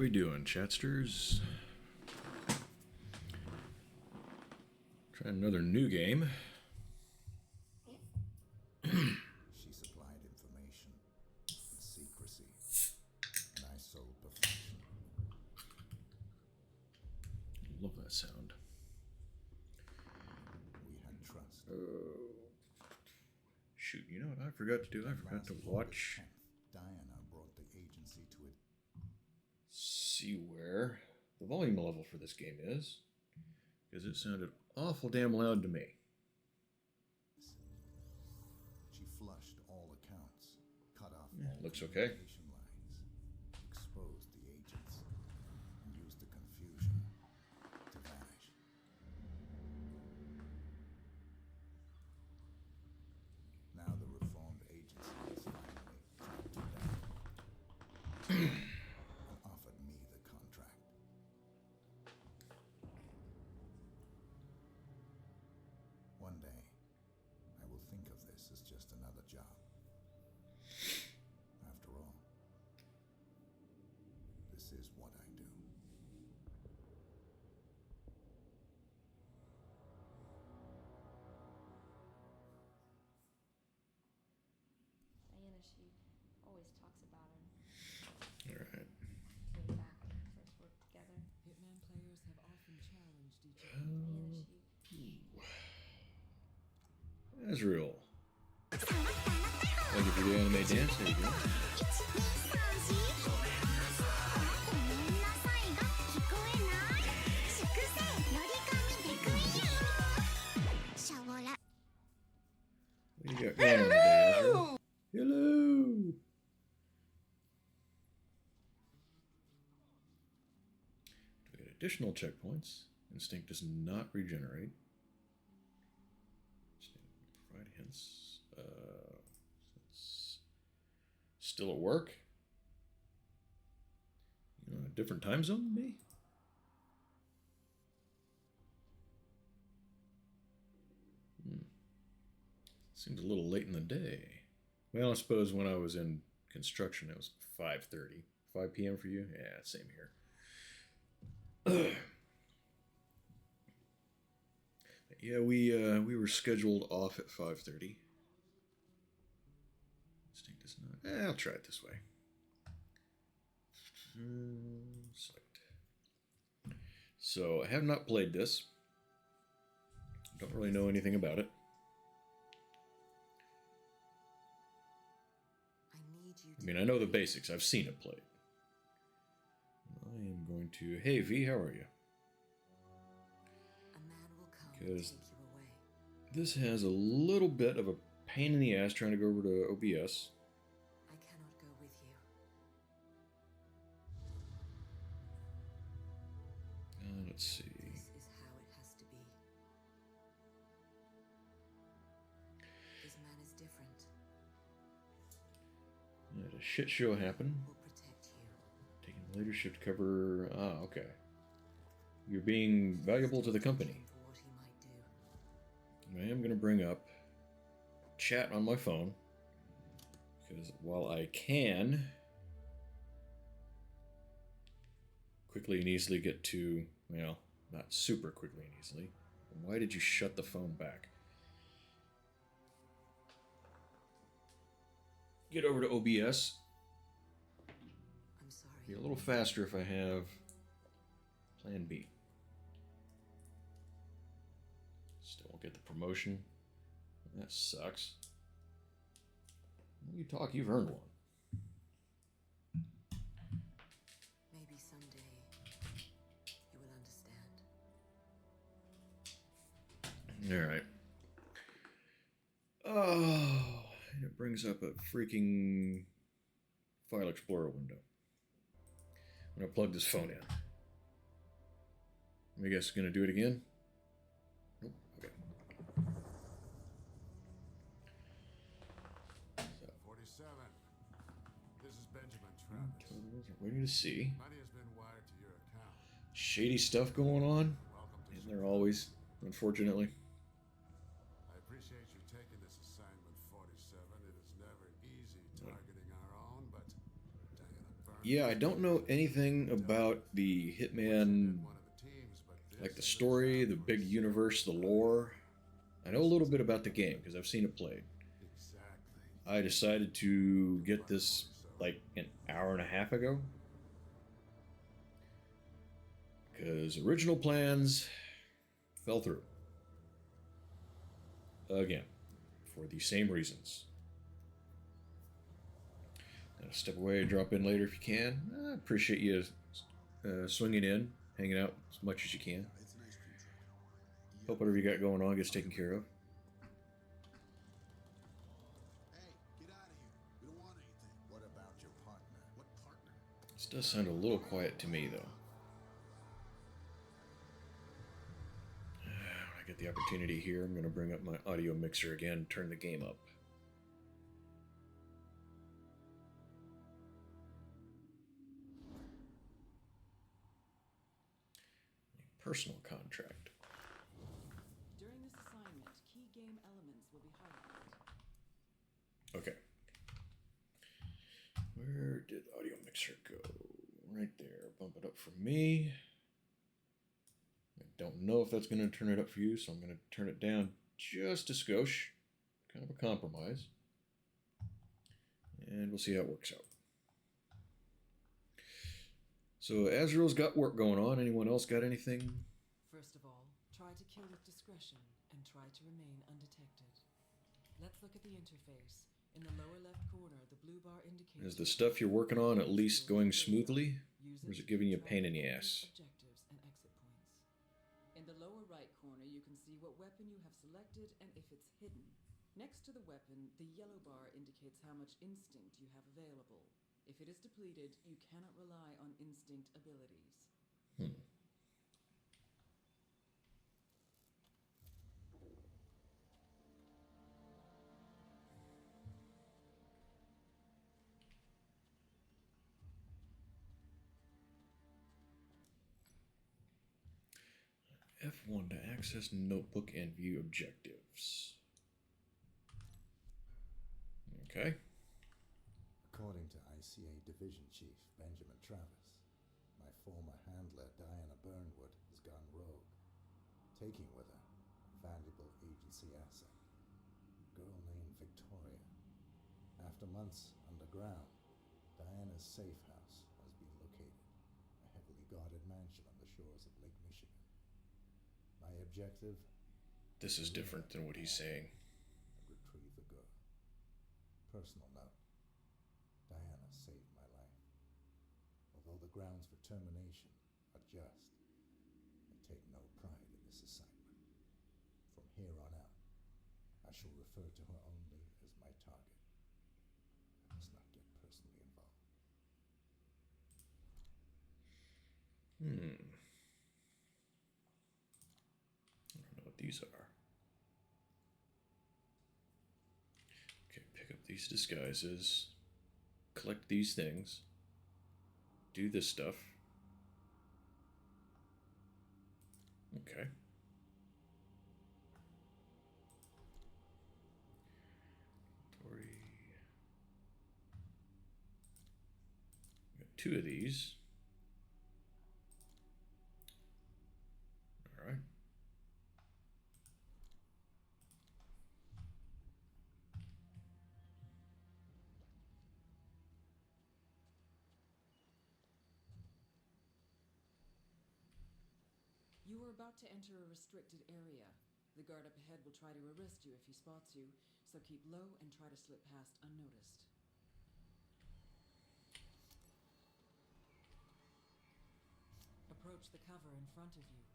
we doing, chatsters? Trying another new game. She supplied information and secrecy, and I sold perfection. Love that sound. We had trust. Shoot, you know what I forgot to do? I forgot to watch. Diana brought the agency to it. See where the volume level for this game is, because it sounded awful damn loud to me. She flushed all accounts, cut off Yeah, all looks okay. communication lines, exposed the agents, and used the confusion to vanish. Now the reformed agency is finally tracked her down and offered me the contract. One day, I will think of this as just another job. After all, this is what I do. Diana, she always talks about him All right. way back when we first worked together. Hitman players have often challenged each other. Diana, she... Ezreal. Thank you for the anime dance. There you go. What do you got going on today, Ezreal? Hello. We get additional checkpoints. Instinct does not regenerate. Provide hints. It's still at work. You know, in a different time zone than me. Seems a little late in the day. Well, I suppose when I was in construction, it was 5:30. 5 p.m. for you? Yeah, same here. Yeah, we were scheduled off at 5:30. Instinct is not. I'll try it this way. Select. So I have not played this. Don't really know anything about it. I mean, I know the basics. I've seen it played. I am going to... Hey, V, how are you? Because this has a little bit of a pain in the ass trying to go over to OBS. I cannot go with you. Let's see. This is how it has to be. This man is different. Had a shit show happen. Will protect you. Taking leadership to cover... Ah, okay. You're being valuable to the company. For what he might do. I am going to bring up chat on my phone. Because while I can quickly and easily get to... Well, not super quickly and easily. Why did you shut the phone back? Get over to OBS. I'm sorry. Be a little faster if I have Plan B. Still won't get the promotion. That sucks. When you talk, you've earned one. Maybe someday you will understand. Alright. Oh, and it brings up a freaking File Explorer window. I'm going to plug this phone in. I guess going to do it again? Nope. Okay. 47. This is Benjamin Travis. Totals are waiting to see. Money has been wired to your account. Shady stuff going on. Welcome to Isn't there always, unfortunately? I appreciate you taking this assignment, 47. It is never easy targeting our own, but Diana Yeah, I don't know anything about the Hitman, like the story, the big universe, the lore. I know a little bit about the game because I've seen it played. Exactly. I decided to get this like an hour and a half ago because original plans fell through again for the same reasons. Gotta step away, drop in later if you can. I appreciate you swinging in, hanging out as much as you can. It's an ice cream truck. Hope whatever you got going on gets taken care of. Hey, get out of here. We don't want anything. What about your partner? What partner? This does sound a little quiet to me, though. When I get the opportunity here, I'm going to bring up my audio mixer again and turn the game up. Personal contract. During this assignment, key game elements will be highlighted. Okay. Where did the audio mixer go? Right there. Bump it up for me. I don't know if that's going to turn it up for you, so I'm going to turn it down just a skosh. Kind of a compromise. And we'll see how it works out. So Azrael's got work going on. Anyone else got anything? First of all, try to kill with discretion and try to remain undetected. Let's look at the interface. In the lower left corner, the blue bar indicates... Is the stuff you're working on at least going smoothly? Or is it giving you a pain in the ass? Objectives and exit points. In the lower right corner, you can see what weapon you have selected and if it's hidden. Next to the weapon, the yellow bar indicates how much instinct you have available. If it is depleted, you cannot rely on instinct abilities. F1 to access notebook and view objectives. Okay. According to ICA Division Chief Benjamin Travis, my former handler Diana Burnwood has gone rogue, taking with her a valuable agency asset, a girl named Victoria. After months underground, Diana's safe house has been located, a heavily guarded mansion on the shores of Lake Michigan. My objective? This is different than what he's saying. And retrieve the girl. Personal note. Diana saved my life. Although the grounds for termination are just, I take no pride in this assignment. From here on out, I shall refer to her only as my target. I must not get personally involved. I don't know what these are. Okay, pick up these disguises. Collect these things. Do this stuff. Okay. Got two of these. All right. You are about to enter a restricted area. The guard up ahead will try to arrest you if he spots you, so keep low and try to slip past unnoticed. Approach the cover in front of you.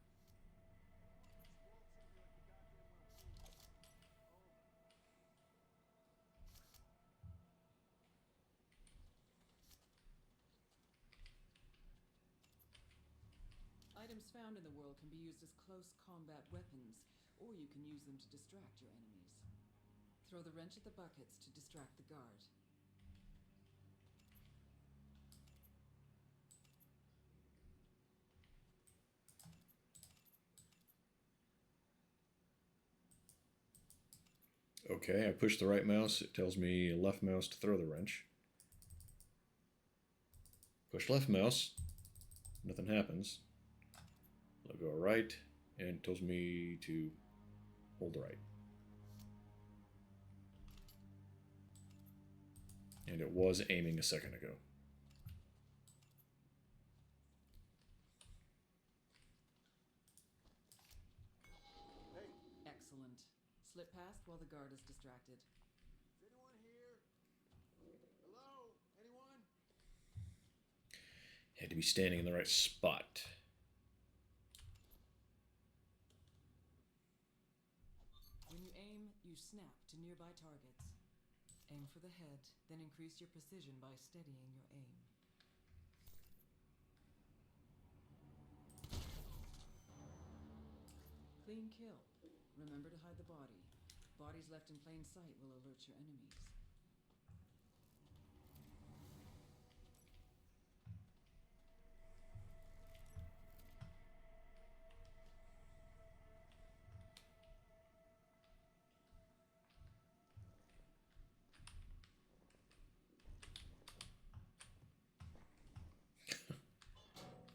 Items found in the world can be used as close combat weapons, or you can use them to distract your enemies. Throw the wrench at the buckets to distract the guard. Okay, I push the right mouse. It tells me left mouse to throw the wrench. Push left mouse. Nothing happens. I'll go right, and it tells me to hold right. And it was aiming a second ago. Excellent. Slip past while the guard is distracted. Is anyone here? Hello? Anyone? Had to be standing in the right spot. When you aim, you snap to nearby targets. Aim for the head, then increase your precision by steadying your aim. Clean kill. Remember to hide the body. Bodies left in plain sight will alert your enemies.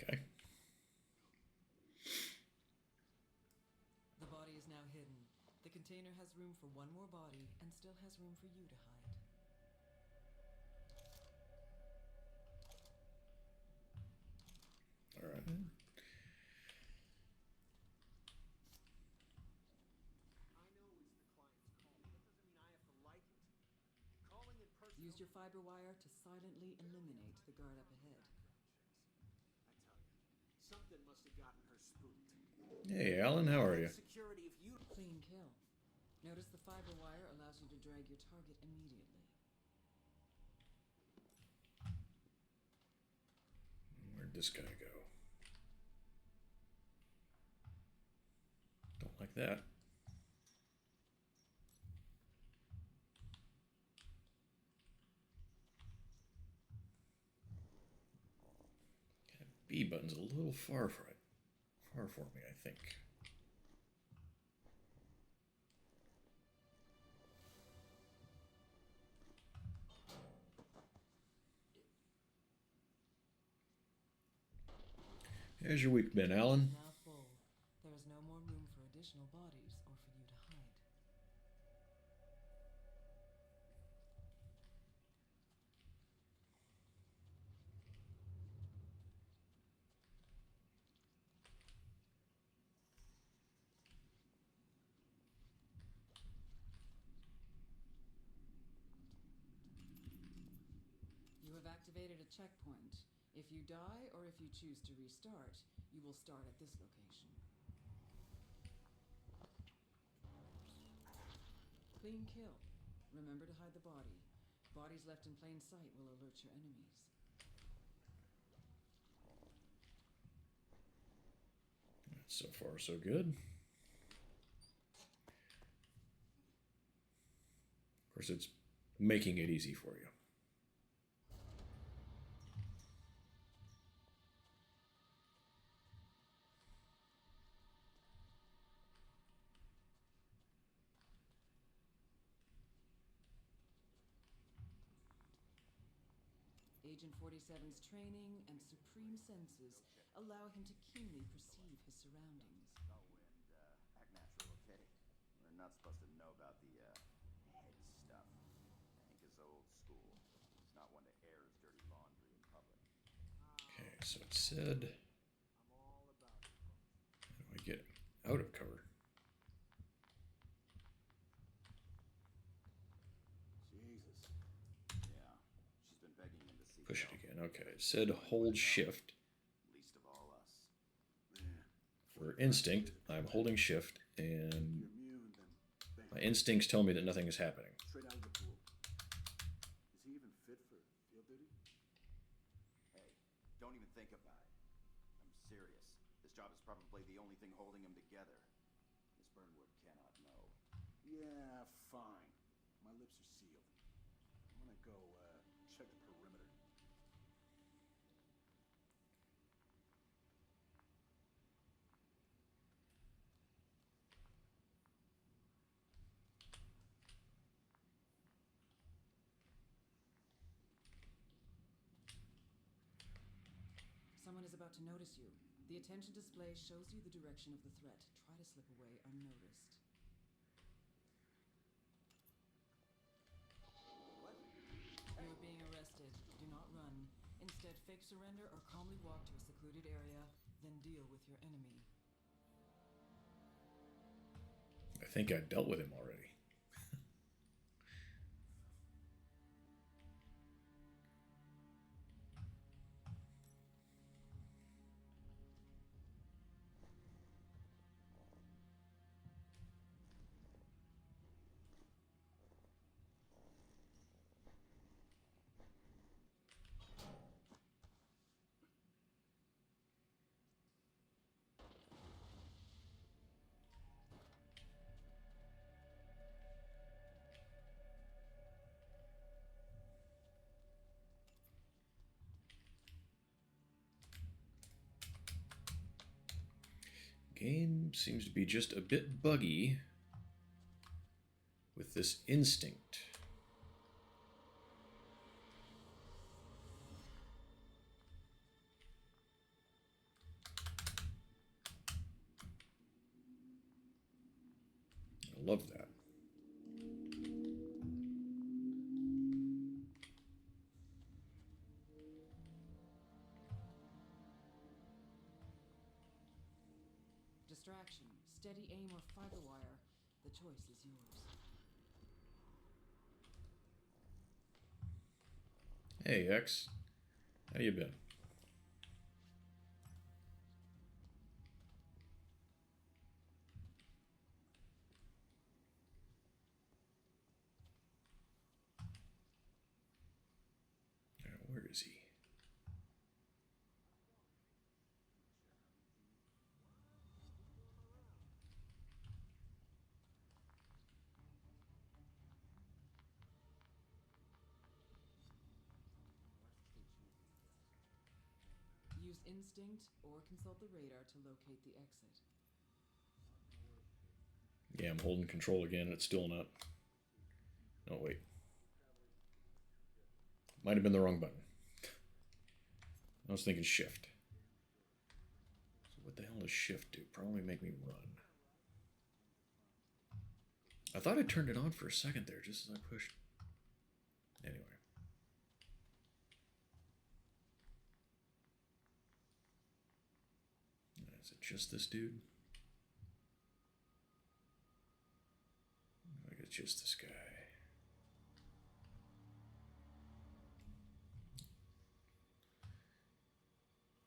Okay. The body is now hidden. The container has room for one more body and still has room for you to hide. All right. I know it's the client's call, but that doesn't mean I have to like it. Calling it personal. Use your fiber wire to silently eliminate the guard up ahead. I tell you, something must have gotten her spooked. Hey, Alan, how are you? Security, if you Clean kill. Notice the fiber wire allows you to drag your target immediately. Where'd this guy go? Don't like that. That B button's a little far for me, I think. There's your week been, Alan. Now full. There is no more room for additional bodies or for you to hide. You have activated a checkpoint. If you die or if you choose to restart, you will start at this location. Clean kill. Remember to hide the body. Bodies left in plain sight will alert your enemies. So far, so good. Of course, it's making it easy for you. Agent 47's training and supreme senses allow him to keenly perceive his surroundings. Oh, and act natural, okay? We're not supposed to know about the head stuff. Hank is old school. He's not one to air his dirty laundry in public. Okay, so it said, I'm all about it. how do I get out of cover? Jesus. Yeah, she's been begging him to see. Push it again. Okay, it said hold shift. Least of all us. For instinct, I'm holding shift, and You're immune, then bam. my instincts tell me that nothing is happening. Straight out of the pool. Is he even fit for field duty? Hey, don't even think about it. I'm serious. This job is probably the only thing holding him together. Miss Burnwood cannot know. Yeah, fine. My lips are sealed. I'm gonna go check the perimeter. Someone is about to notice you. The attention display shows you the direction of the threat. Try to slip away unnoticed. You are being arrested. Do not run. Instead, fake surrender or calmly walk to a secluded area, then deal with your enemy. I think I dealt with him already. Game seems to be just a bit buggy with this instinct. I love that. Distraction, steady aim, or fiber wire. The choice is yours. Hey, X. How you been? Where is he? Use instinct or consult the radar to locate the exit. Yeah, I'm holding control again. It's still not. Oh, wait. Might have been the wrong button. I was thinking shift. So what the hell does shift do? Probably make me run. I thought I turned it on for a second there, just as I pushed. Anyway. Is it just this dude? I think it's just this guy.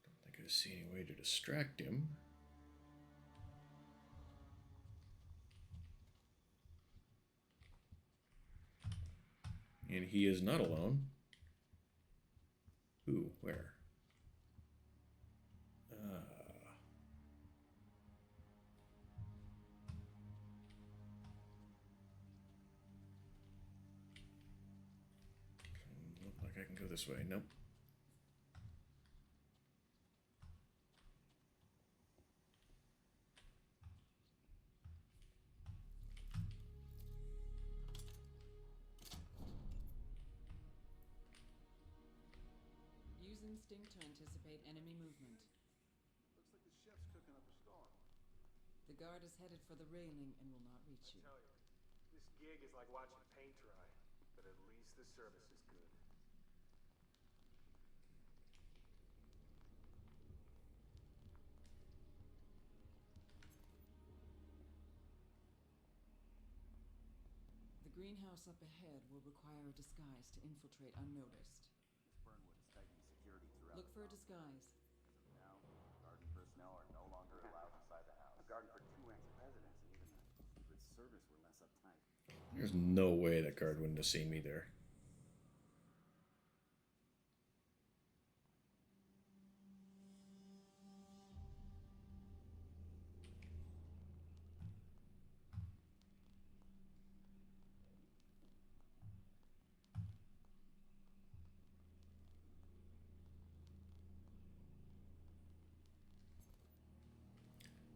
Don't think I see any way to distract him. And he is not alone. Who? Where? Look like I can go this way. Nope. Use instinct to anticipate enemy movement. Looks like the chef's cooking up a storm. The guard is headed for the railing and will not reach you. Tell you, this gig is like watching paint dry, but at least the service is good. The greenhouse up ahead will require a disguise to infiltrate unnoticed. This Burnwood is tightening security throughout Look the for a town. disguise. As of now, garden personnel are no longer allowed inside the house. A garden for 2 ranks of residents, and even the Secret Service were less uptight. There's no way that guard wouldn't have seen me there.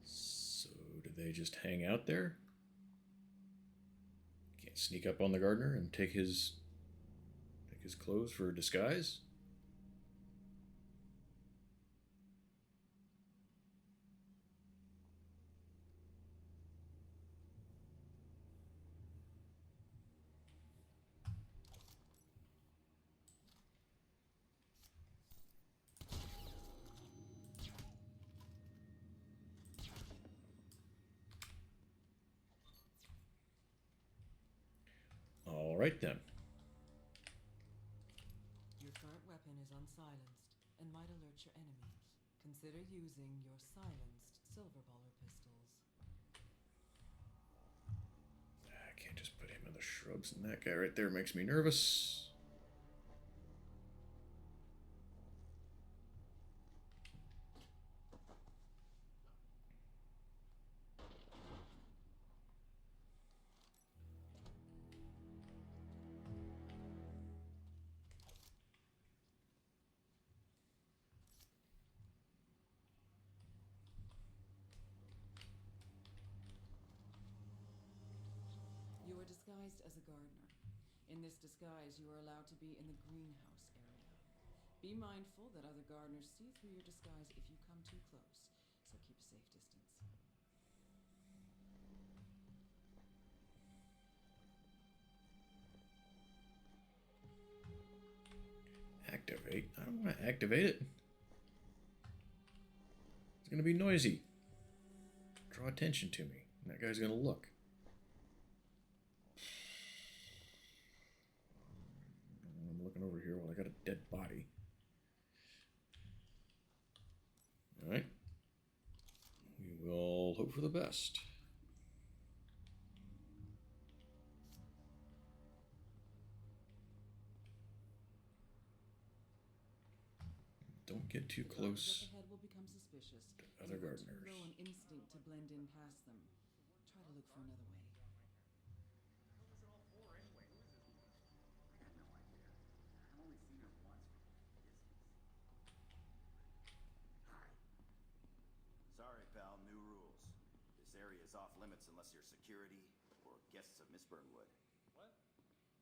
So, did they just hang out there? Can't sneak up on the gardener and take his clothes for a disguise? right then. Your current weapon is unsilenced and might alert your enemies. Consider using your silenced silver baller pistols. I can't just put him in the shrubs, and that guy right there makes me nervous. You are disguised as a gardener. In this disguise, you are allowed to be in the greenhouse area. Be mindful that other gardeners see through your disguise if you come too close, so keep a safe distance. Activate? I don't want to activate it. It's going to be noisy. Draw attention to me. And that guy's going to look. I'm looking over here while I got a dead body. Alright. We will hope for the best. Don't get too close Up ahead will become suspicious. to other You want to gardeners. roll an instinct to blend in past them. Try to look for another way. What was it all for anyway? Who is this woman? I got no idea. I've only seen her once from a distance. Hi. Sorry, pal, new rules. This area is off limits unless you're security or guests of Miss Burnwood. What?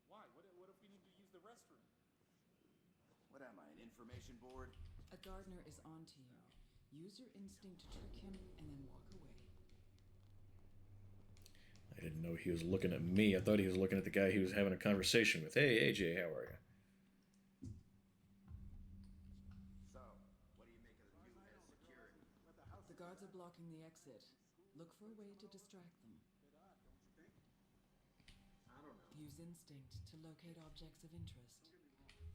Why? What if we need to use the restroom? What am I, an information board? A gardener is onto you. Use your instinct to trick him and then walk away. I didn't know he was looking at me. I thought he was looking at the guy he was having a conversation with. Hey, AJ, how are you? So, what do you make of the new head of security? The guards are blocking the exit. Look for a way to distract them. I don't know. Use instinct to locate objects of interest.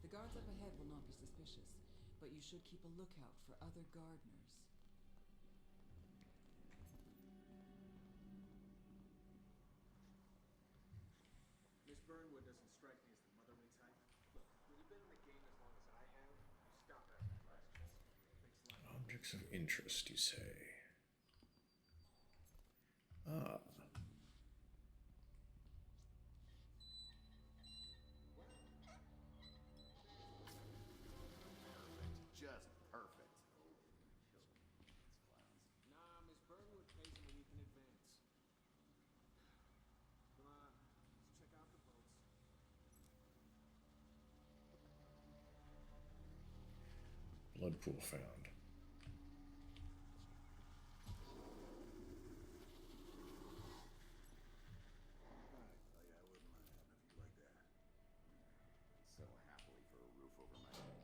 The guards up ahead will not be suspicious, but you should keep a lookout for other gardeners. Miss Burnwood doesn't strike me as the motherly type. Look, when you've been in the game as long as I have, you stop asking questions. Thanks a lot. Objects of interest, you say. Ah. Just perfect. Nah, Miss Burnwood pays him a week in advance. Come on, let's check out the boats. Blood pool found. I tell you, I wouldn't mind having a view like that. So happily for a roof over my head,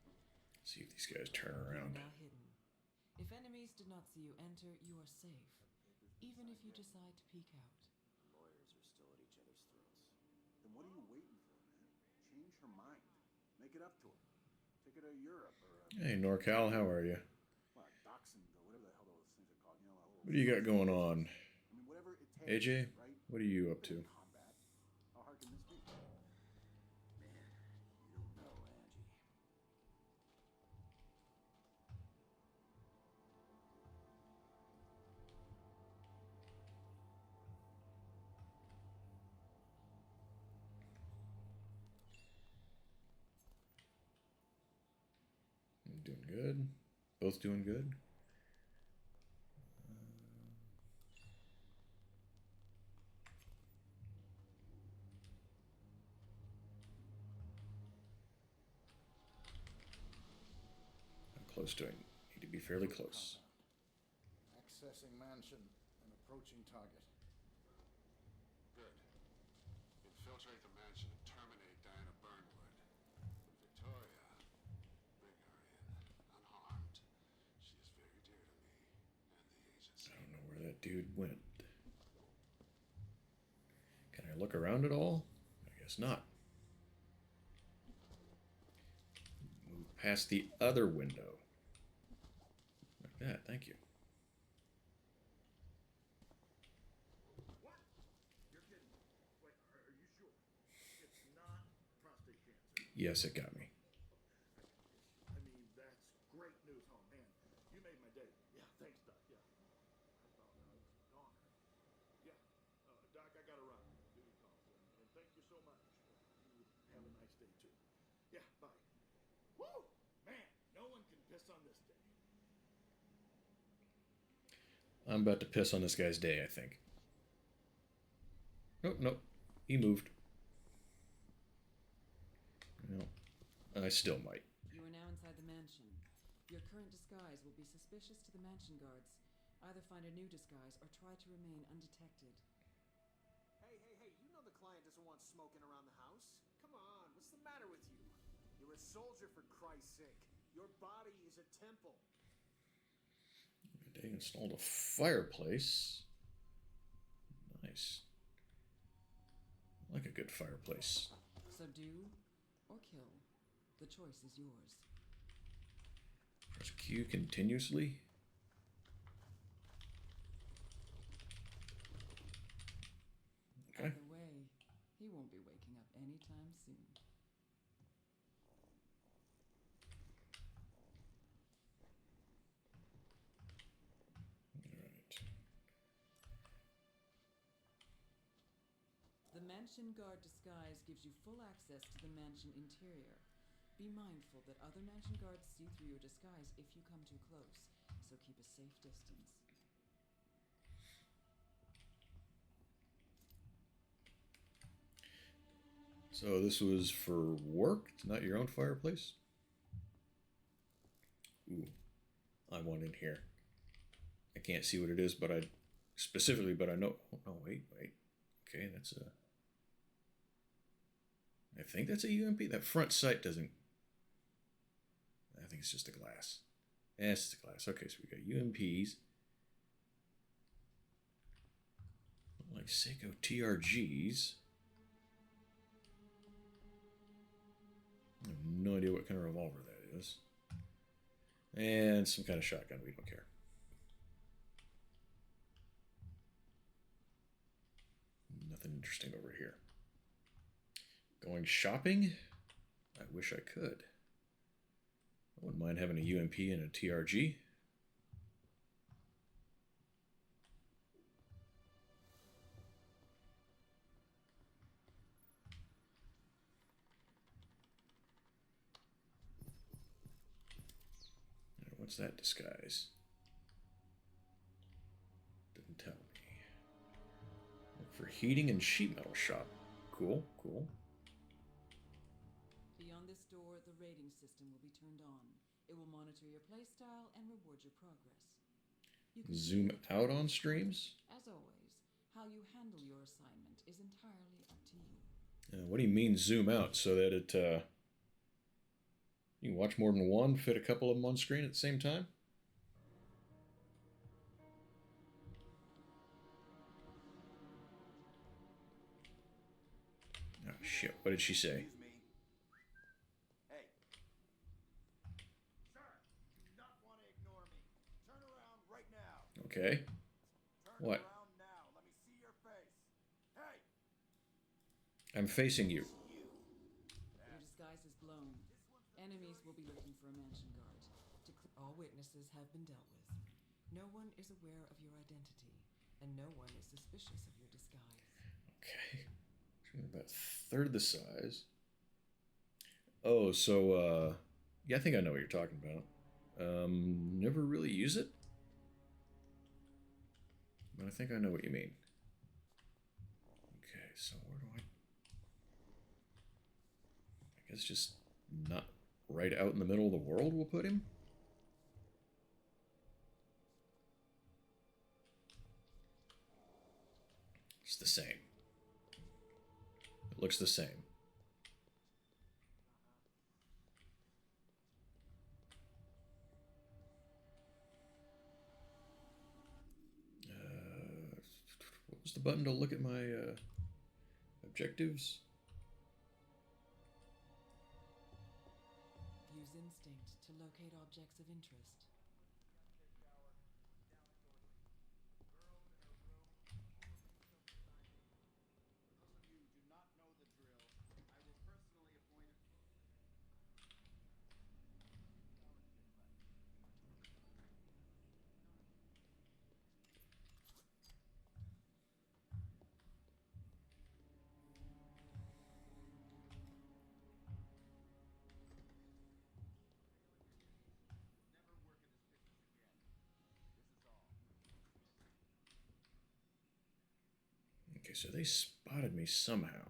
you know. See if these guys turn You are around. now hidden. If enemies did not see you enter, you are safe, even if you decide to peek out. Lawyers are still at each other's throats. Then what are you waiting for, man? Change her mind. Make it up to her. Take her to Europe or Hey, NorCal, how are you? what, Dachshund or whatever the hell those things are called. You know, a little What do you got going on? I mean, whatever it takes. AJ, right? what are you up to? Combat. How hard can this be? Man, you don't know, Angie. I'm doing good. Both doing good. How close do I need to be? Fairly close. Accessing mansion and approaching target. Good. Infiltrate the mansion and terminate Diana Burnwood. Victoria, bring her in, unharmed. She is very dear to me and the agency. I don't know where that dude went. Can I look around at all? I guess Guess not. Move past the other window. Like that, thank you. What? You're kidding me. Wait, are you sure? It's not prostate cancer. Yes, it got me. I mean, that's great news. Oh, man. You made my day. Yeah, thanks, Doc. Yeah. I thought I was a goner. Yeah. Doc, I gotta run. Duty calls. And thank you so much. You have a nice day, too. Yeah, bye. Woo! Man, no one can piss on this day. I'm about to piss on this guy's day, I think. Nope, nope. He moved. No, I still might. You are now inside the mansion. Your current disguise will be suspicious to the mansion guards. Either find a new disguise or try to remain undetected. Hey, you know the client doesn't want smoking around the house. Come on, what's the matter with you? You're a soldier, for Christ's sake. Your body is a temple. They installed a fireplace. Nice. I like a good fireplace. Subdue or kill. The choice is yours. Press Q continuously. Okay. Either way, he won't be waking up anytime soon. Alright. The mansion guard disguise gives you full access to the mansion interior. Be mindful that other mansion guards see through your disguise if you come too close, so keep a safe distance. So this was for work, not your own fireplace? Ooh, I want in here. I can't see what it is, but I know. Oh, no, wait. Okay, that's a. I think that's a UMP. That front sight doesn't. I think it's just a glass. Yeah, it's just a glass. Okay, so we got UMPs. Like Seiko TRGs. I have no idea what kind of revolver that is. And some kind of shotgun. We don't care. Nothing interesting over here. Going shopping? I wish I could. I wouldn't mind having a UMP and a TRG. What's that disguise? Didn't tell me. Look for heating and sheet metal shop. Cool. Beyond this door, the rating system will be turned on. It will monitor your playstyle and reward your progress. You can Zoom out on streams? As always, how you handle your assignment is entirely up to you. What do you mean zoom out? So that it, you can watch more than one, fit a couple of them on screen at the same time? Oh shit, what did she say? Excuse me. Hey. Sir, do not want to ignore me. Turn around right now. Okay. Turn What? around now. Let me see your face. Hey. I'm facing you. Your disguise is blown. Enemies will be looking for a mansion guard. All witnesses have been dealt with. No one is aware of your identity, and no one is suspicious of your disguise. Okay. About a third of the size. Oh, so, yeah, I think I know what you're talking about. Never really use it. But I think I know what you mean. Okay, so where do I guess just not right out in the middle of the world we'll put him? It's the same. It looks the same. What was the button to look at my objectives? instinct to locate objects of interest. For those of you who do not know the drill, I will personally appoint a... Never work in this business again. This is all. Dismissed. Okay, so they spotted me somehow.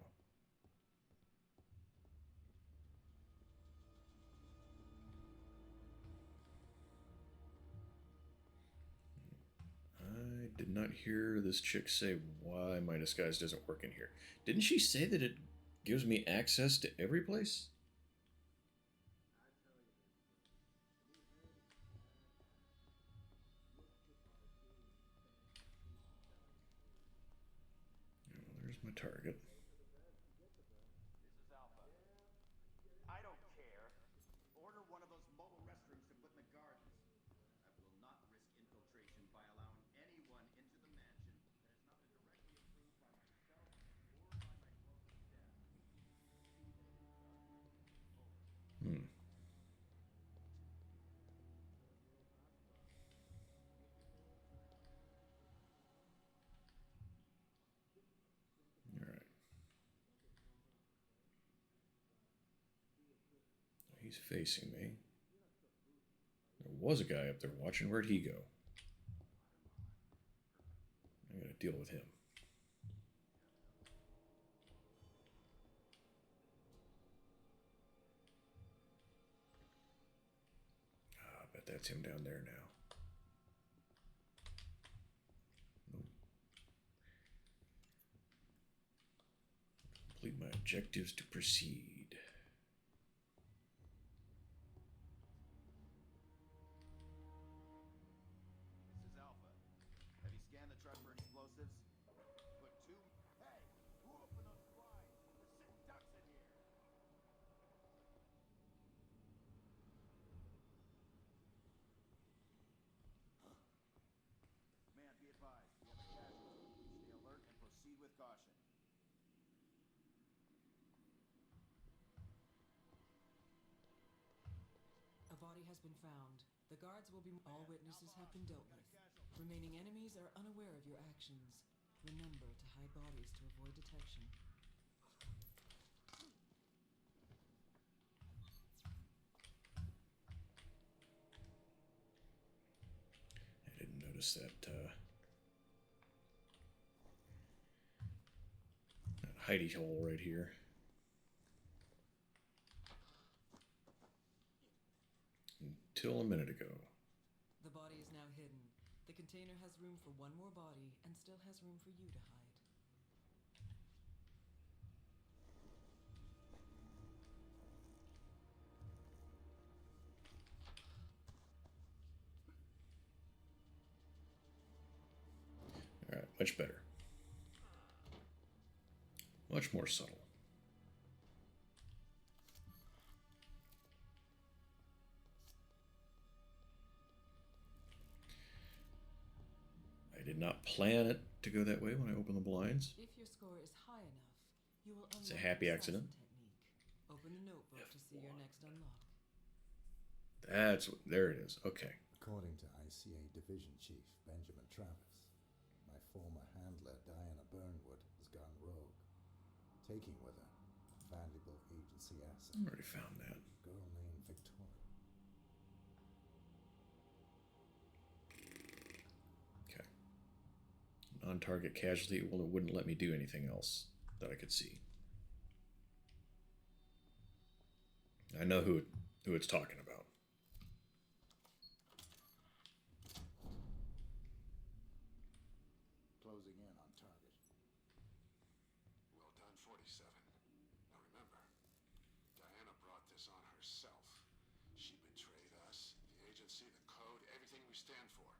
I did not hear this chick say why my disguise doesn't work in here. Didn't she say that it gives me access to every place? Oh, there's my target. This is Alpha. I don't care. Order one of those mobile restrooms to put in the gardens. I will not risk infiltration by allowing anyone into the mansion that has not been directly approved by myself or by my corporate staff. Hmm. All right. He's facing me. There was a guy up there watching. Where'd he go? I'm gonna deal with him. I bet that's him down there now. Nope. Complete my objectives to proceed. This is Alpha. Have you scanned the truck for explosives? Put two... Hey! Who opened those blinds? We're sitting ducks in here! Man, be advised. We have a casualty. Stay alert and proceed with caution. A body has been found. The guards will be... All witnesses have been dealt with. Remaining enemies are unaware of your actions. Remember to hide bodies to avoid detection. I didn't notice that hidey hole right here. Until a minute ago. The body is now hidden. The container has room for one more body and still has room for you to hide. All right, much better. Much more subtle. I did not plan it to go that way when I opened the blinds. If your score is high enough, you will unlock It's a happy the accident. assassin technique. Open the notebook to see your next unlock. That's what, there it is. Okay. According to ICA Division Chief Benjamin Travis, my former handler Diana Burnwood has gone rogue, taking with her a valuable agency asset. I already found that. A girl named Victoria. Okay. Non-target casualty. Well, it wouldn't let me do anything else that I could see. I know who it's talking about. Closing in on target. Well done, 47. Now remember, Diana brought this on herself. She betrayed us, the agency, the code, everything we stand for.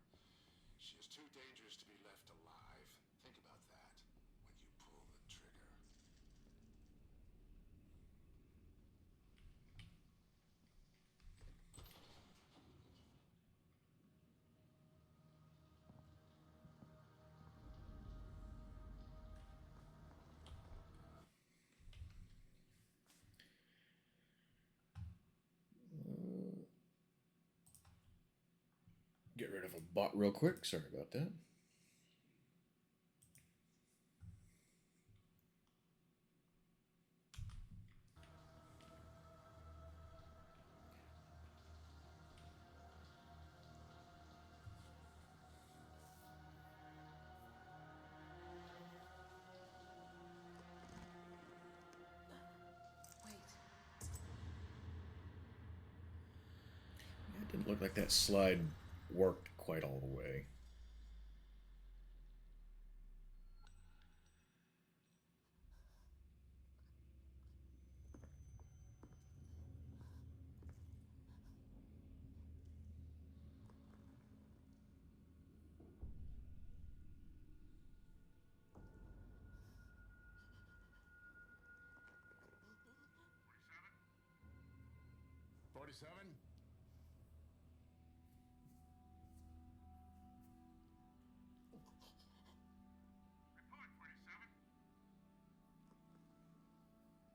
She is too dangerous to be left alive. Think about that when you pull the trigger. Get rid of a bot real quick. Sorry about that. It didn't look like that slide worked quite all the way.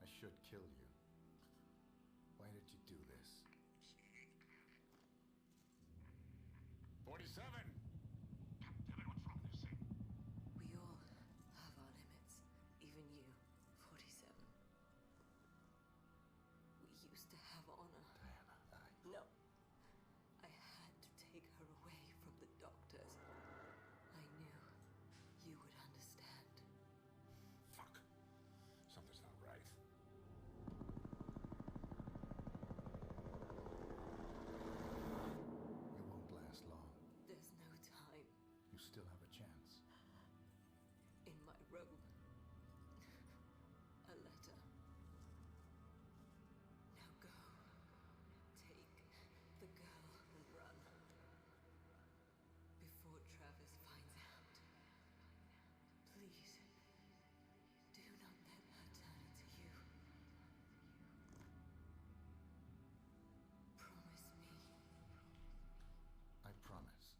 I should kill you. Why did you do this? 47! Kevin, what's wrong with this thing? We all have our limits. Even you, 47. We used to have honor. Diana, No. I had to take her away from the doctors. I knew you would understand. Fuck. Something's not right. You won't last long. There's no time. You still have a chance. In my robe. A letter. Now go. Take the girl and run. Before Travis finds out. Please. Do not let her turn to you. Promise me. I promise.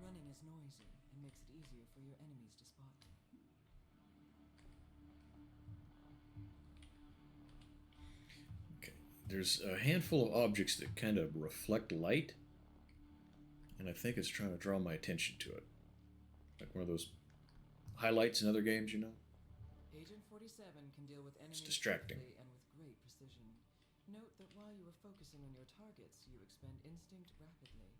Running is noisy and makes it easier for your enemies to spot you. Okay. There's a handful of objects that kind of reflect light, and I think it's trying to draw my attention to it. Like one of those highlights in other games, you know? Agent 47 can deal with enemies distracting. quickly and with great precision. Note that while you are focusing on your targets, you expend instinct rapidly.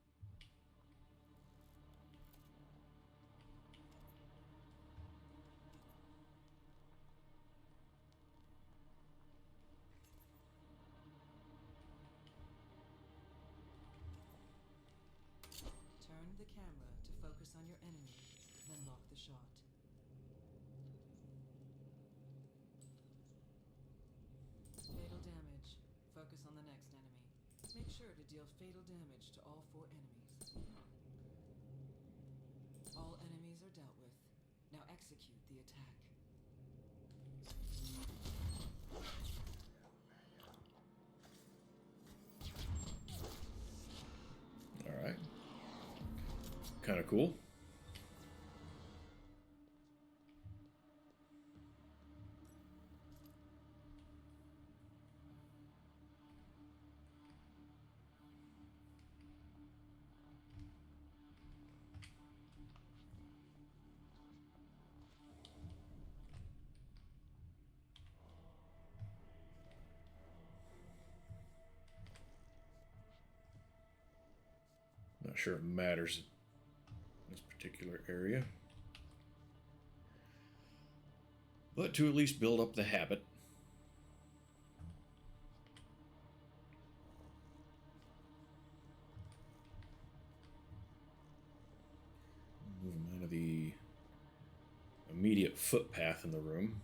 Turn the camera to focus on your enemy, then lock the shot. Fatal damage. Focus on the next enemy. Make sure to deal fatal damage to all 4 enemies. All enemies are dealt with. Now execute the attack. All right. Kind of cool. Not sure it matters in this particular area. But to at least build up the habit. Move him out of the immediate footpath in the room.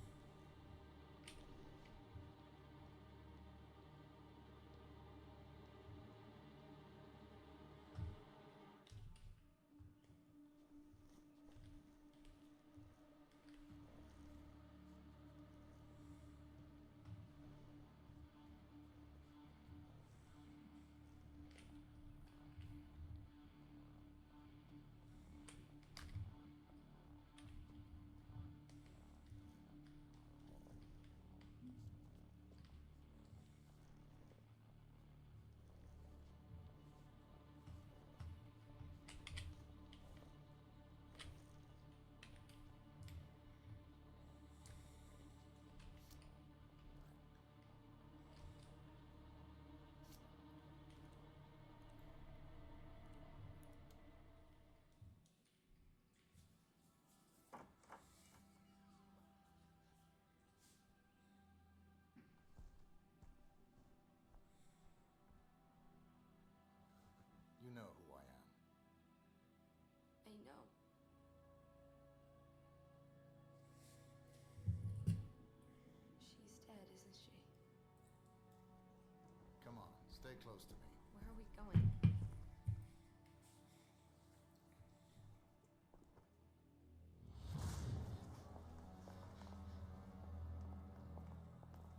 Get close to me. Where are we going?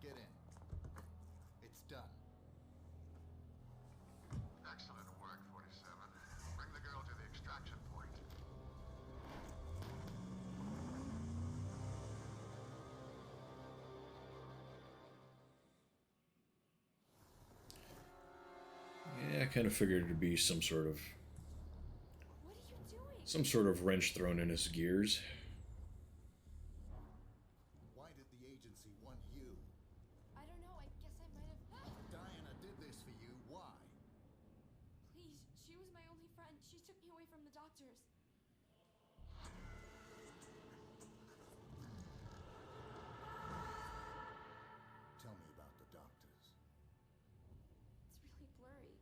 Get in. It's done. Excellent work, 47. Bring the girl to the extraction point. Yeah, I kind of figured it'd be some sort of What are you doing? wrench thrown in his gears. Why did the agency want you? I don't know. I guess I might have. Diana did this for you. Why? Please, she was my only friend. She took me away from the doctors. Tell me about the doctors. It's really blurry.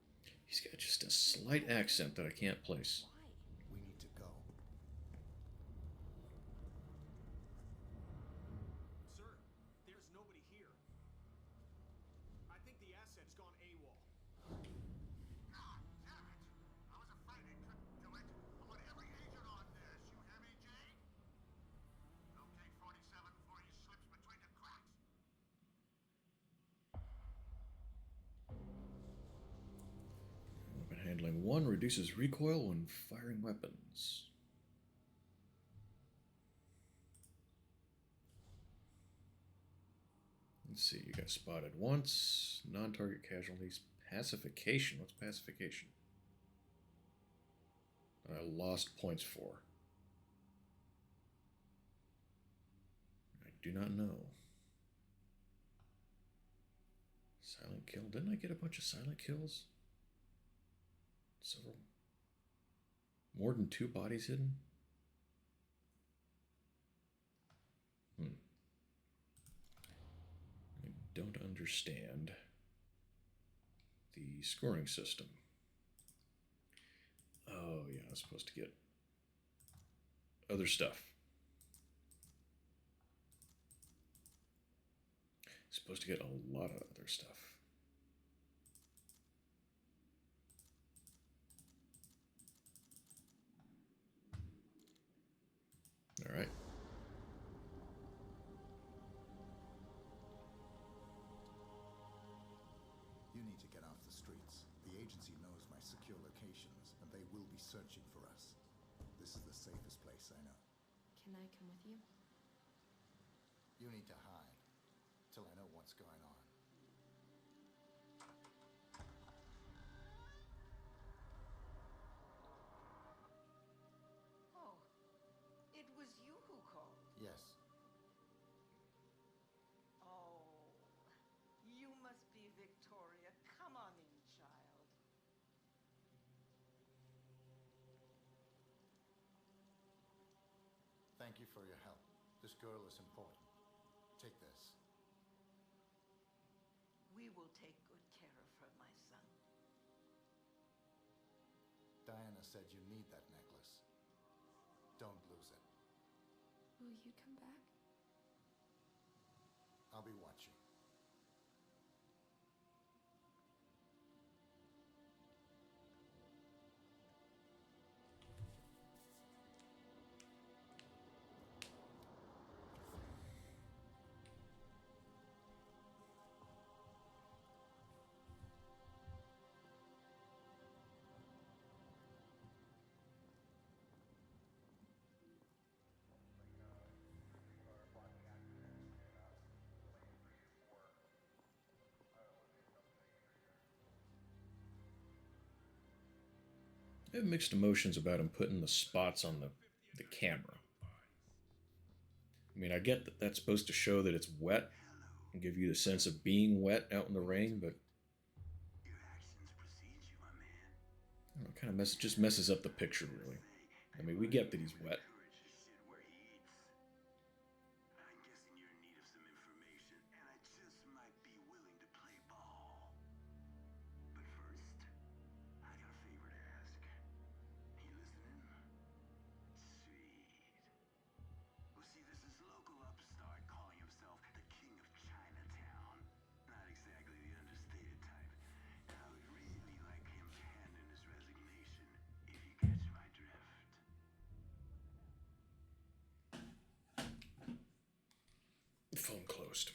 He's got just a slight accent that I can't place. Why? We need to go. Sir, there's nobody here. I think the asset's gone AWOL. God damn it! I was afraid it couldn't do it. I want every agent on this. You hear me, Jane? Locate 47 before he slips between the cracks. Weapon handling 1 reduces recoil when firing weapons. Let's see, you got spotted once. Non-target casualties. Pacification. What's pacification? I lost points for. I do not know. Silent kill. Didn't I get a bunch of silent kills? Several. More than 2 bodies hidden? I don't understand the scoring system. Oh, yeah, I was supposed to get other stuff. Supposed to get a lot of other stuff. All right. You need to get off the streets. The agency knows my secure locations, and they will be searching for us. This is the safest place I know. Can I come with you? You need to hide till I know what's going on. Oh, it was you who called. Yes. Oh, you must be Victoria. Come on in, child. Thank you for your help. This girl is important. Take this. We will take good care of her, my son. Diana said you need that necklace. Don't lose it. Will you come back? I'll be watching. I have mixed emotions about him putting the spots on the camera. I mean, I get that that's supposed to show that it's wet and give you the sense of being wet out in the rain, but I don't know, it kind of just messes up the picture, really. I mean, we get that he's wet. Phone closed.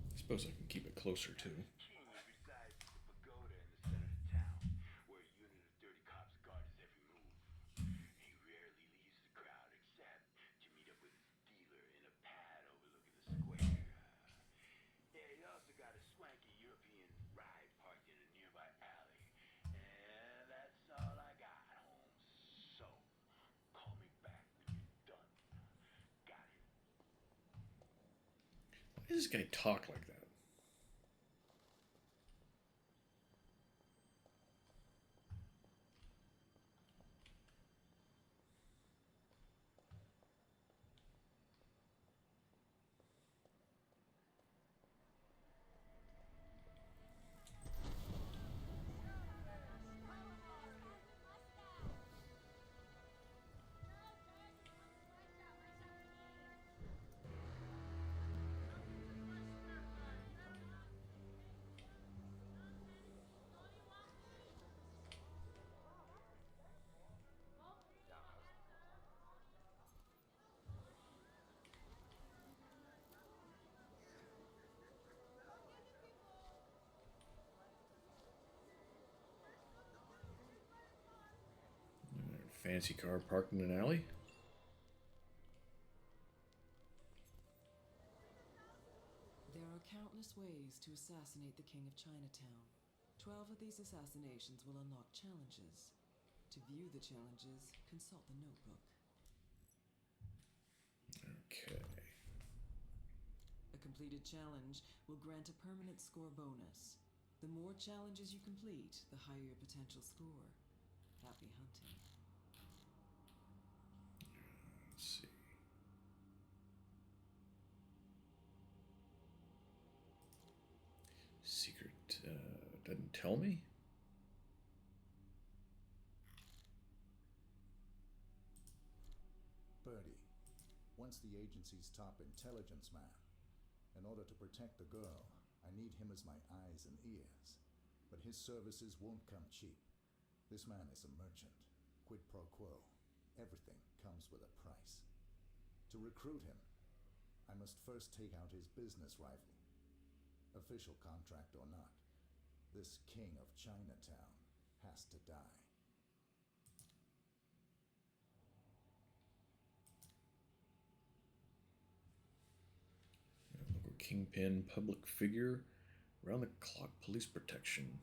I suppose I can keep it closer too. King resides at the pagoda in the center of town, where a unit of dirty cops guard his every move. He rarely leaves the crowd except to meet up with his dealer in a pad overlooking the square. Yeah, he also got a swanky European ride parked in a nearby alley. And that's all I got, Holmes. So, call me back when you're done. Got it. Why does this guy talk like that? Fancy car parked in an alley? There are countless ways to assassinate the King of Chinatown. 12 of these assassinations will unlock challenges. To view the challenges, consult the notebook. Okay. A completed challenge will grant a permanent score bonus. The more challenges you complete, the higher your potential score. Happy hunting. Let's see. Secret doesn't tell me. Birdie, once the agency's top intelligence man. In order to protect the girl, I need him as my eyes and ears. But his services won't come cheap. This man is a merchant. Quid pro quo. Everything comes with a price. To recruit him, I must first take out his business rival. Official contract or not, this king of Chinatown has to die. Local kingpin, public figure, round the clock police protection.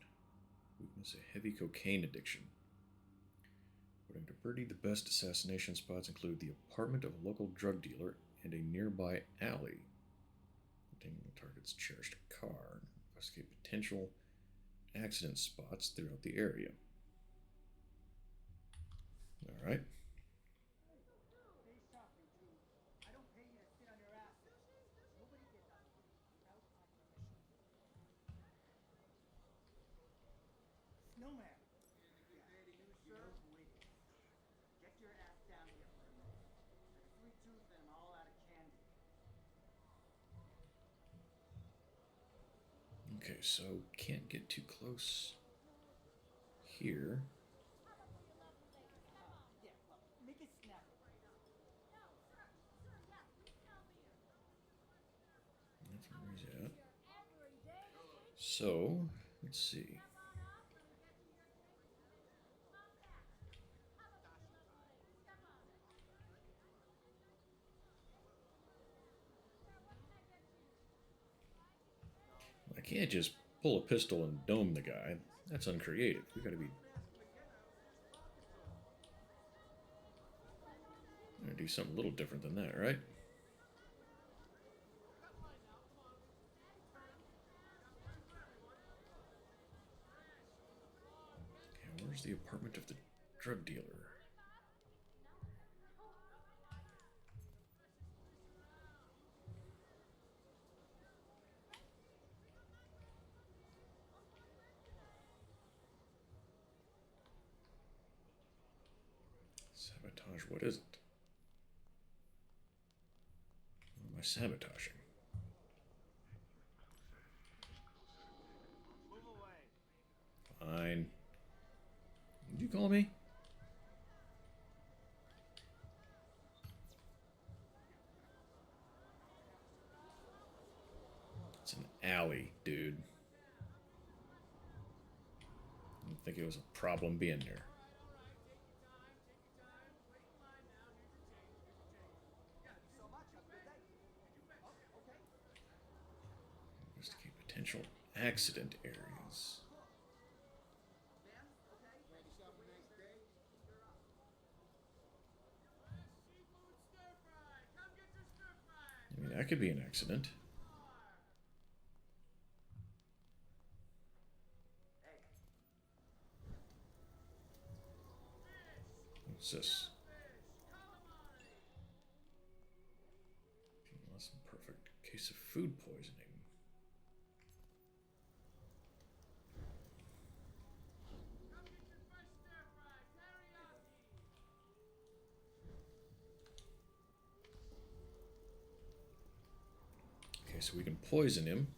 Weakness: a heavy cocaine addiction. According to Birdie, the best assassination spots include the apartment of a local drug dealer and a nearby alley containing the target's cherished car. Investigate potential accident spots throughout the area. All right. Stay sharp, you two. I don't pay you to sit on your asses. Nobody gets out of here without my permission. Snowman. You, sir? Who it is. Get your ass down here for a minute. Like a sweet tooth and I'm all out of candy. Okay, so can't get too close here. Yeah, well, make it snap. That's where he's at. So, let's see. I can't just pull a pistol and dome the guy. That's uncreative. We gotta be... Gotta do something a little different than that, right? Okay, where's the apartment of the drug dealer? Sabotage, what is it? What am I sabotaging? Move away. Fine. Did you call me? It's an alley, dude. I didn't think it was a problem being there. Investigate potential accident areas. I mean, that could be an accident. What's this? Less than perfect case of food poisoning. Okay, so we can poison him.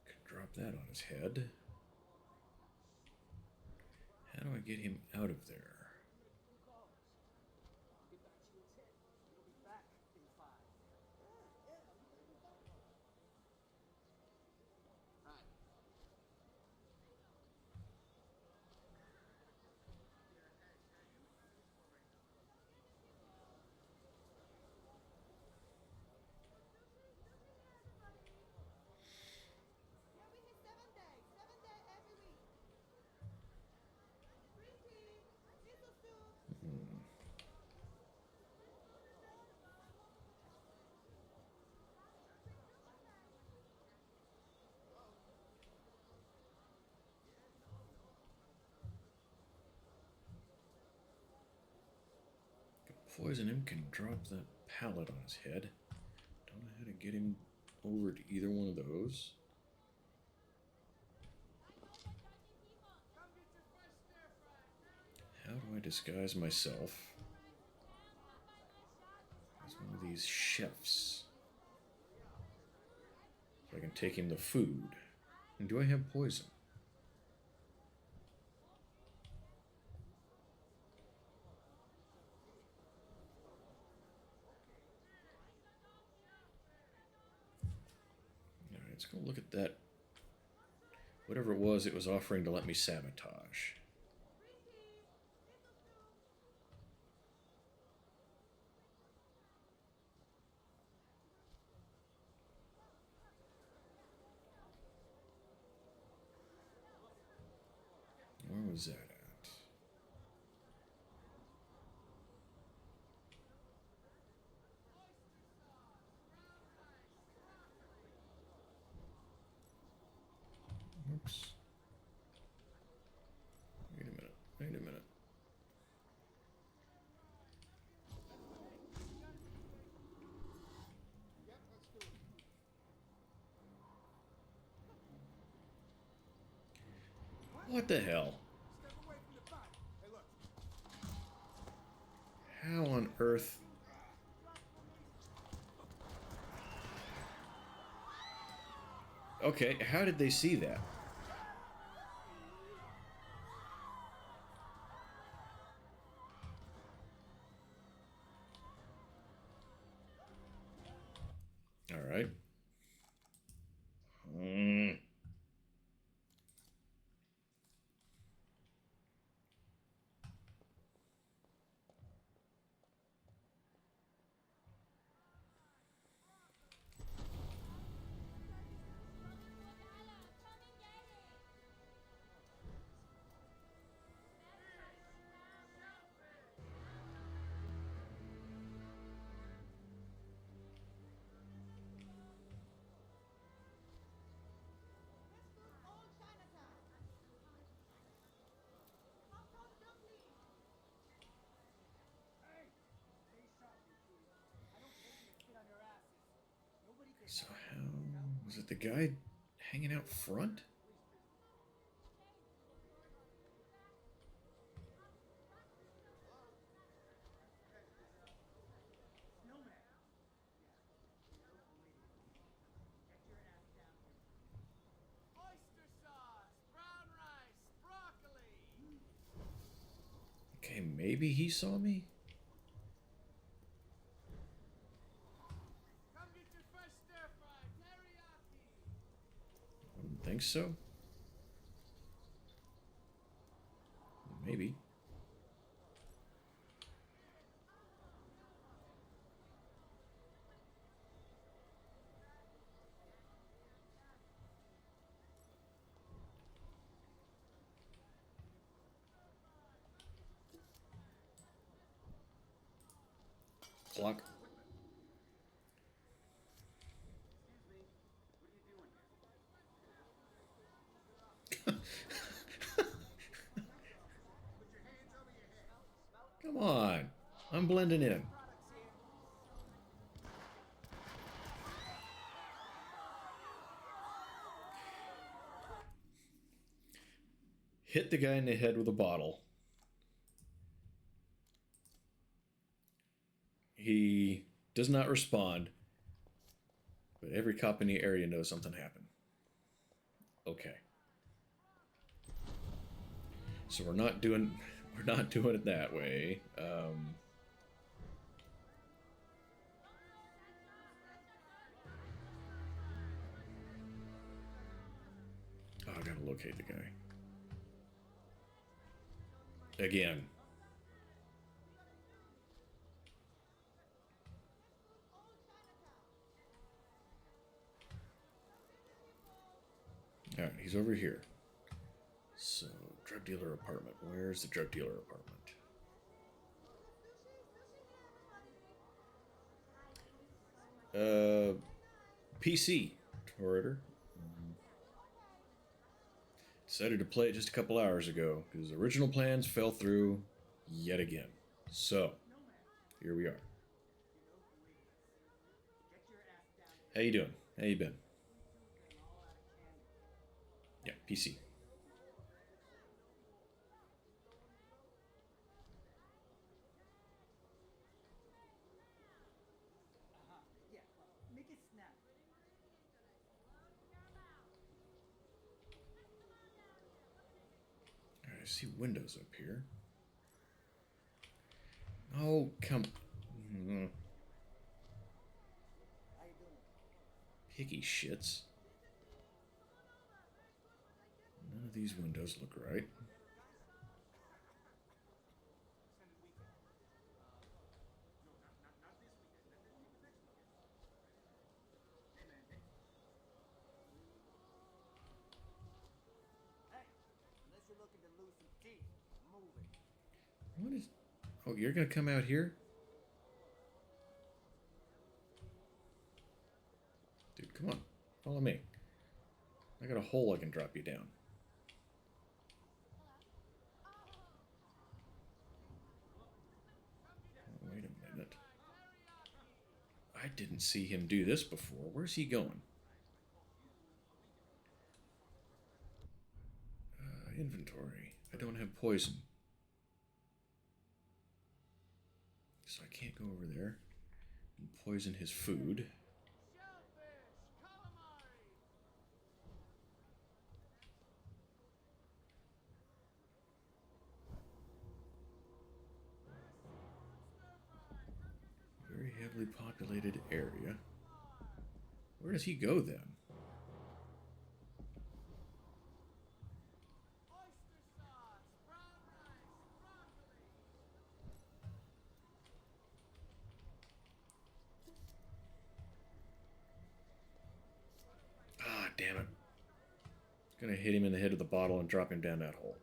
Could drop that on his head. How do I get him out of there? Poison him, can drop that pallet on his head. Don't know how to get him over to either one of those. How do I disguise myself as one of these chefs? So I can take him the food. And do I have poison? Alright, let's go look at that. Whatever it was offering to let me sabotage. Where was that at? Oops. Wait a minute. Wait a minute. What the hell? How on earth? Okay, how did they see that? All right. So how was it the guy hanging out front? maybe he saw me? Come get your fresh stir fry, teriyaki. I don't think so. Maybe. Clock. Come on. I'm blending in. Hit the guy in the head with a bottle. He does not respond, but every cop in the area knows something happened. Okay. So we're not doing it that way. Oh, I gotta locate the guy. Again. Alright, he's over here. So, drug dealer apartment. Where's the drug dealer apartment? PC. Orator. Decided to play it just a couple hours ago because original plans fell through yet again. So, here we are. How you doing? How you been? Yeah, PC. Yeah, make it snap. I see windows up here. Oh, come. Picky shits. None of these windows look right. Hey, unless you're looking to lose some teeth, move it. What is... Oh, you're gonna come out here? Dude, come on. Follow me. I got a hole I can drop you down. Oh, wait a minute. I didn't see him do this before. Where's he going? Inventory. I don't have poison. So I can't go over there and poison his food. Very heavily populated area. Where does he go then? Ah, damn it. Gonna hit him in the head with the bottle and drop him down that hole.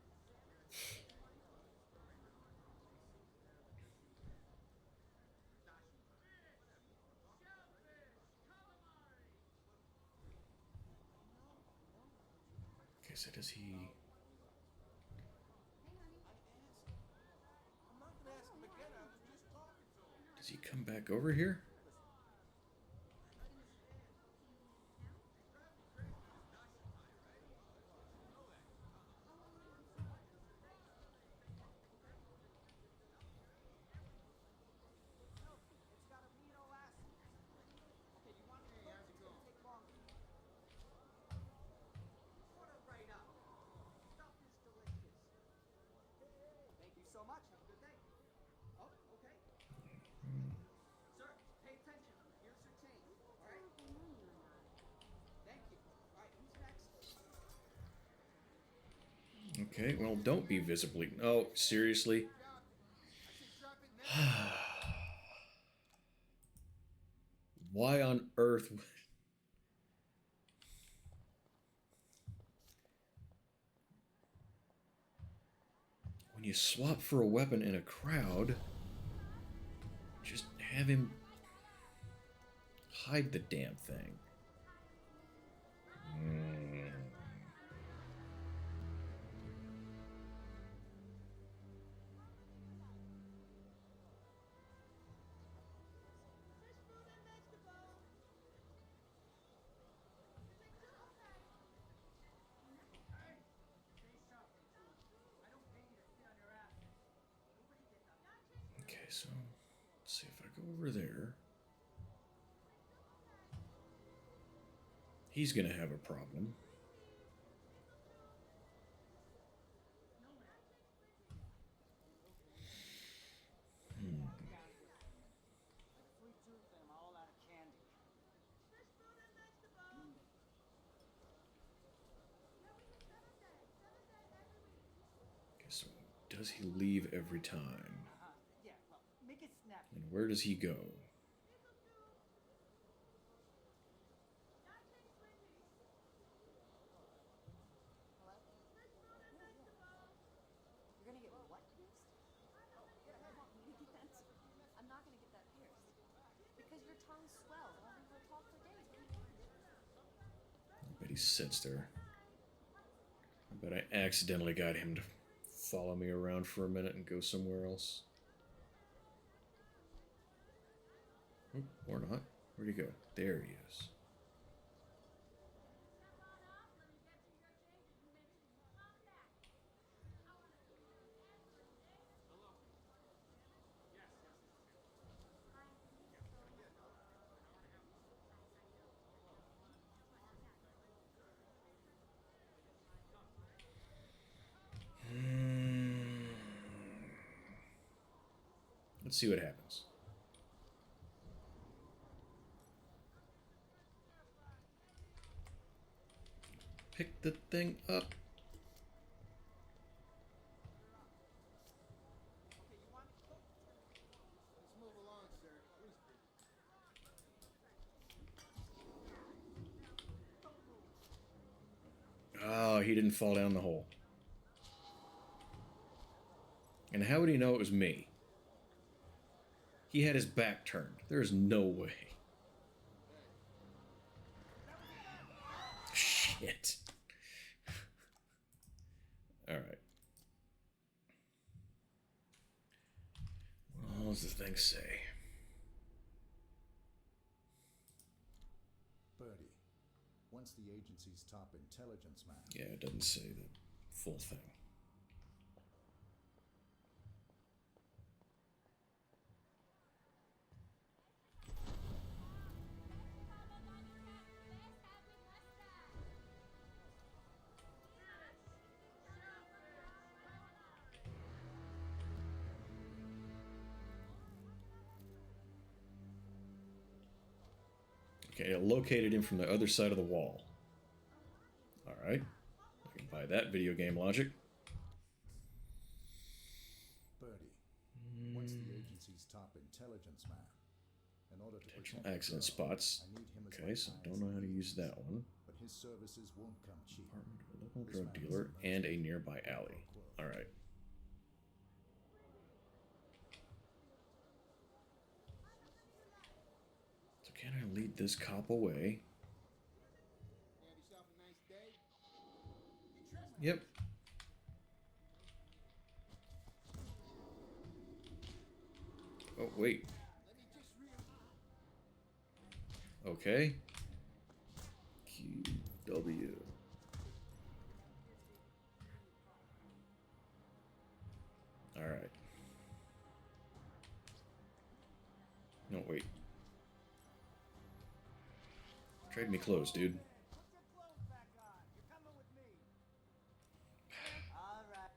Okay, so does he... Does he come back over here? Thank you so much. Have a good day. Okay, well, don't be visibly... Oh, seriously? Why on earth... When you swap for a weapon in a crowd, just have him hide the damn thing. Okay, so let's see if I go over there. He's gonna have a problem. Okay, so does he leave every time? Yeah, well, make it snappy. And where does he go? You're gonna get what pierced? You want me to get that? I'm not gonna get that pierced. Because your tongue swells. I'll leave her talk for days. I bet he sits there. I bet I accidentally got him to follow me around for a minute and go somewhere else. Oh, or not. Where'd he go? There he is. Let's see what happens. Pick the thing up. Let's move along, sir. Oh, he didn't fall down the hole. And how would he know it was me? He had his back turned. There's no way. Shit. Alright. What does the thing say? Birdie, once the agency's top intelligence man. Yeah, it doesn't say the full thing. Okay, it located him from the other side of the wall. Alright. I can buy that video game logic. Birdie, once the agency's top intelligence man. In order to Potential protect the accident girl, spots. I need him as Okay, my so eyes don't know how to and use that one. But his services won't come cheap. Apartment of a local This drug man is dealer a and a mercenary. nearby alley. Alright. So can I lead this cop away? Have yourself a nice day. Yep. Oh, wait. Okay. QW. Alright. No, wait. Trade me clothes, dude. Put your clothes back on. You're coming with me. All right.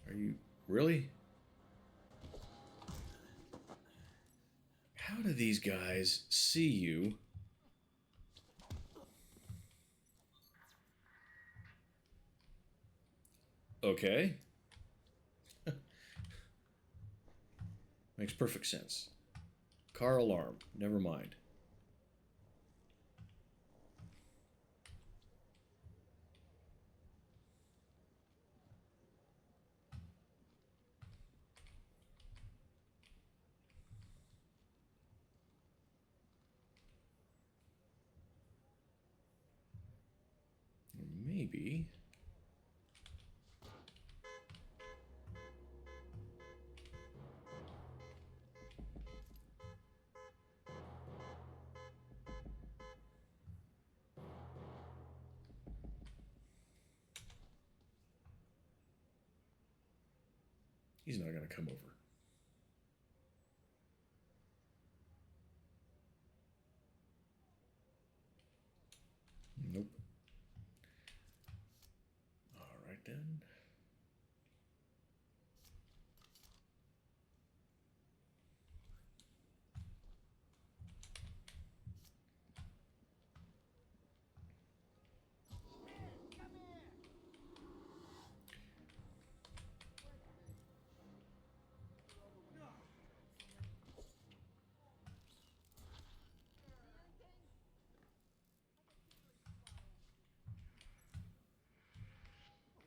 Are you... Really? How do these guys see you? Okay. Makes perfect sense. Car alarm. Never mind. Maybe. He's not going to come over. Nope. All right then.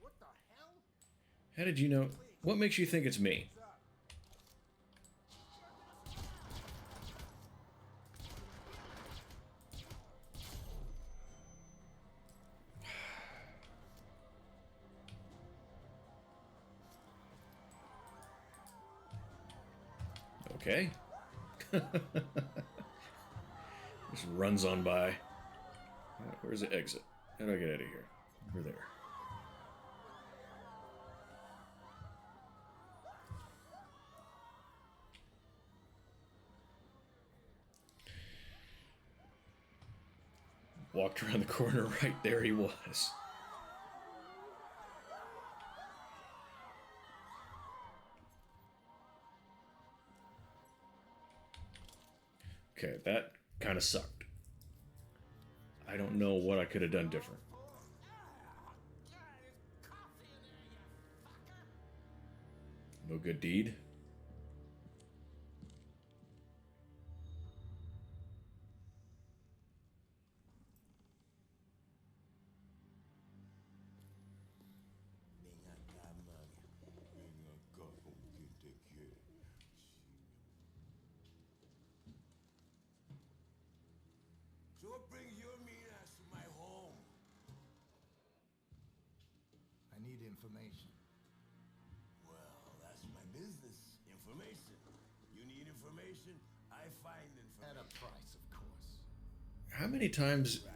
What the hell? How did you know? What makes you think it's me? Okay. Just runs on by. Where's the exit? How do I get out of here? Over there. Walked around the corner, right there he was. Okay, that kind of sucked. I don't know what I could have done different. No good deed. So what brings you and me to my home? I need information. Well, that's my business. Information. You need information, I find information. At a price, of course. How many times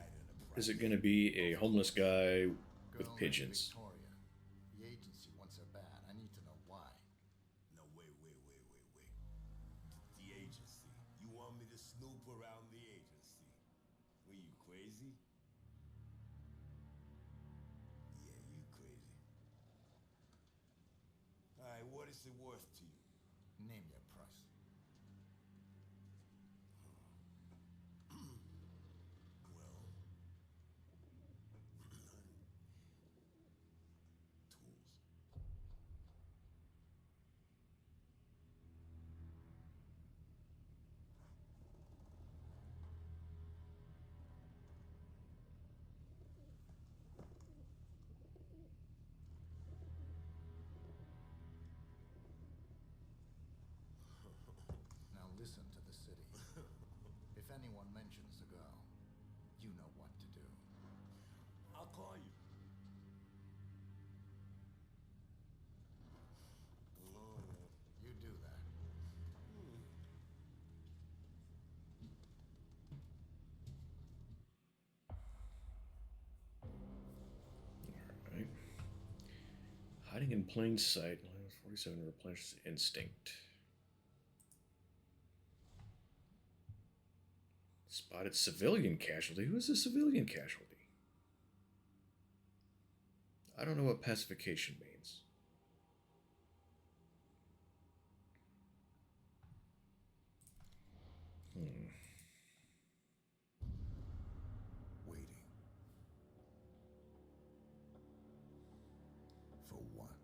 is it going to be a homeless guy with pigeons? Victoria. The agency wants her bad. I need to know why. No, wait. The agency. You want me to snoop around the agency? Were you crazy? Yeah, you crazy. Alright, what is it worth to you? Name your price. Well, tools. Now listen to the city. If anyone mentions the girl, you know what to do. I'll call you. You do that. Alright. Hiding in plain sight. 47 replenishes instinct. Spotted civilian casualty. Who is a civilian casualty? I don't know what pacification means. Waiting. For what?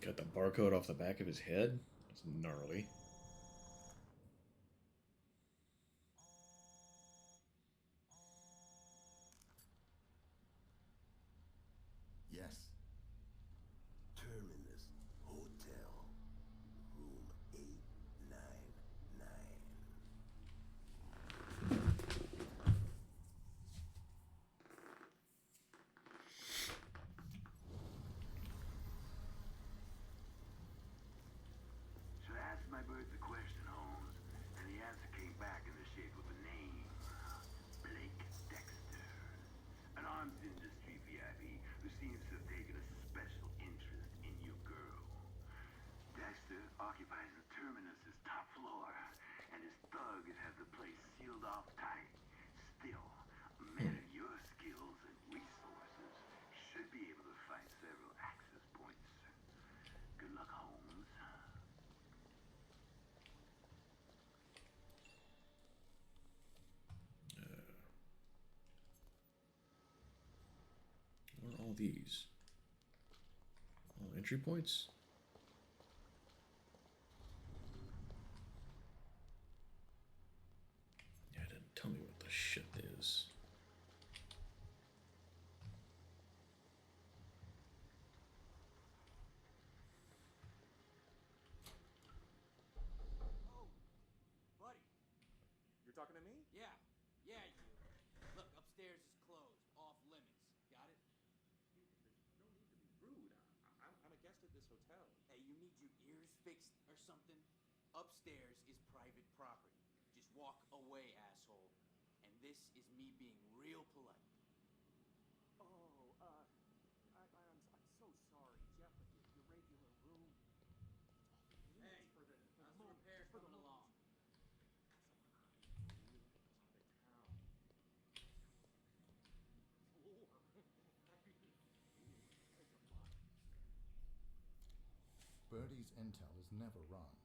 Got the barcode off the back of his head. That's gnarly. Yes. Terminus Hotel, room 899. So I asked my birds a question, Holmes, and the answer came back in the shape of a name. Blake Dexter. An arms industry VIP who seems to have taken a special interest in your girl. Dexter occupies the Terminus's top floor, and his thugs have the place sealed off tight. Still, a man of your skills and resources should be able to find several access points. Good luck, Holmes. What are all these? All entry points? Yeah, it didn't tell me what the shit is. Oh, buddy. You're talking to me? Yeah, yeah, you. Look, upstairs is closed, off limits. Got it? No need to be rude. I'm a guest at this hotel. Hey, you need your ears fixed or something? Upstairs is private property. Just walk away, asshole. And this is me being real polite. Oh, I'm so sorry, Jeff, but your regular room. Hey, For the how's the moment, repairs for the coming moment. along? So I'm out of town. Floor. It's a lot. Birdie's intel is never wrong.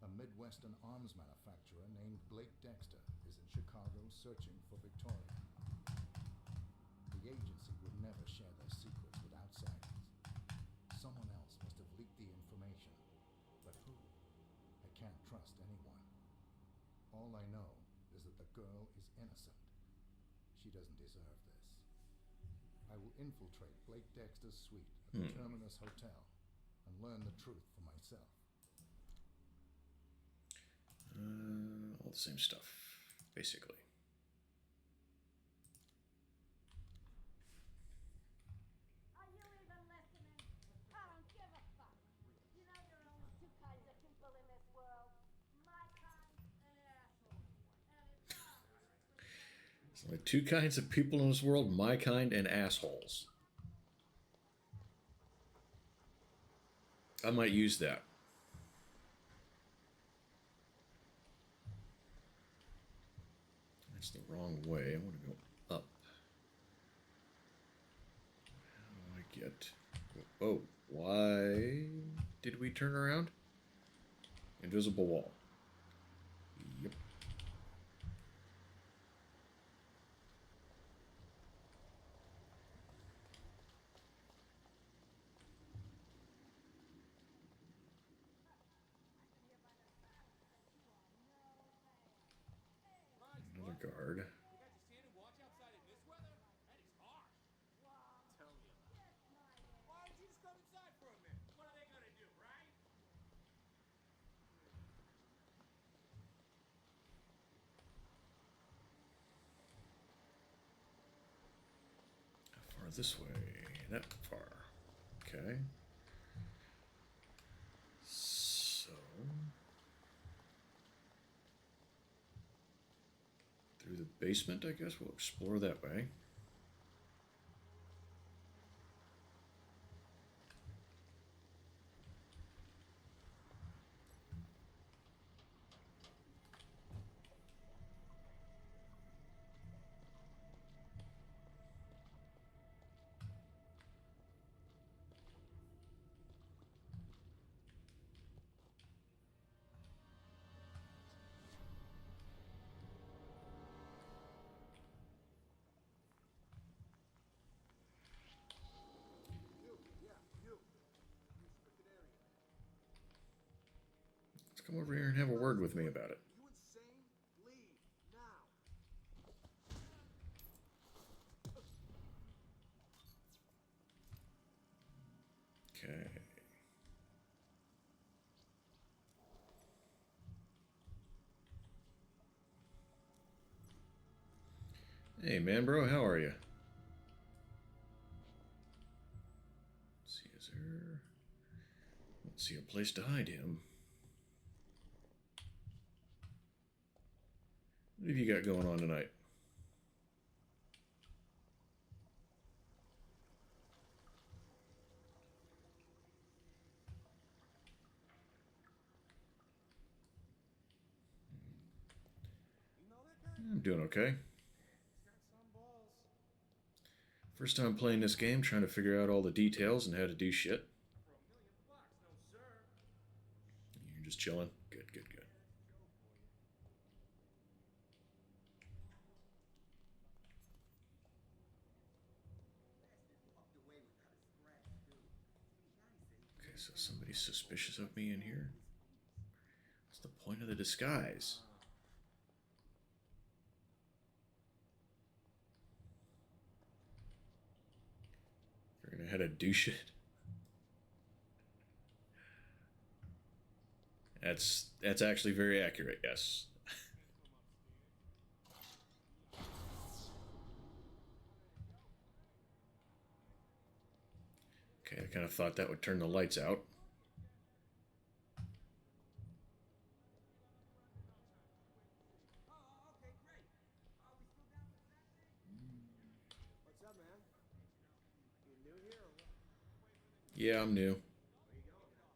A Midwestern arms manufacturer named Blake Dexter is in Chicago searching for Victoria. The agency would never share their secrets with outsiders. Someone else must have leaked the information. But who? I can't trust anyone. All I know is that the girl is innocent. She doesn't deserve this. I will infiltrate Blake Dexter's suite at the Terminus Hotel and learn the truth for myself. All the same stuff, basically. Are you even listening? I don't give a fuck. You know there are only two kinds of people in this world. My kind and assholes. And it's There's only two kinds of people in this world, my kind and assholes. I might use that. That's the wrong way. I want to go up. How do I get... Oh, why did we turn around? Invisible wall. Yep. Another guard. You got your standing watch outside in this weather? That is harsh. Tell me about it. Why don't you just come inside for a minute? What are they gonna do, right? How far this way? That far. Okay. So... through the basement, I guess. We'll explore that way. Come over here and have a word with me about it. You insane? Leave now. Okay. Hey, man, bro, how are you? Let's see, is there... Let's see a place to hide him. What have you got going on tonight? I'm doing okay. First time playing this game, trying to figure out all the details and how to do shit. You're just chilling? Good, good, good. Okay, so somebody's suspicious of me in here? What's the point of the disguise? Figuring out how to do shit. That's actually very accurate, yes. Okay, I kind of thought that would turn the lights out. What's up, man? You new here or what? Yeah, I'm new. Where you going, man?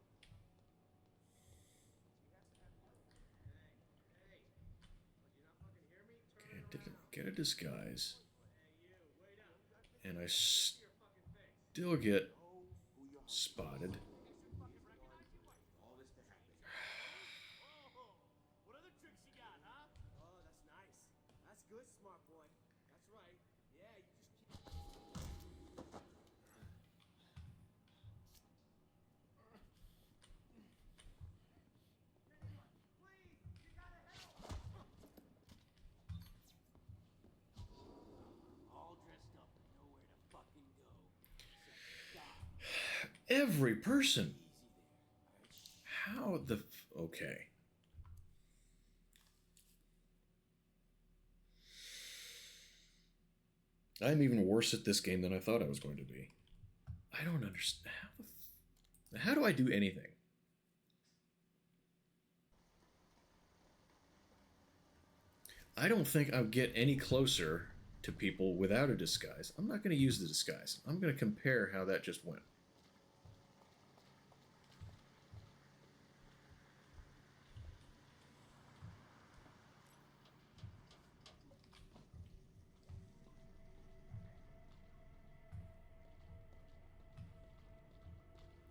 Okay, I didn't get a disguise. And I still get spotted. What other tricks you got, huh? Oh, that's nice. That's good, smart boy. That's right. Yeah, you just keep... Please, you gotta help! All dressed up and nowhere to fucking go. Except die. Every person. Easy there. How the... Okay. I'm even worse at this game than I thought I was going to be. I don't understand. How do I do anything? I don't think I'll get any closer to people without a disguise. I'm not going to use the disguise. I'm going to compare how that just went.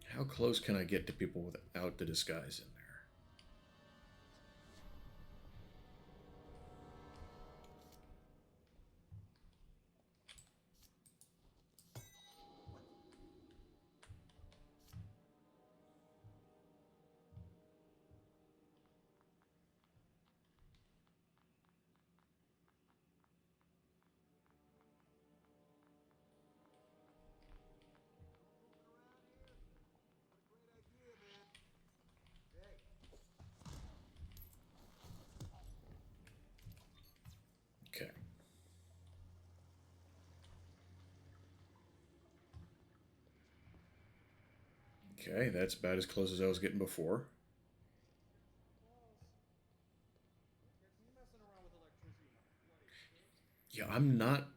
How close can I get to people without the disguise in there? Okay. Okay, that's about as close as I was getting before. Yeah, I'm not...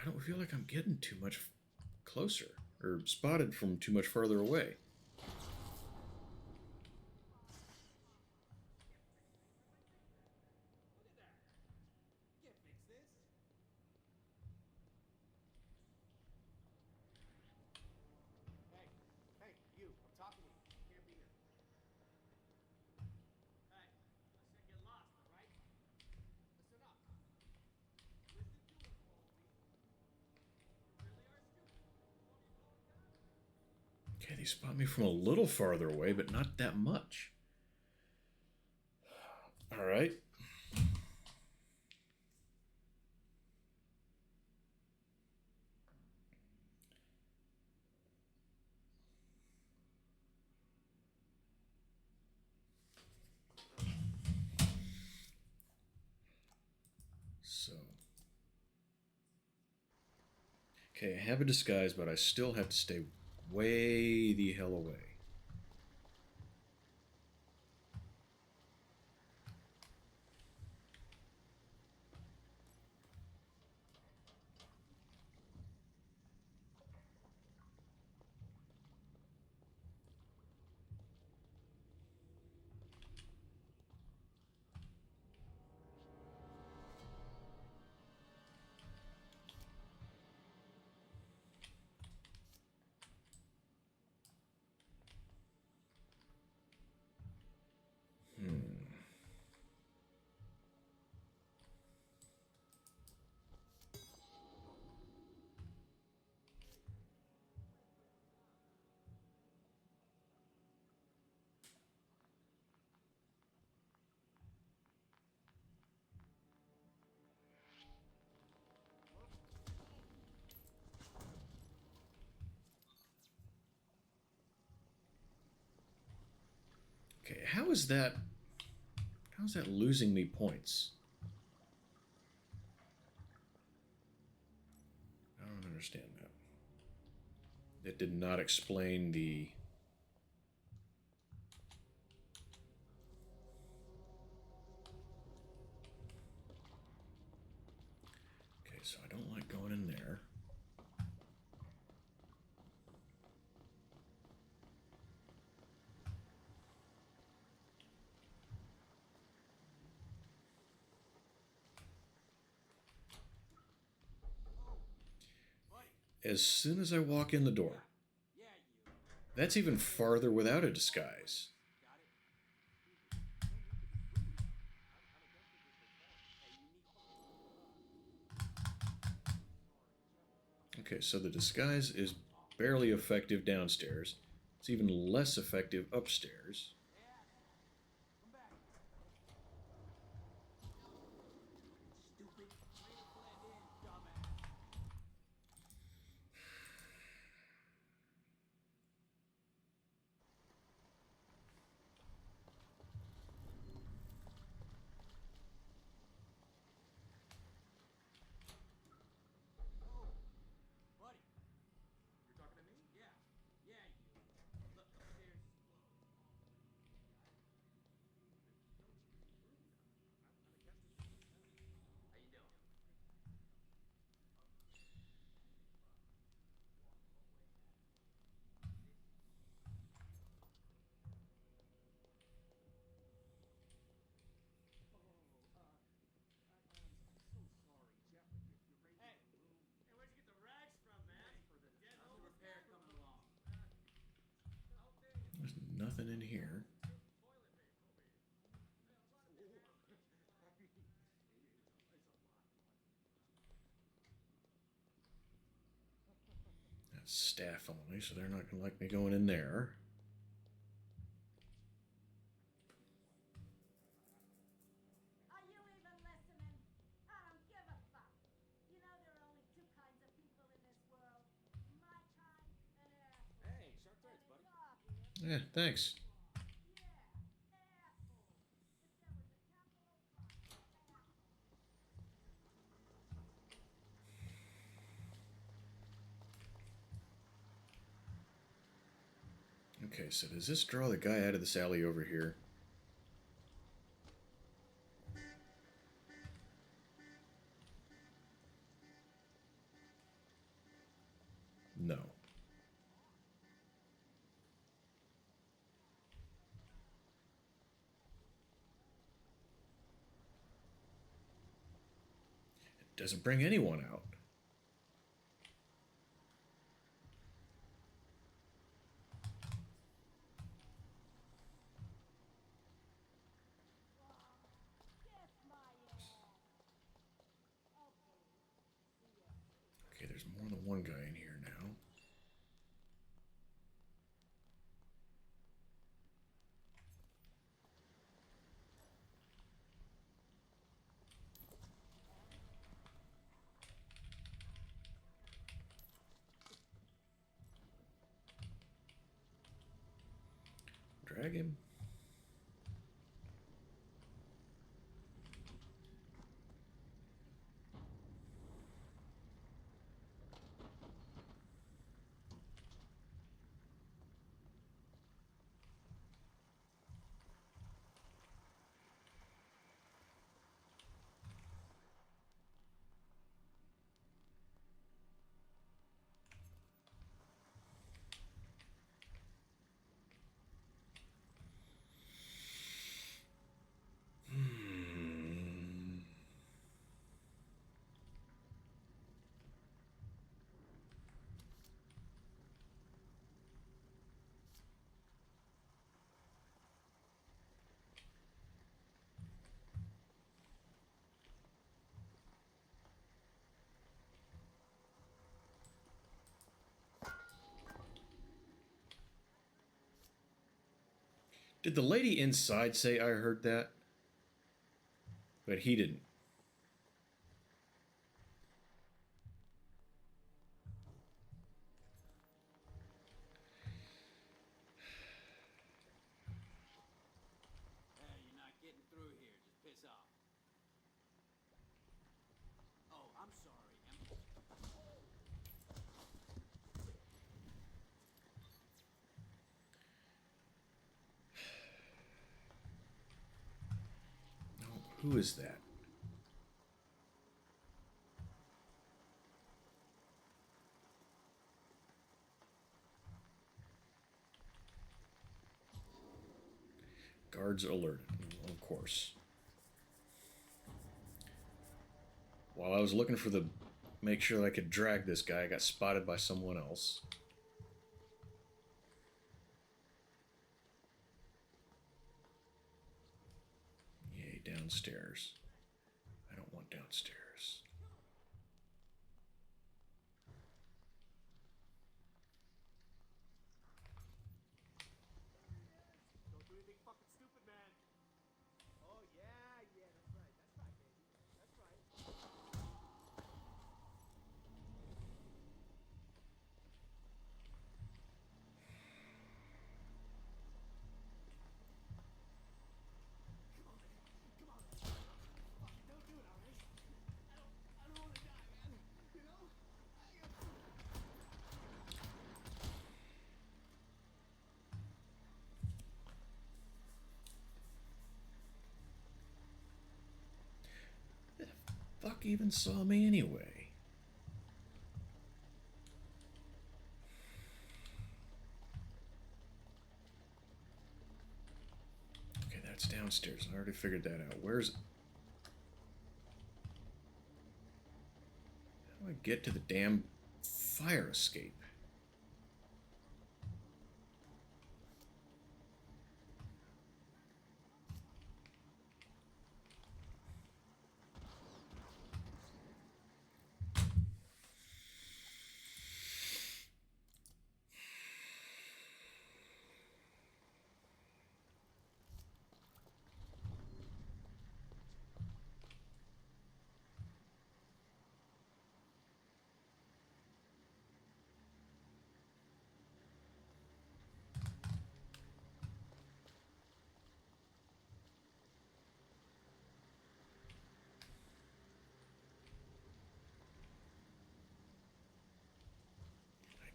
I don't feel like I'm getting too much closer, or spotted from too much farther away. Hey, you, I'm talking to you. Can't be here. Hey, I said get lost, all right? Listen up. Listen to it, Colby. You really are stupid. You want me to call the cops? Okay, they spot me from a little farther away, but not that much. All right. So. Okay, I have a disguise, but I still have to stay way the hell away. Okay, how is that? How's that losing me points? I don't understand that. It did not explain the. Okay, so I don't like going in there. As soon as I walk in the door. That's even farther without a disguise. Okay, so the disguise is barely effective downstairs. It's even less effective upstairs. There's nothing in here. That's staff only, so they're not going to like me going in there. Are you even listening? I don't give a fuck. You know there are only two kinds of people in this world. My kind and assholes. Hey, sharp threads, buddy. Yeah, thanks. Okay, so does this draw the guy out of this alley over here? No. It doesn't bring anyone out. Okay, there's more than one guy in here now. drag him? Did the lady inside say I heard that? But he didn't. You're not getting through here. Just piss off. Oh, I'm sorry. Who is that? Guards alerted, of course. While I was looking for the... make sure that I could drag this guy, I got spotted by someone else. Yay, downstairs. I don't want downstairs. Don't do anything fucking stupid, man. Oh, yeah, that's right. That's right, baby. That's right. Come on. Fucking don't do it, all right? I don't want to die, man. You know? Fuck even saw me anyway. Okay, that's downstairs. I already figured that out. Where's... how do I get to the damn fire escape?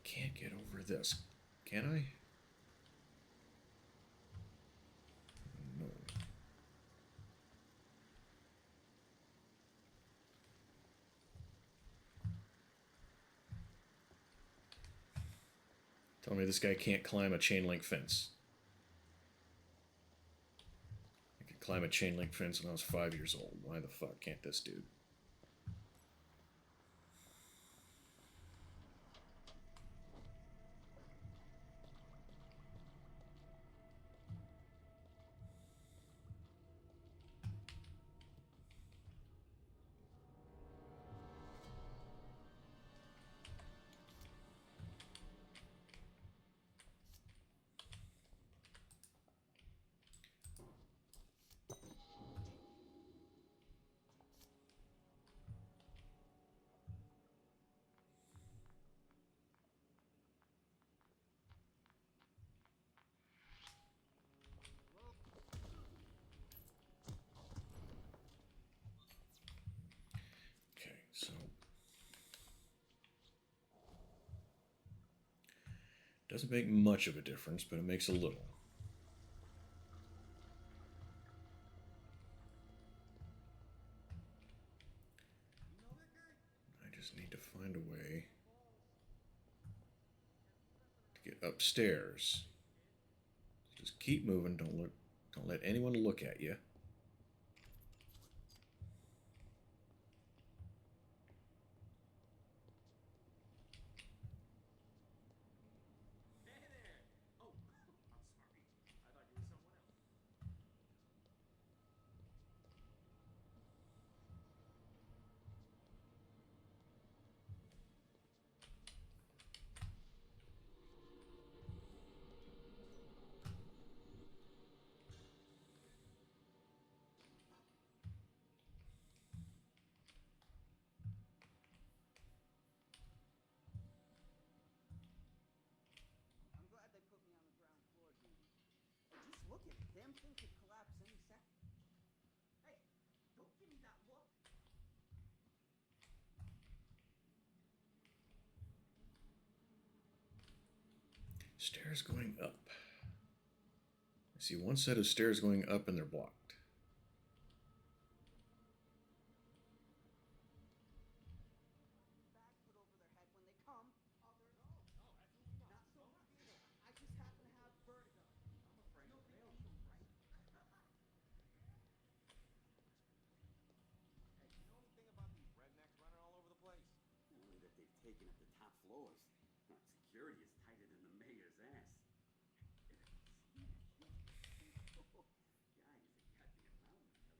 Can't get over this. Can I? No. Tell me this guy can't climb a chain link fence. I could climb a chain link fence when I was 5 years old. Why the fuck can't this dude? So doesn't make much of a difference, but it makes a little. I just need to find a way to get upstairs. Just keep moving. Don't let anyone look at you. Hey there! Oh, I'm sorry. I thought you were someone else. I'm glad they put me on the ground floor duty. Hey, just look at it. Damn thing could collapse any second. Hey, don't give me that look. Stairs going up. I see one set of stairs going up and they're blocked. Bag put over their head when they come. Other? No, absolutely not. Not so much. I just happen to have vertigo. I'm afraid No of big failure. deal, right? Hey, you know anything about these rednecks running all over the place? Only that they've taken up the top floors. Security is tighter than the mayor's ass. Guys, they got me around, I tell ya. You can manage to escape shit like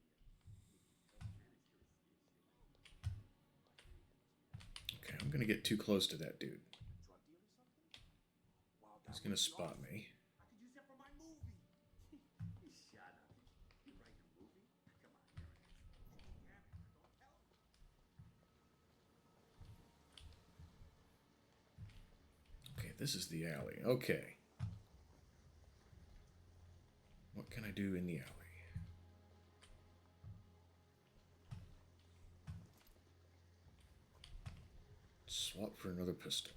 Okay, I'm gonna get too close to that dude. Drug deal or something? Wow, He's gonna spot me. I could use that for my movie. Shut up. You're writing a movie? Come on, you're an asshole. Damn it, don't tell him. Okay, this is the alley. Okay. What can I do in the alley? Swap for another pistol.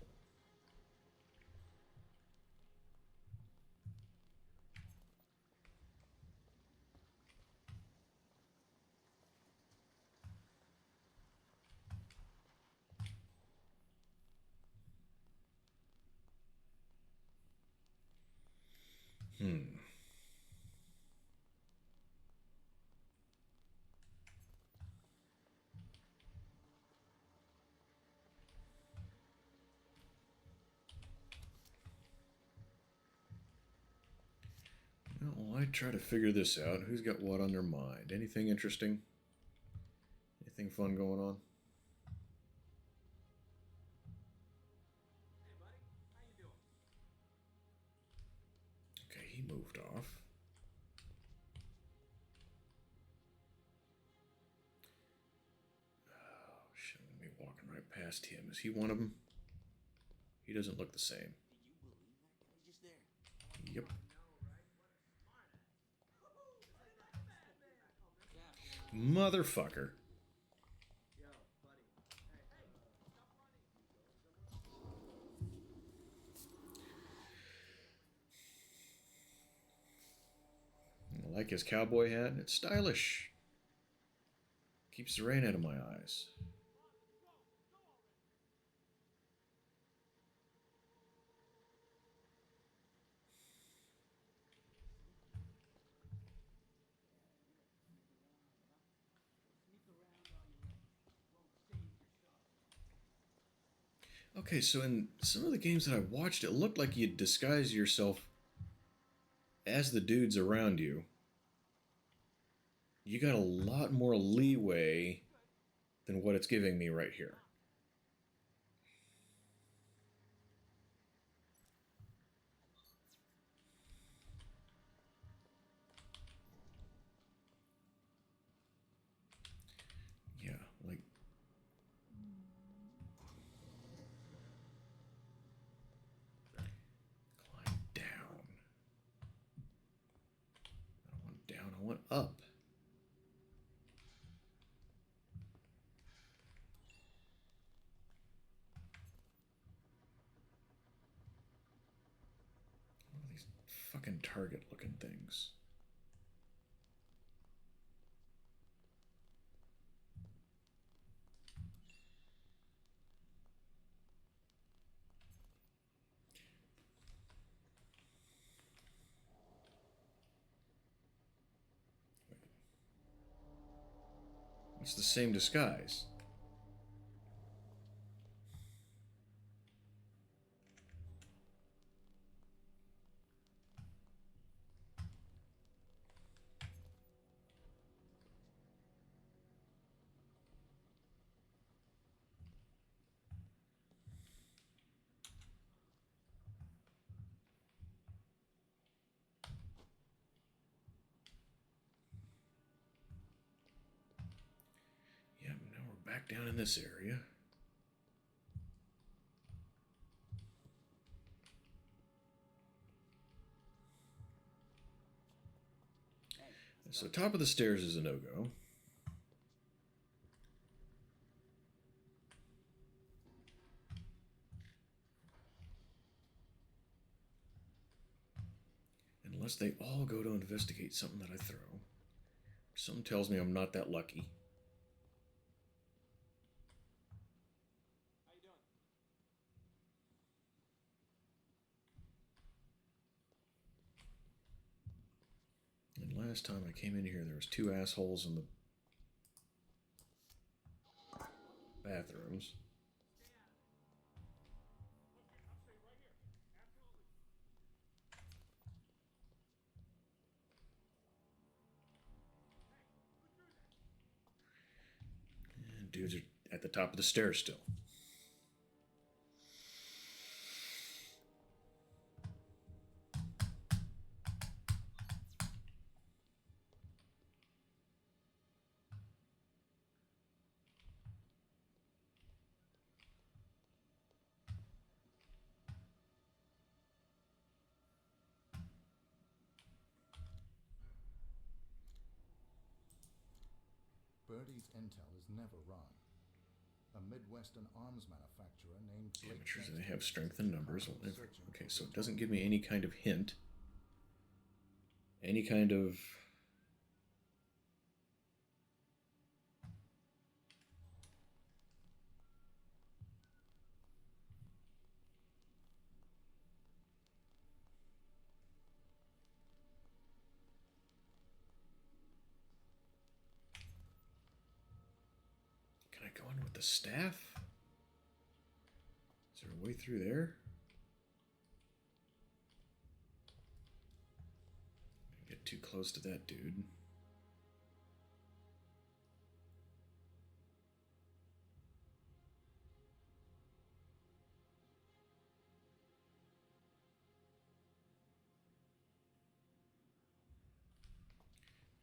Well, I try to figure this out. Who's got what on their mind? Anything interesting? Anything fun going on? Hey, buddy, how you doing? Okay, he moved off. Oh, shit, I'm gonna be walking right past him. Is he one of them? He doesn't look the same. Did you believe that guy just there? Yep. Motherfucker. Yo, buddy. Hey, stop running. I like his cowboy hat. It's stylish. Keeps the rain out of my eyes. Okay, so in some of the games that I watched, it looked like you'd disguise yourself as the dudes around you. You got a lot more leeway than what it's giving me right here. Yeah, like... Climb down. I don't want down, I want up. moving target looking things. It's the same disguise. Yep, now we're back down in this area. So top of the stairs is a no-go. Unless they all go to investigate something that I throw. Something tells me I'm not that lucky. How you doing? And last time I came in here, there was 2 assholes in the bathrooms. And dudes are at the top of the stairs still. Birdie's intel is never wrong. A Midwestern arms manufacturer named Amateurs, they have strength in numbers. Okay, so it doesn't give me any kind of hint. Any kind of... Can I go in with the staff? Is there a way through there? Get too close to that dude.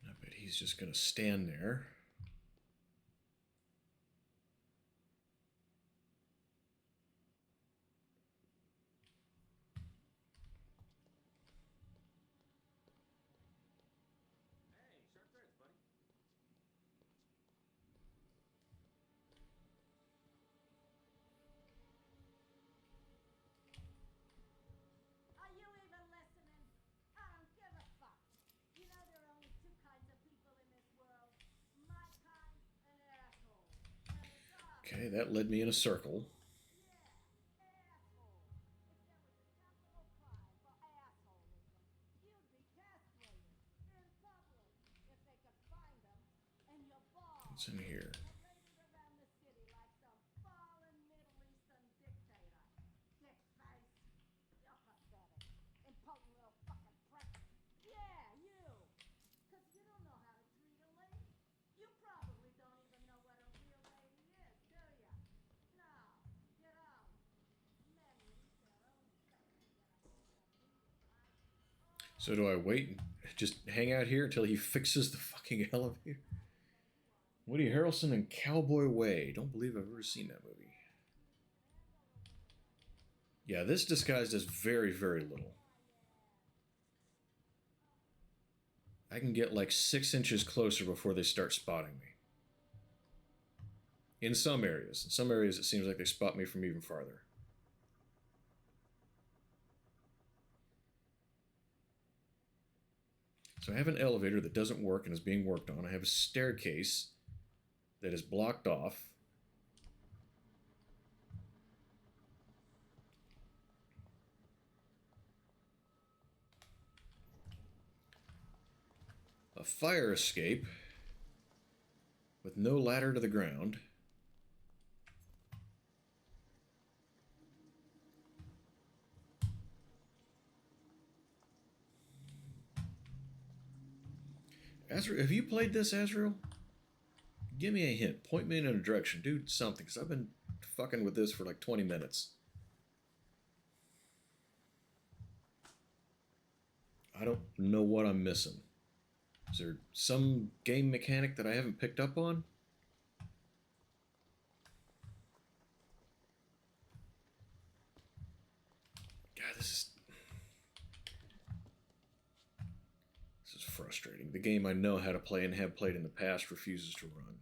I bet he's just gonna stand there. Hey, sharp threads, buddy. Are you even listening? I don't give a fuck. You know there are only 2 kinds of people in this world. My kind and assholes. And it's obvious. Okay, that led me in a circle. Yeah, assholes. If there was a capital crime for assholism, you'd be castrated in public if they could find them. And your balls What's in here? paraded around the city like some fallen Middle Eastern dictator. Dick face. You're pathetic. Impotent little fucking prick. Yeah, you. Because you don't know how to treat a lady. You probably don't even know what a real lady is, do ya? No, get out. Men lose their own sex and get a hold of me, right? So do I wait and just hang out here until he fixes the fucking elevator? Woody Harrelson and Cowboy Way. Don't believe I've ever seen that movie. Yeah, this disguise does very, very little. I can get like 6 inches closer before they start spotting me. In some areas. In some areas it seems like they spot me from even farther. So I have an elevator that doesn't work and is being worked on. I have a staircase that is blocked off. A fire escape with no ladder to the ground. Azrael, have you played this, Azrael? Give me a hint. Point me in a direction. Do something, because I've been fucking with this for like 20 minutes. I don't know what I'm missing. Is there some game mechanic that I haven't picked up on? God, this is frustrating. The game I know how to play and have played in the past refuses to run.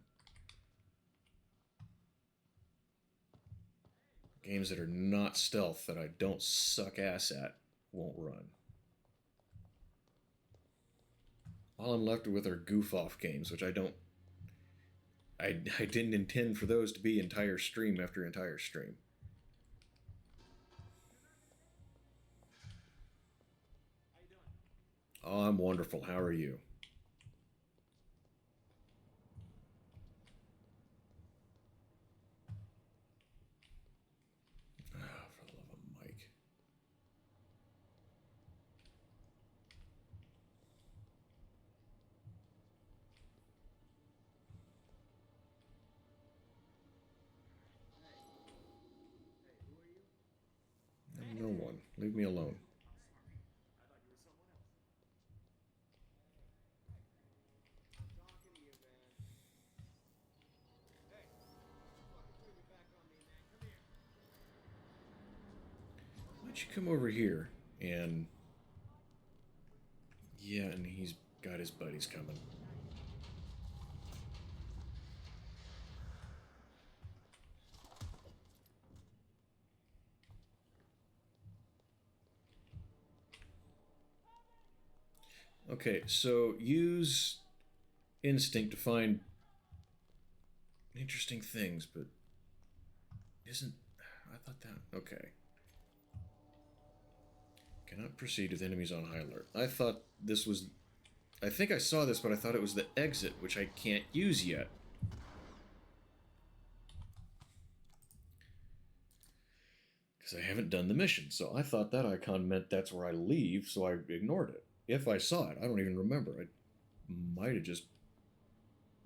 Games that are not stealth that I don't suck ass at won't run. All I'm left with are goof-off games, which I didn't intend for those to be entire stream after entire stream. Oh, I'm wonderful. How are you? Oh, for the love of Mike. I'm no one. Leave me alone. Why don't you come over here and... Yeah, and he's got his buddies coming. Okay, so use instinct to find interesting things, but isn't... I thought that... Okay. Cannot proceed with enemies on high alert. I thought this was... I think I saw this, but I thought it was the exit, which I can't use yet. Because I haven't done the mission, so I thought that icon meant that's where I leave, so I ignored it. If I saw it, I don't even remember. I might have just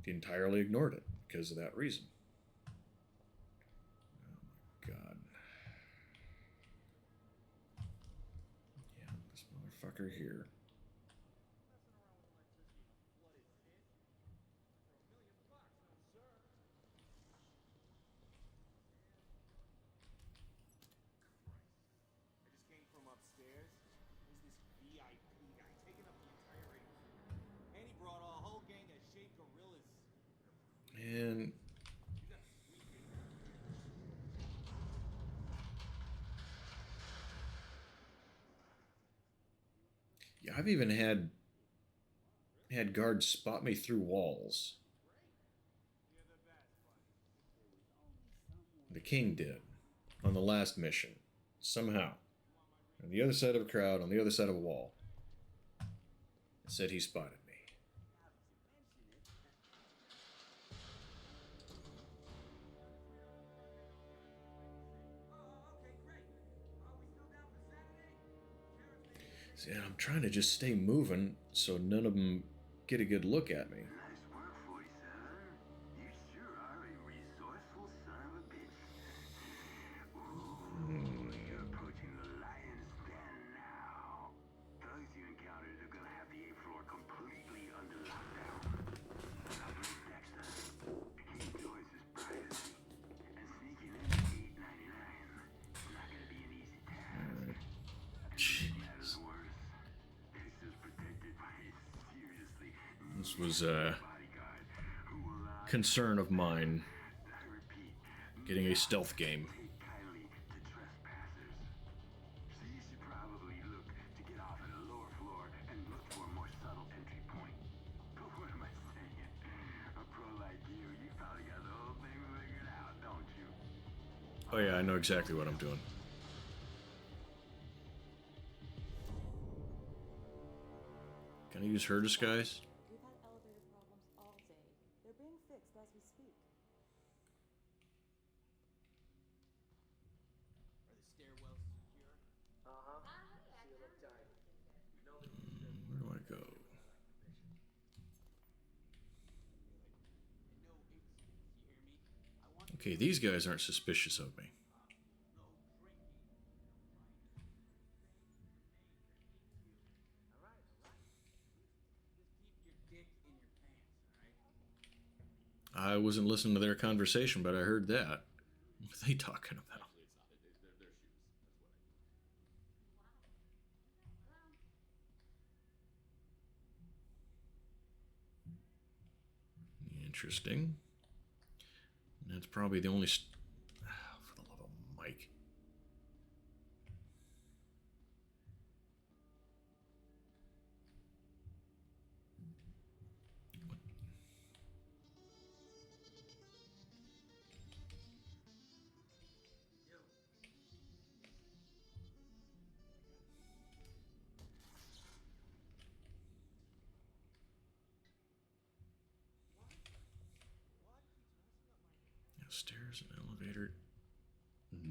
entirely ignored it because of that reason. Oh my god. Yeah, this motherfucker here. Upstairs, who's this VIP guy taking up the entire 8th floor? And he brought a whole gang of shaved gorillas. And yeah, I've even had guards spot me through walls. The king did on the last mission somehow. On the other side of a crowd, on the other side of a wall. It said he spotted me. See, I'm trying to just stay moving so none of them get a good look at me. This was a concern of mine, getting a stealth game. Oh yeah, I know exactly what I'm doing. Can I use her disguise? We've had elevator problems all day. They're being fixed as we speak. Are the stairwells secure? Uh-huh. Seal them tight. We know that he's been Where do I go? without our permission. And no incidents, you hear me? I want Okay, these guys aren't suspicious of me. No drinking. All right, all right. Just keep your dick in your pants, all right? I wasn't listening to their conversation, but I heard that. What are they talking about? Actually, it's not. They're shoes. That's what I mean. Interesting. And that's probably the only... for the love of Mike. Yeah, stairs and elevator.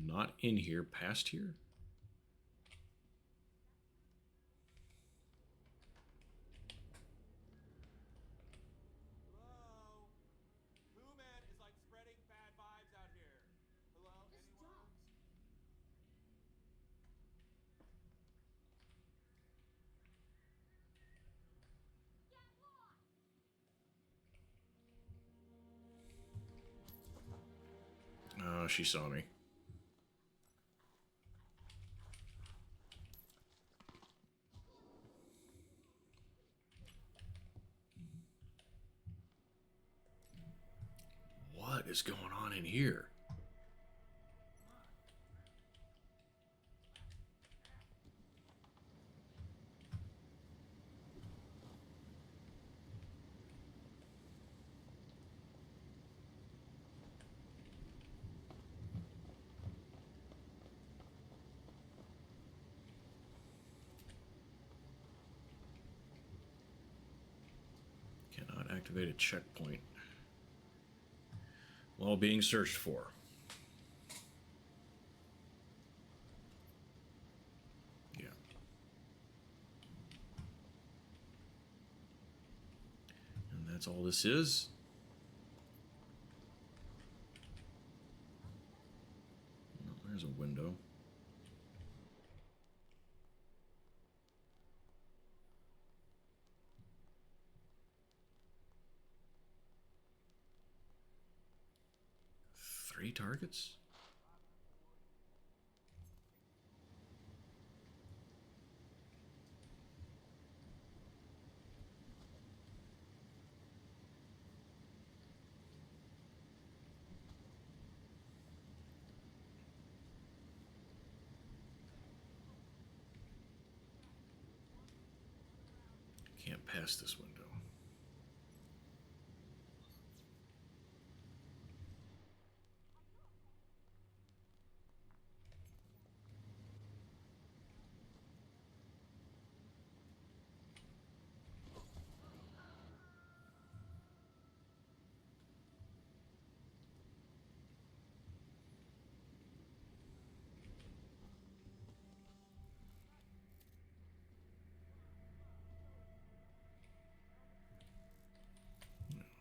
Not in here, past here? Hello? Pooh Man is like spreading bad vibes out here. Hello? Anyone? Oh, she saw me. What is going on in here? Cannot activate a checkpoint while being searched for. Yeah. And that's all this is. Oh, there's a window. Three targets? Can't pass this window.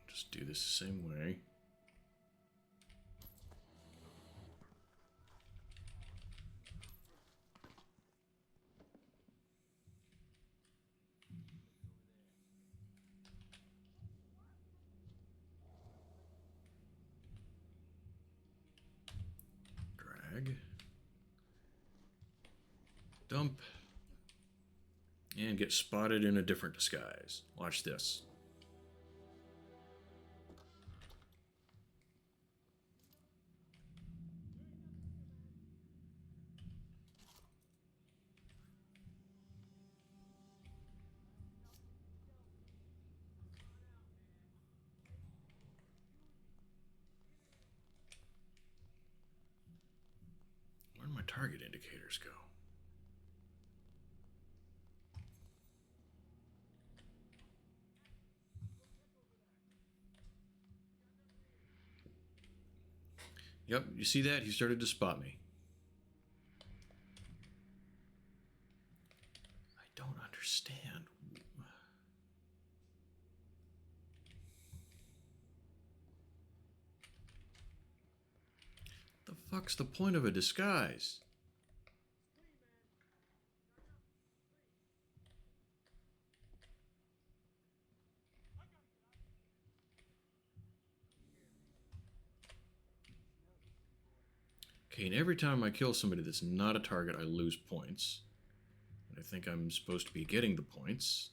Just do this the same way. Drag. Dump. And get spotted in a different disguise. Watch this. target indicators go? Yep, you see that? He started to spot me. I don't understand. The fuck's the point of a disguise? Okay, and every time I kill somebody that's not a target, I lose points. And I think I'm supposed to be getting the points.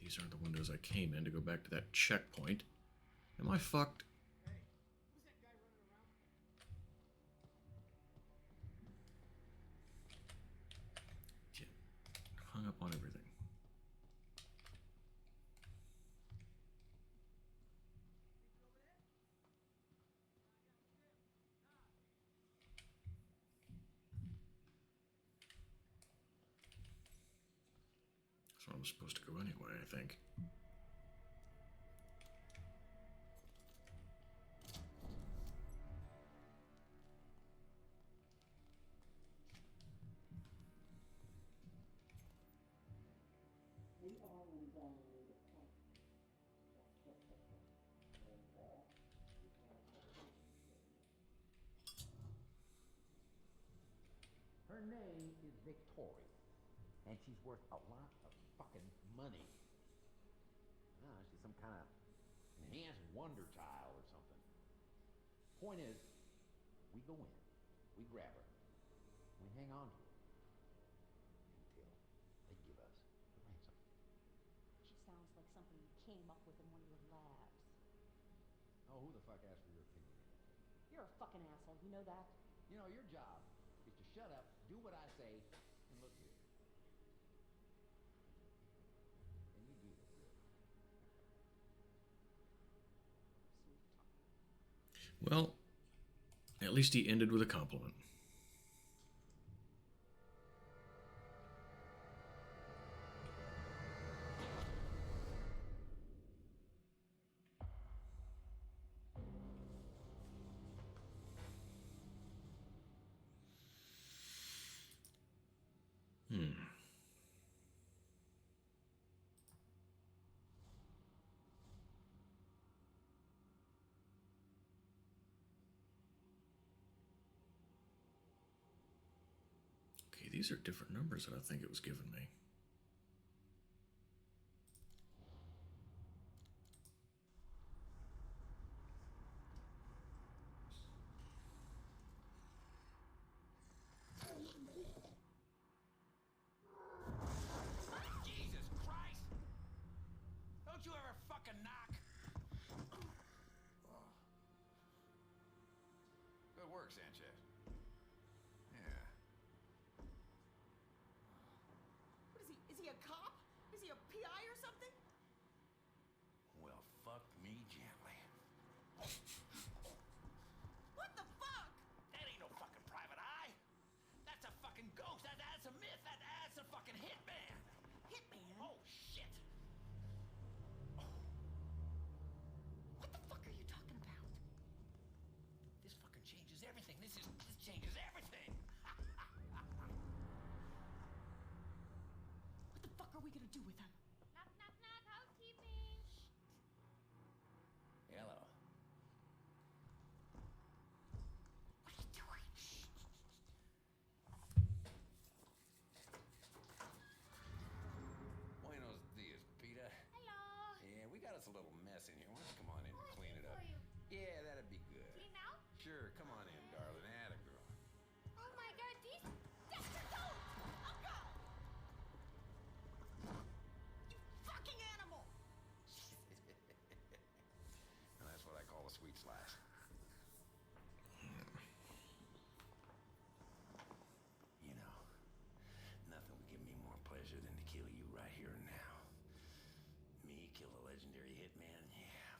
These aren't the windows I came in to go back to that checkpoint. Am I fucked? Get hung up on everything. That's where I'm supposed to go anyway, I think. Her name is Victoria, and she's worth a lot of fucking money. Ah, she's some kind of enhanced wonder child or something. Point is, we go in, we grab her, we hang on to her until they give us the ransom. She sounds like something you came up with in one of your labs. Oh, who the fuck asked for your opinion anyway? You're a fucking asshole, you know that? You know, your job is to shut up, do what I say, and look here. And you do look good. Well, at least he ended with a compliment. Okay, these are different numbers than I think it was giving me. Jesus Christ! Don't you ever fucking knock? Good work, Sanchez. Yeah. What is he? Is he a cop? Is he a PI or something? Well, fuck me gently. What the fuck? That ain't no fucking private eye. That's a fucking ghost. That's a myth. That's a fucking hitman. Hitman? Oh, shit. What the fuck are you talking about? This fucking changes everything. This changes everything. What the fuck are we gonna do with him? Knock, knock, knock, housekeeping. Hello. What are you doing? Buenos dias, Peter. Hello. Yeah, we got us a little mess in here. Why don't you come on in and clean it up? for you. Yeah, that'd be good. Clean now? Sure, come on in, darling. Atta girl. Oh my god, these Dexter, don't! I'll go! You fucking animal! And that's what I call a sweet slice. You know, nothing would give me more pleasure than to kill you right here and now. Me kill a legendary hitman? Yeah,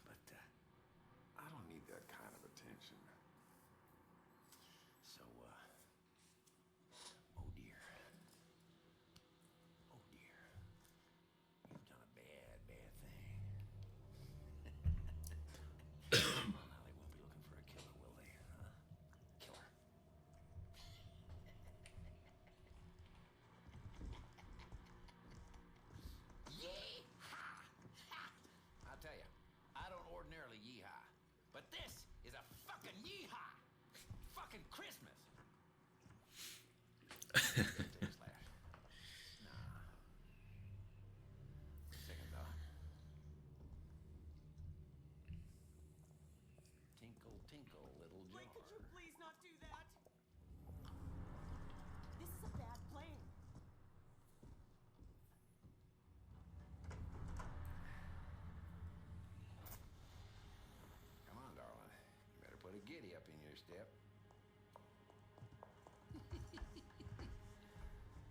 step.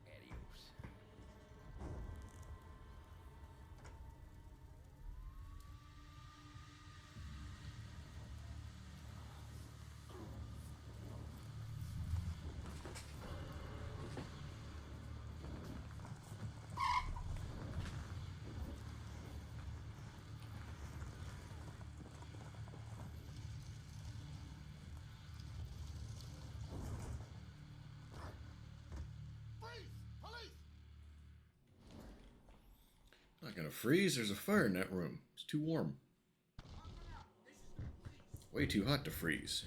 Adios. Not gonna freeze. There's a fire in that room. It's too warm. Way too hot to freeze.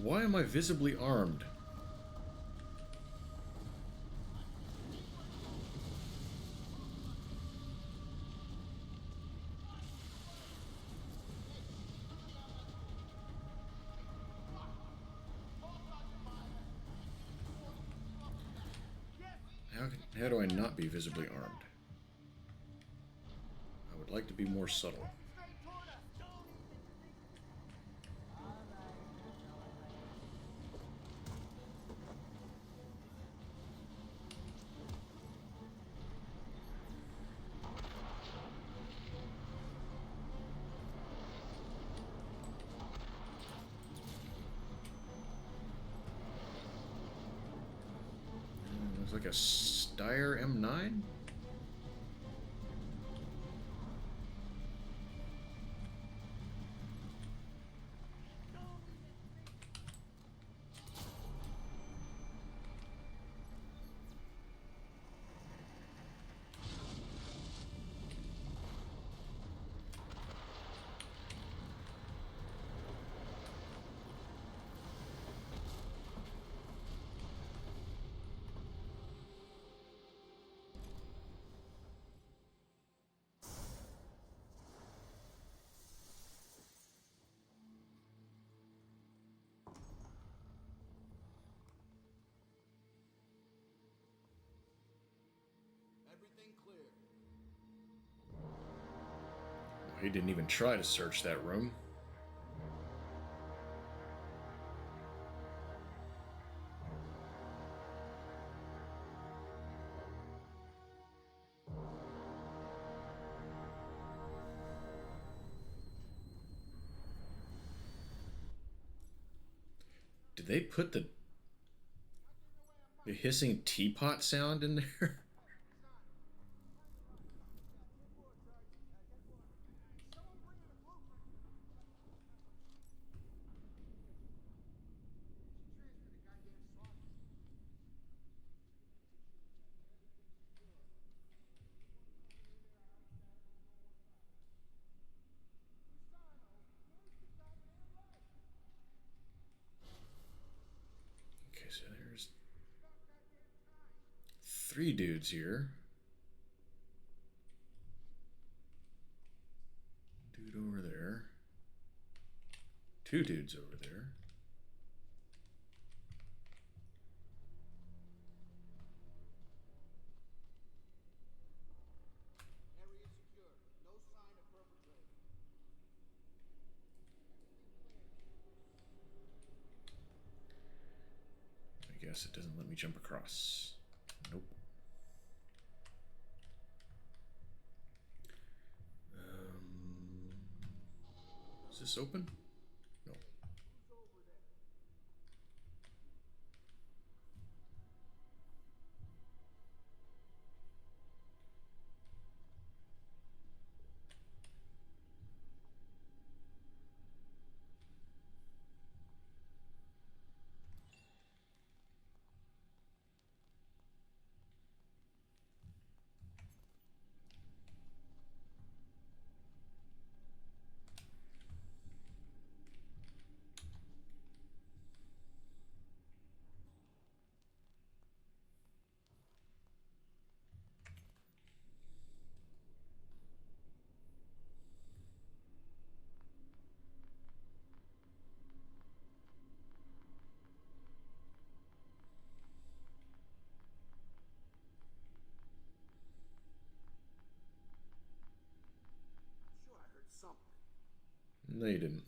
Why am I visibly armed? How do I not be visibly armed? I would like to be more subtle. Looks like a Steyr M9? Everything clear. He didn't even try to search that room. Did they put the hissing teapot sound in there? Okay, so there's 3 dudes here. Dude over there. 2 dudes over there. Area secure. No sign of perpetrator. I guess it doesn't let me jump across. Nope. Is this open? No. No, you didn't.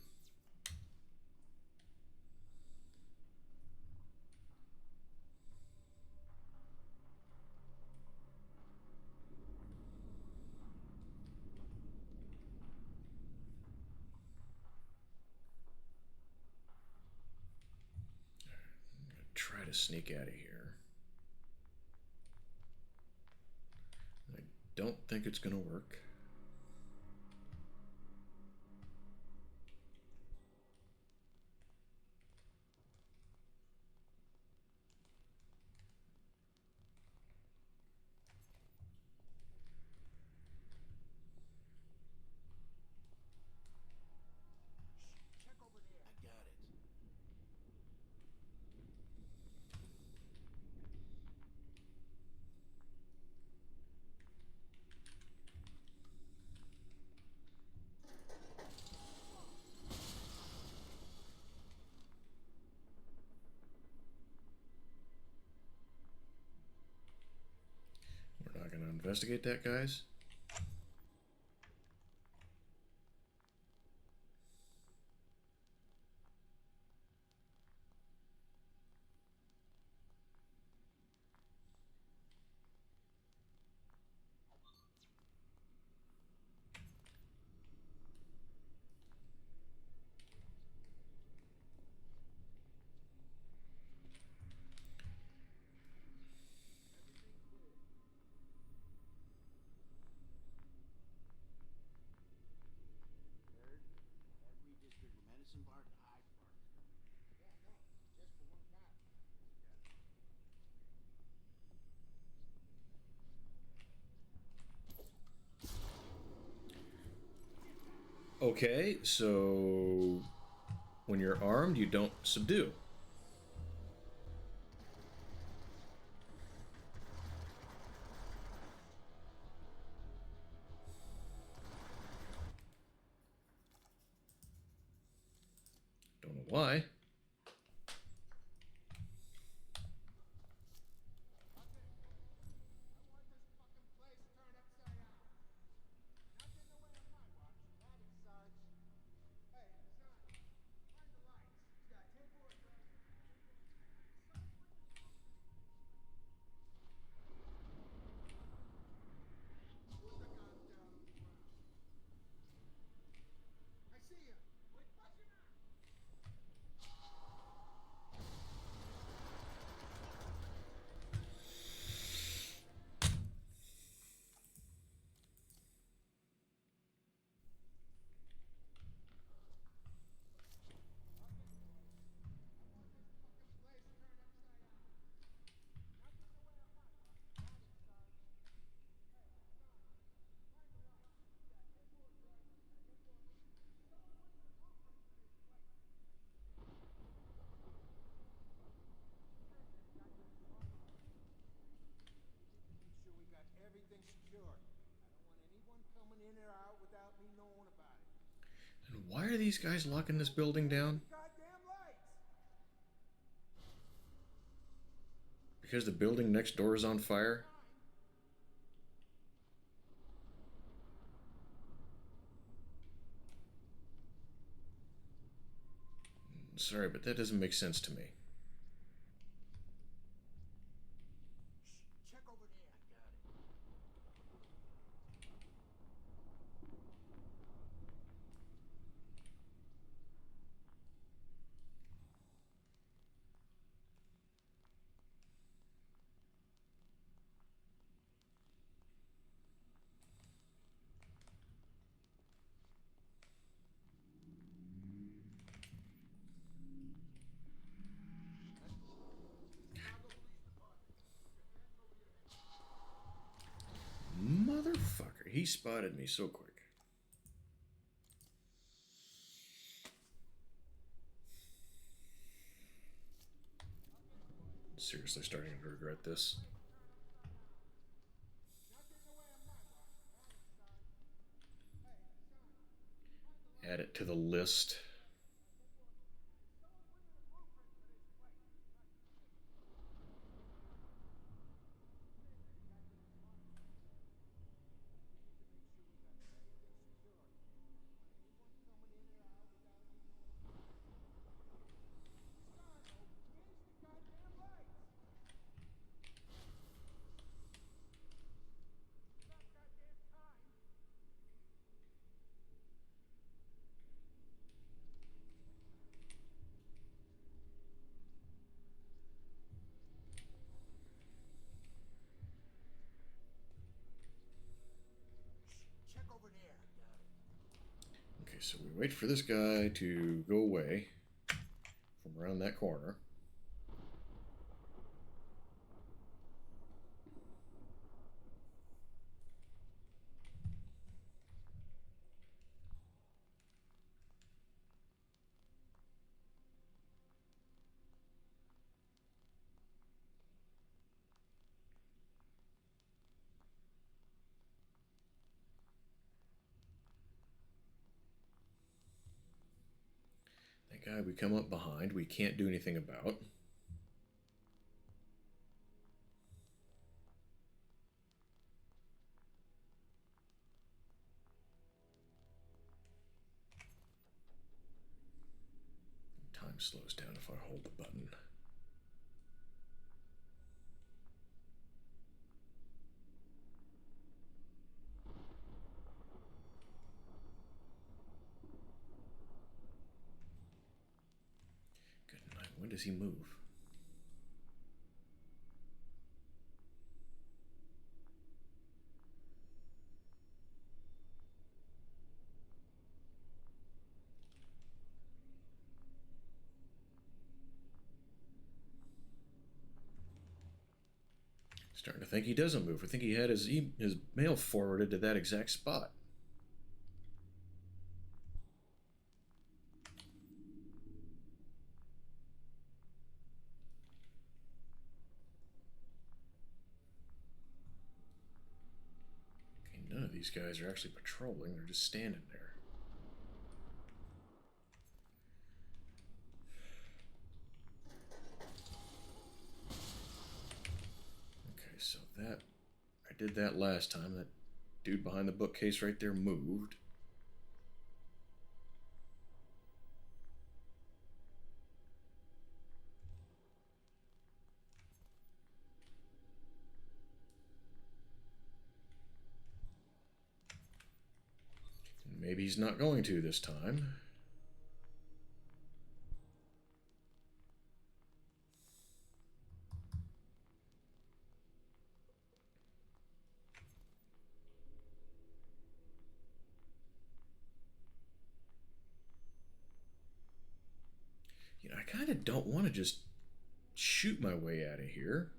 Try to sneak out of here. I don't think it's gonna work. Check over there. I got it. We're not gonna investigate that, guys. Third, that redistrict from Medicine Park to Hyde Park. Yeah, no, just for one cop. Okay, so when you're armed, you don't subdue. Don't know why. I see you. Quit buzzing out. Everything secured. I don't want anyone coming in or out without me knowing about it. And why are these guys locking this building down? Goddamn lights! Because the building next door is on fire? Sorry, but that doesn't make sense to me. Check over there. I got it. Motherfucker, he spotted me so quick. Seriously starting to regret this. Add it to the list. Okay, so we wait for this guy to go away from around that corner. That guy we come up behind, we can't do anything about. Time slows down if I hold the button. Good night. When does he move? Starting to think he doesn't move. I think he had his mail forwarded to that exact spot. Okay, none of these guys are actually patrolling. They're just standing there. Okay, so that... I did that last time. That dude behind the bookcase right there moved. Maybe he's not going to this time. You know, I kind of don't want to just shoot my way out of here.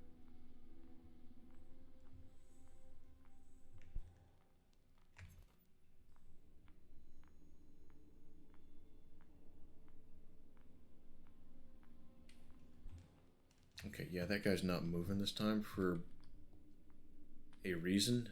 Okay, yeah, that guy's not moving this time for a reason.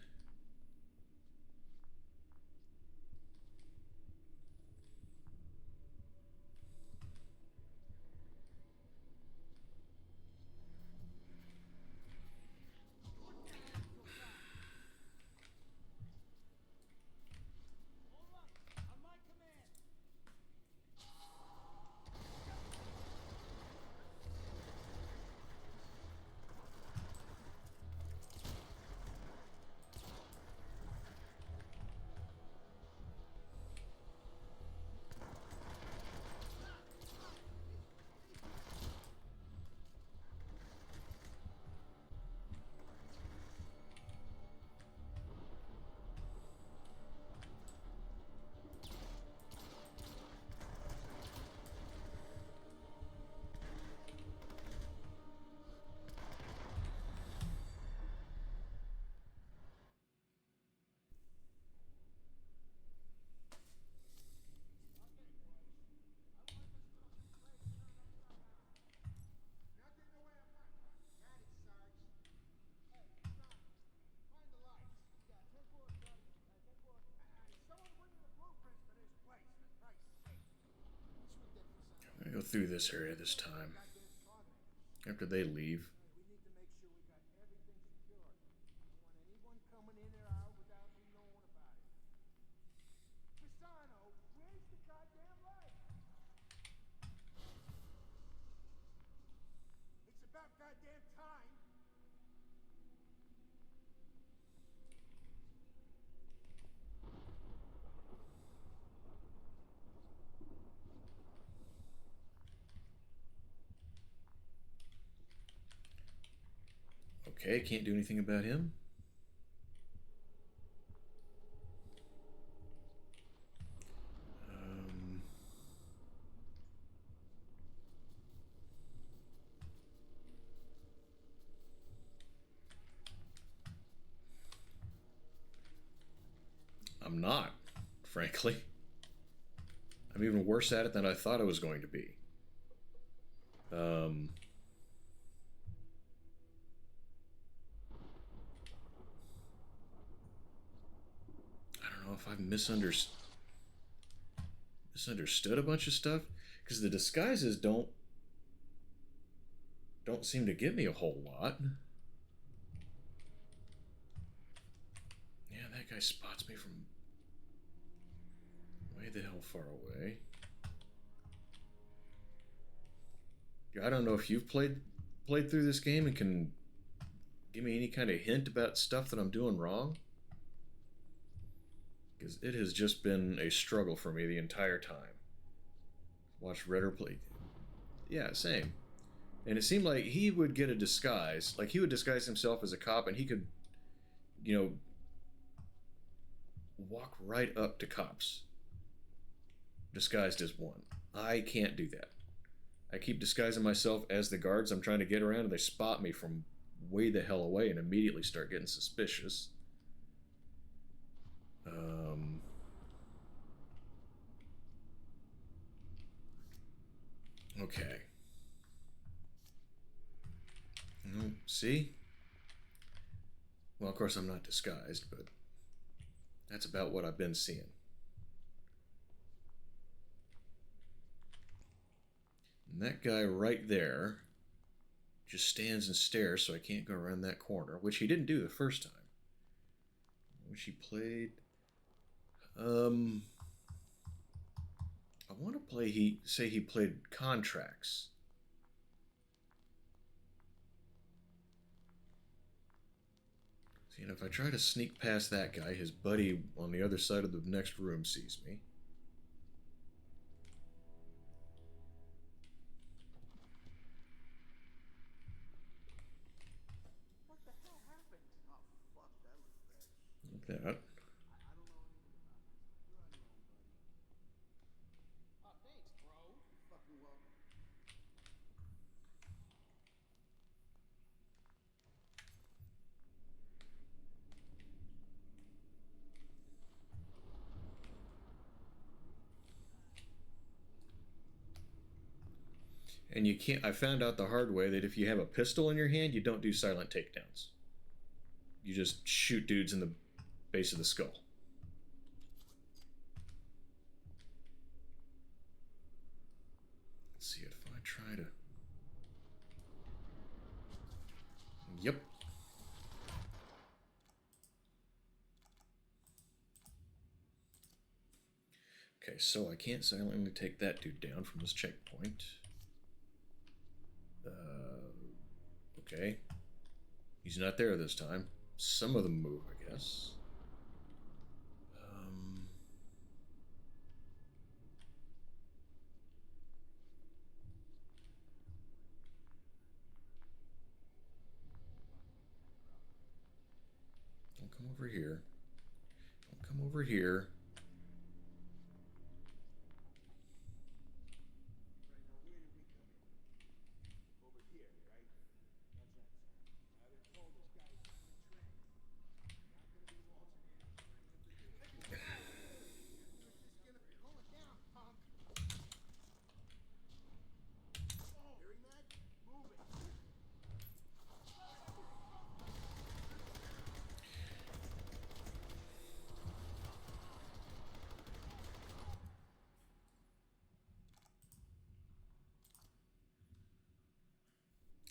I'm gonna go through this area this time. After they leave. Okay, can't do anything about him. I'm not, frankly. I'm even worse at it than I thought I was going to be. I don't know if I've misunderstood a bunch of stuff, because the disguises don't seem to give me a whole lot. Yeah, that guy spots me from way the hell far away. I don't know if you've played through this game and can give me any kind of hint about stuff that I'm doing wrong, because it has just been a struggle for me the entire time. Watch Redder play. Yeah, same. And it seemed like he would get a disguise. Like, he would disguise himself as a cop, and he could, you know, walk right up to cops disguised as one. I can't do that. I keep disguising myself as the guards I'm trying to get around, and they spot me from way the hell away and immediately start getting suspicious. Okay. See? Well, of course I'm not disguised, but that's about what I've been seeing. And that guy right there just stands and stares, so I can't go around that corner, which he didn't do the first time. Which he played. I want to play. He played Contracts. See, and if I try to sneak past that guy, his buddy on the other side of the next room sees me. What the hell happened? Oh, fuck, that looks bad. Like that. I don't know anything about this. You're on your own, buddy. Oh, thanks, bro. You're fucking welcome. And you can't. I found out the hard way that if you have a pistol in your hand, you don't do silent takedowns. You just shoot dudes in the base of the skull. Let's see if I try to. Yep. Okay, so I can't silently take that dude down from this checkpoint. Okay. He's not there this time. Some of them move, I guess. Don't come over here. Don't come over here.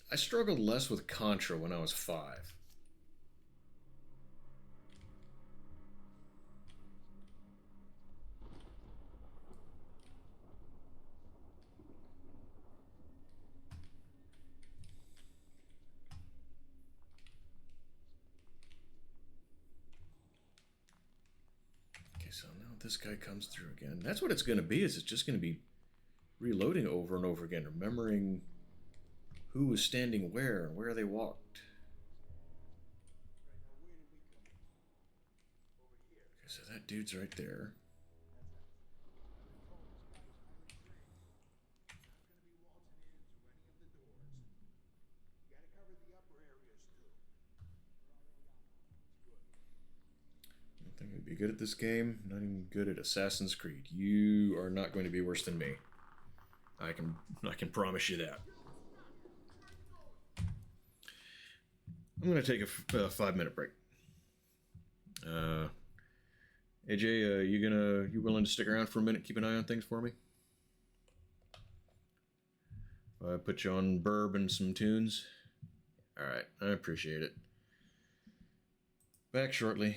I struggled less with Contra when I was 5. Okay, so now this guy comes through again. That's what it's going to be, is it's just going to be reloading over and over again, remembering who was standing where they walked. Okay, so that dude's right there. I don't think be good at this game. Not even good at Assassin's Creed. You are not going to be worse than me. I can promise you that. I'm going to take a 5-minute break. AJ, you willing to stick around for a minute, keep an eye on things for me? If I put you on Burb and some tunes? Alright, I appreciate it. Back shortly.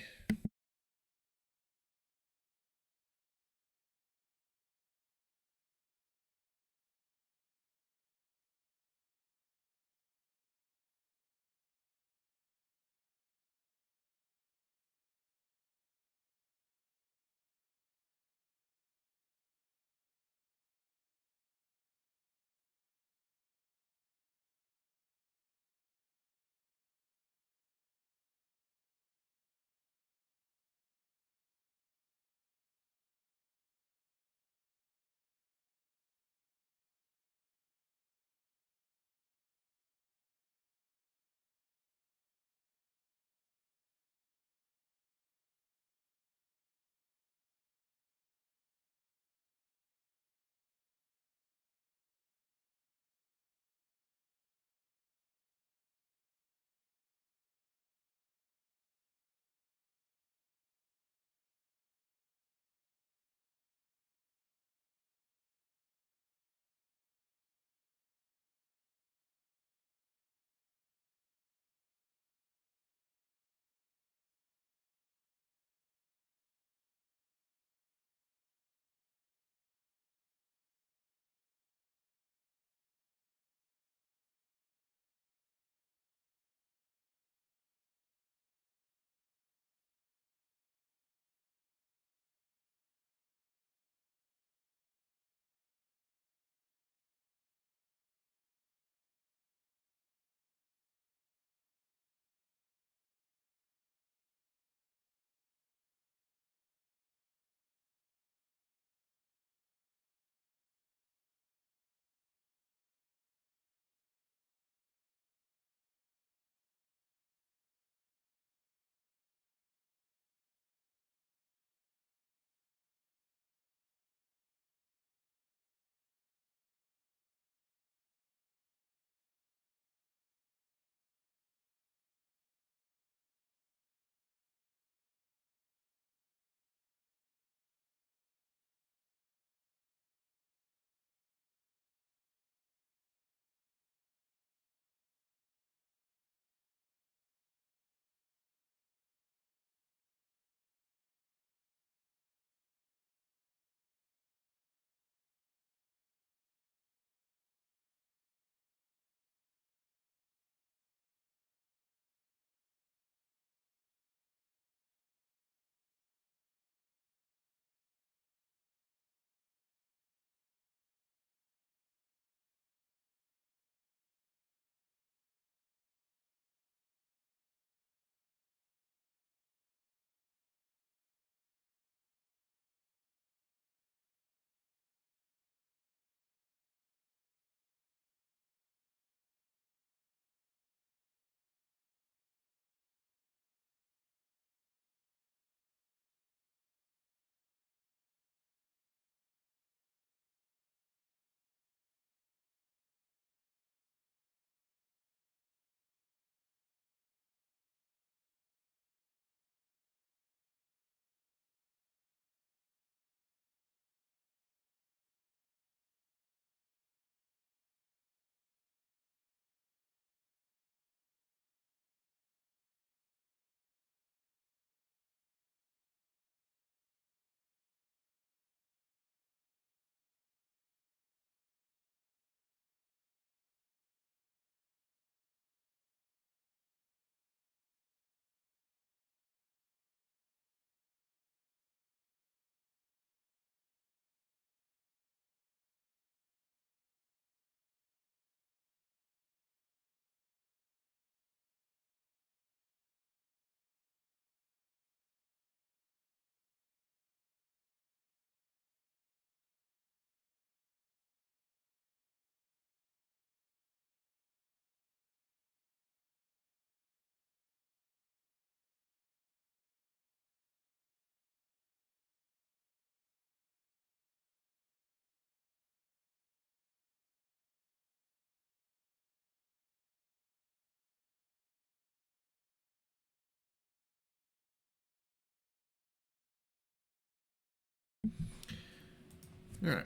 All right.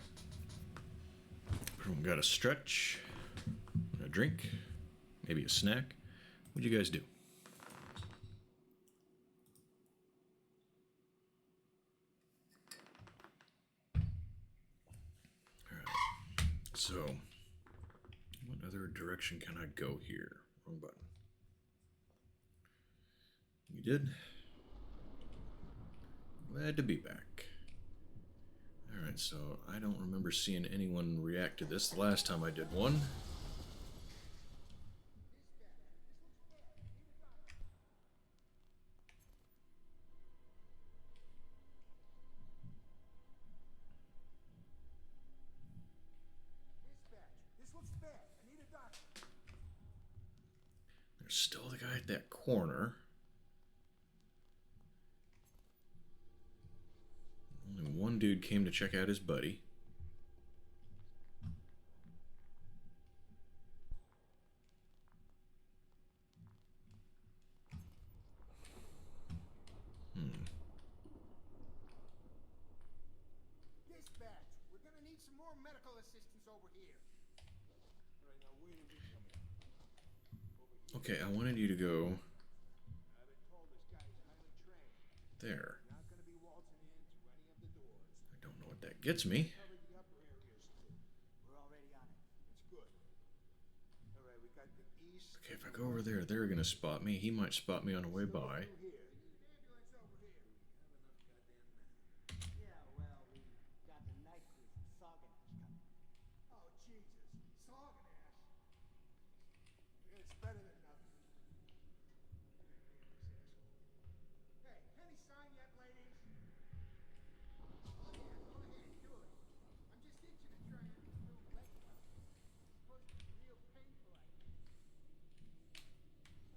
Everyone got a stretch, a drink, maybe a snack. What'd you guys do? All right. So, what other direction can I go here? Wrong button. You did? Glad to be back. Alright, so I don't remember seeing anyone react to this the last time I did one. This looks bad. I need a doctor. There's still the guy at that corner. Only one dude came to check out his buddy. Dispatch, we're gonna need some more medical assistance over here. All right, now where did we come in? Over here. Okay, I wanted you to go I've been told this guy is highly trained. there. You're not gonna be waltzing into any of the doors. I don't know what that gets me. Cover the upper areas too. We're already on it. That's good. All right, we got the east. Okay, if I go over there, they're gonna spot me. He might spot me on the way by. Through here. Ambulance over here. We have enough goddamn men. Yeah, well, we got the night crew from Sauganash coming. Oh, Jesus. Sauganash. It's better than nothing. Hey, any sign yet, ladies? Go ahead, do it. I'm just itching to try out this new leg work. It's supposed to be real painful, I think.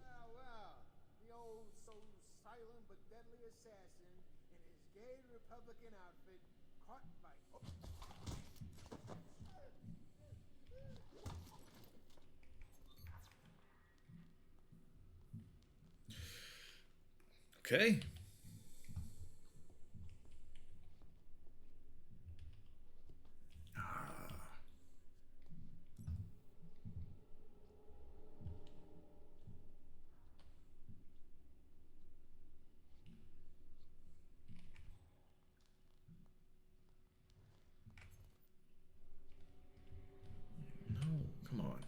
Well, the old so silent but deadly assassin in his gay Republican outfit caught by... Okay. No, come on.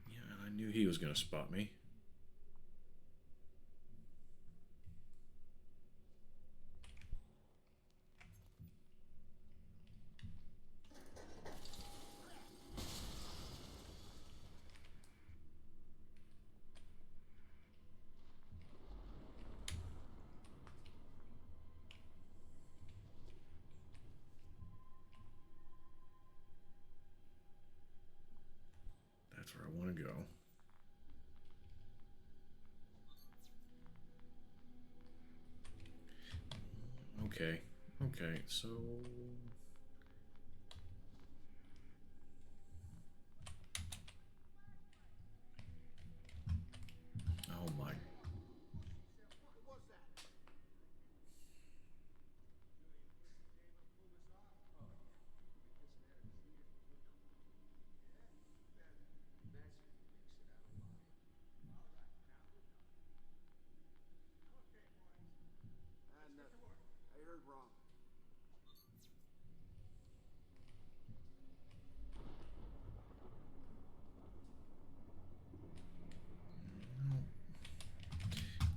Yeah, and I knew he was gonna spot me. That's where I want to go. Okay. Okay, so... Oh my... What was that? Nothing. I heard wrong.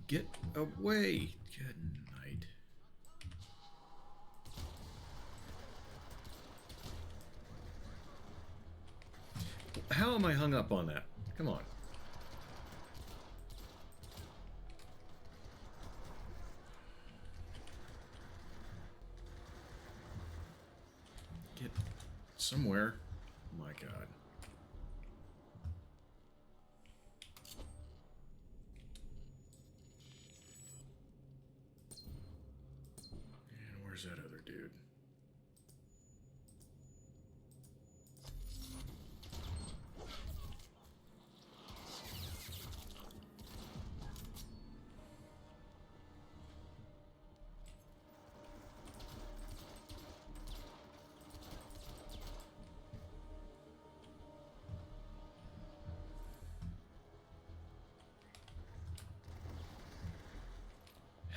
Get away! Good night. How am I hung up on that? Come on. Get somewhere. Oh my God. And where's that other dude?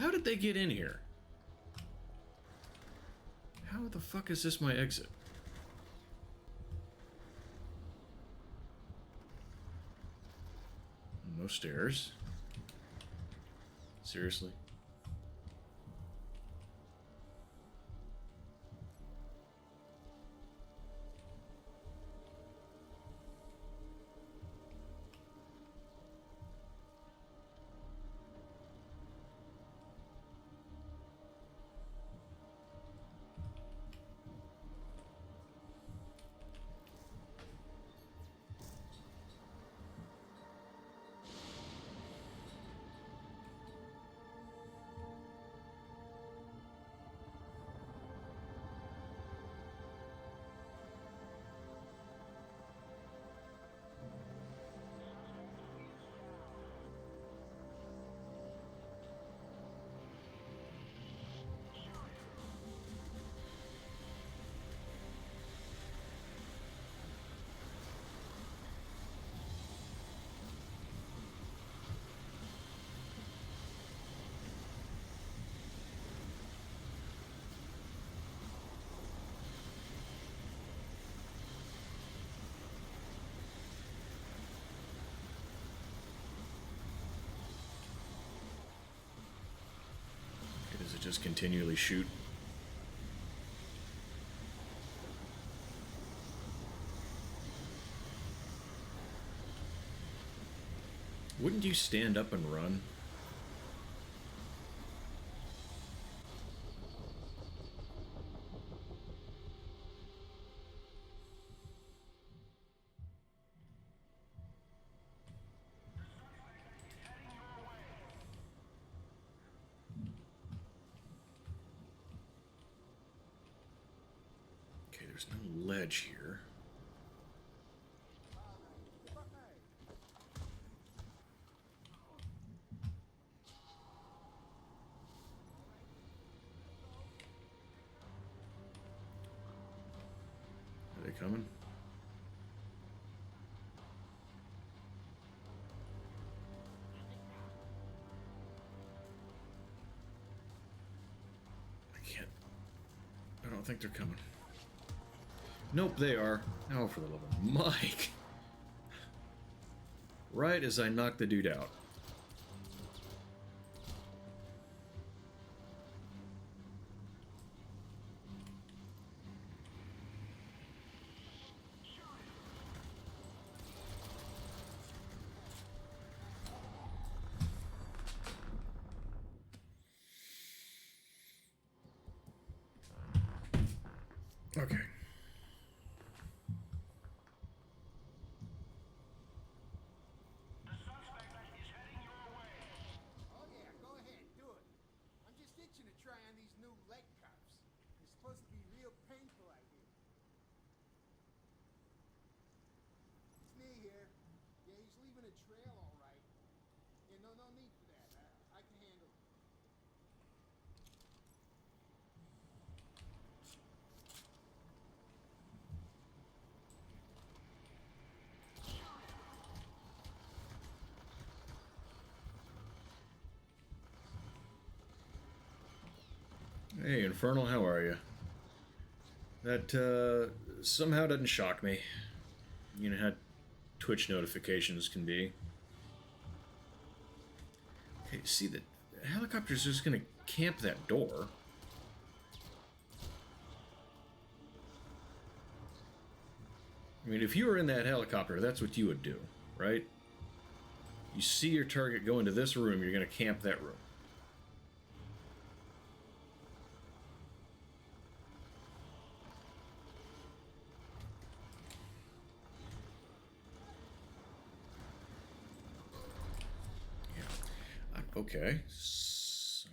How did they get in here? How the fuck is this my exit? No stairs. Seriously? Does it just continually shoot? Wouldn't you stand up and run? Okay, there's no ledge here. Are they coming? I can't. I don't think they're coming. Nope, they are. Oh, for the love of Mike. Right as I knock the dude out. Okay. Oh yeah, go ahead, do it. I'm just itching to try on these new leg cuffs. They're supposed to be real painful, I hear. It's me here. Yeah, he's leaving a trail, all right. Yeah, no need for that. I can handle it. Hey, Infernal, how are you? That, somehow doesn't shock me. You know how Twitch notifications can be. Okay, see, the helicopter's just gonna camp that door. I mean, if you were in that helicopter, that's what you would do, right? You see your target go into this room, you're gonna camp that room. Okay, so...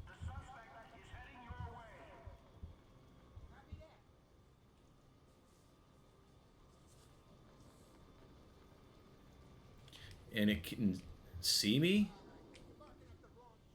The suspect is heading your way. Copy that. And it can see me? You're barking up the wrong tree.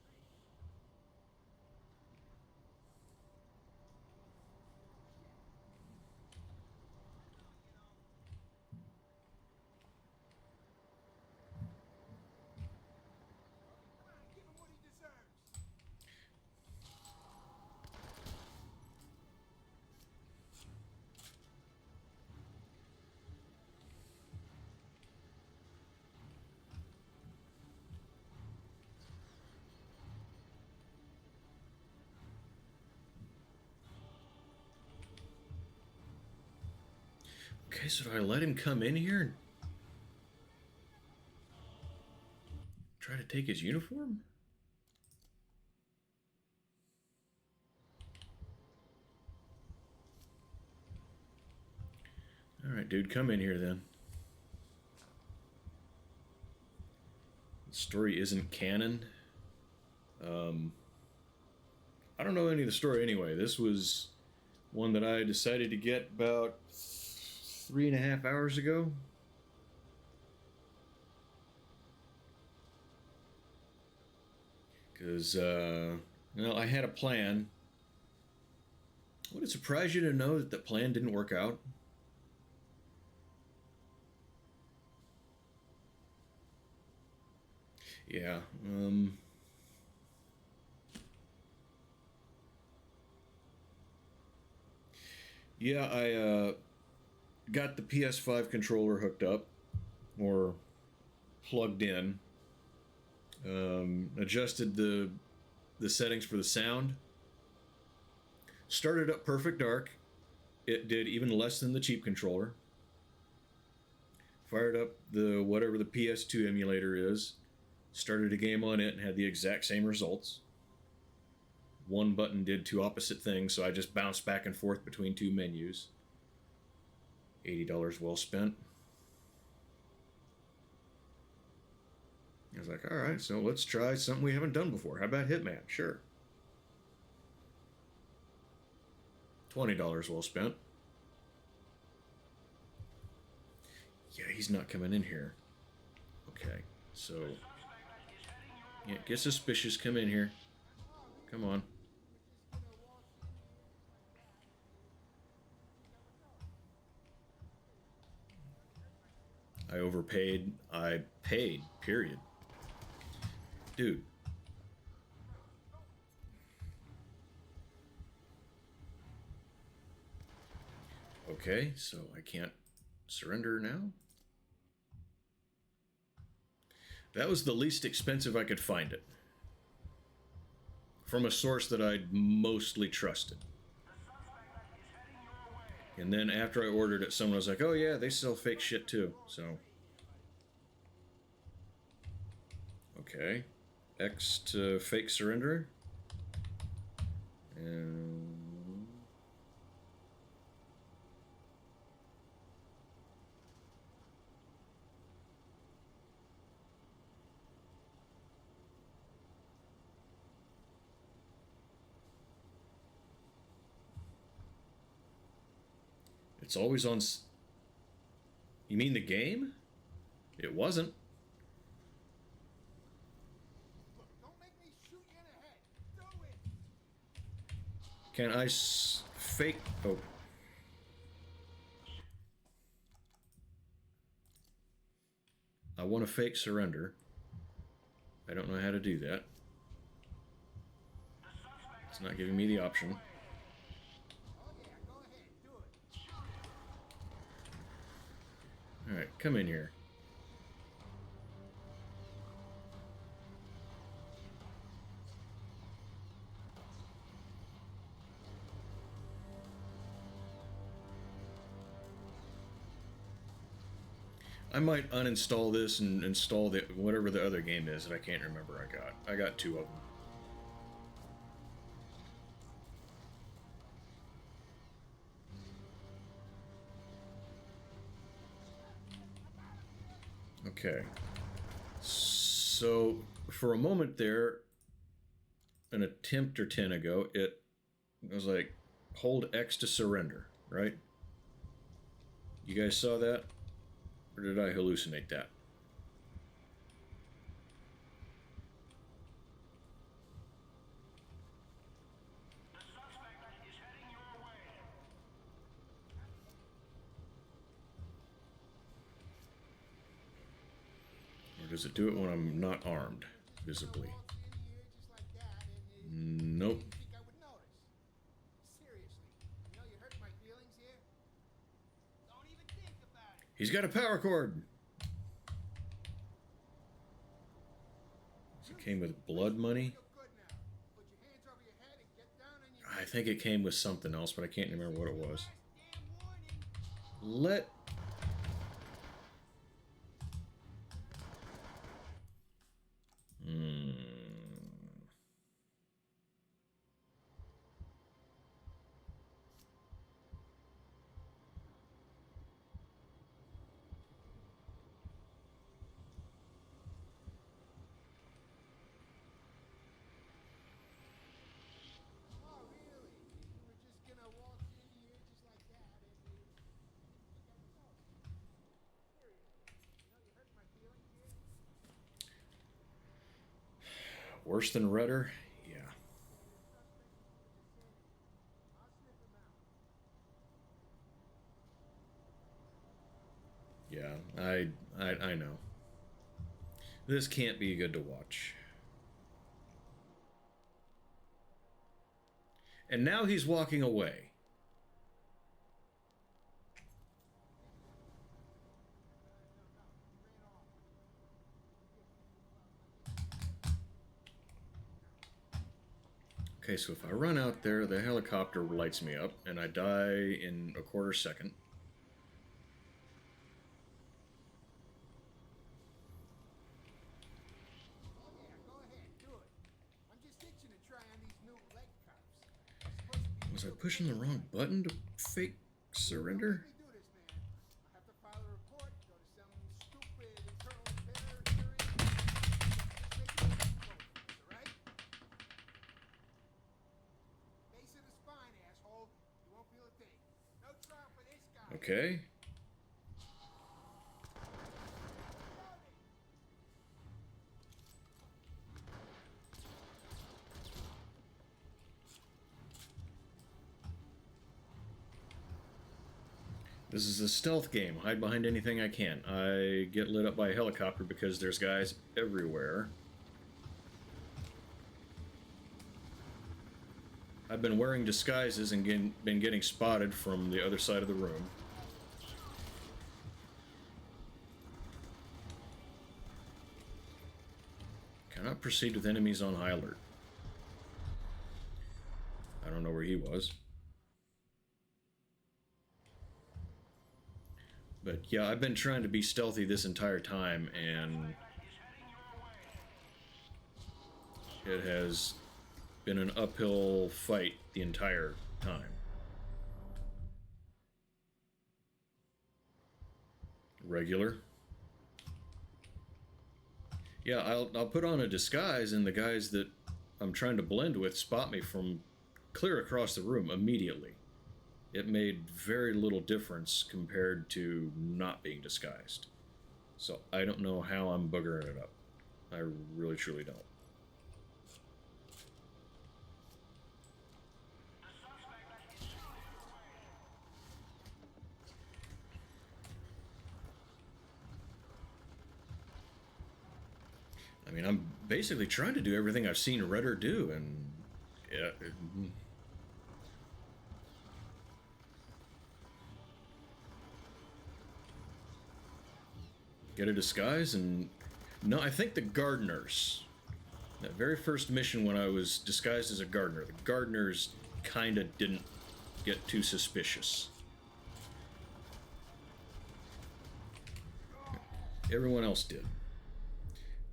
Okay, so do I let him come in here and try to take his uniform? Alright, dude, come in here then. The story isn't canon. I don't know any of the story anyway. This was one that I decided to get about 3.5 hours ago. Because, well, I had a plan. Would it surprise you to know that the plan didn't work out? Yeah, yeah, I got the PS5 controller hooked up, or plugged in, adjusted the settings for the sound, started up Perfect Dark. It did even less than the cheap controller. Fired up the whatever the PS2 emulator is, started a game on it, and had the exact same results. One button did two opposite things, so I just bounced back and forth between two menus. $80 well spent. I was like, alright, so let's try something we haven't done before. How about Hitman? Sure. $20 well spent. Yeah, he's not coming in here. Okay, so... yeah, get suspicious, come in here. Come on. I overpaid. I paid, period. Dude. Okay, so I can't surrender now? That was the least expensive I could find it. From a source that I'd mostly trusted. And then after I ordered it, someone was like, oh yeah, they sell fake shit too, so. Okay. X to fake surrender. And... it's always on... You mean the game? It wasn't. Look, don't make me shoot you in the head. Do it. Can I fake... oh. I want to fake surrender. I don't know how to do that. It's not giving me the option. Alright, come in here. I might uninstall this and install the whatever the other game is that I can't remember I got. I got two of them. Okay. So, for a moment there, an attempt or 10 ago, it was like, hold X to surrender, right? You guys saw that? Or did I hallucinate that? Or does it do it when I'm not armed, visibly? Nope. He's got a power cord. Does it came with blood money? I think it came with something else, but I can't remember what it was. Let... Oh, really? You were just gonna walk in here just like that and let go? Seriously, you hurt my feelings here? Worse than Rudder? Yeah. I'll sniff him out. Yeah, I know. This can't be good to watch. And now he's walking away. Okay, so if I run out there, the helicopter lights me up, and I die in a quarter second. Oh yeah, go ahead, do it. I'm just itching to try on these new leg cuffs. Was I pushing the wrong button to fake surrender? Let me do this, man. I have to file a report, go to some stupid internal affair hearing. Just make it alright? Base of the spine, asshole. You won't feel a thing. No trial for this guy. Okay. This is a stealth game. Hide behind anything I can. I get lit up by a helicopter because there's guys everywhere. I've been wearing disguises and been getting spotted from the other side of the room. Cannot proceed with enemies on high alert. I don't know where he was. But yeah, I've been trying to be stealthy this entire time, and it has been an uphill fight the entire time. Regular. Yeah, I'll put on a disguise, and the guys that I'm trying to blend with spot me from clear across the room immediately. It made very little difference compared to not being disguised. So I don't know how I'm buggering it up. I really, truly don't. I mean, I'm basically trying to do everything I've seen Rudder do, and yeah, get a disguise, and no, I think the gardeners, that very first mission when I was disguised as a gardener, the gardeners kind of didn't get too suspicious. Everyone else did.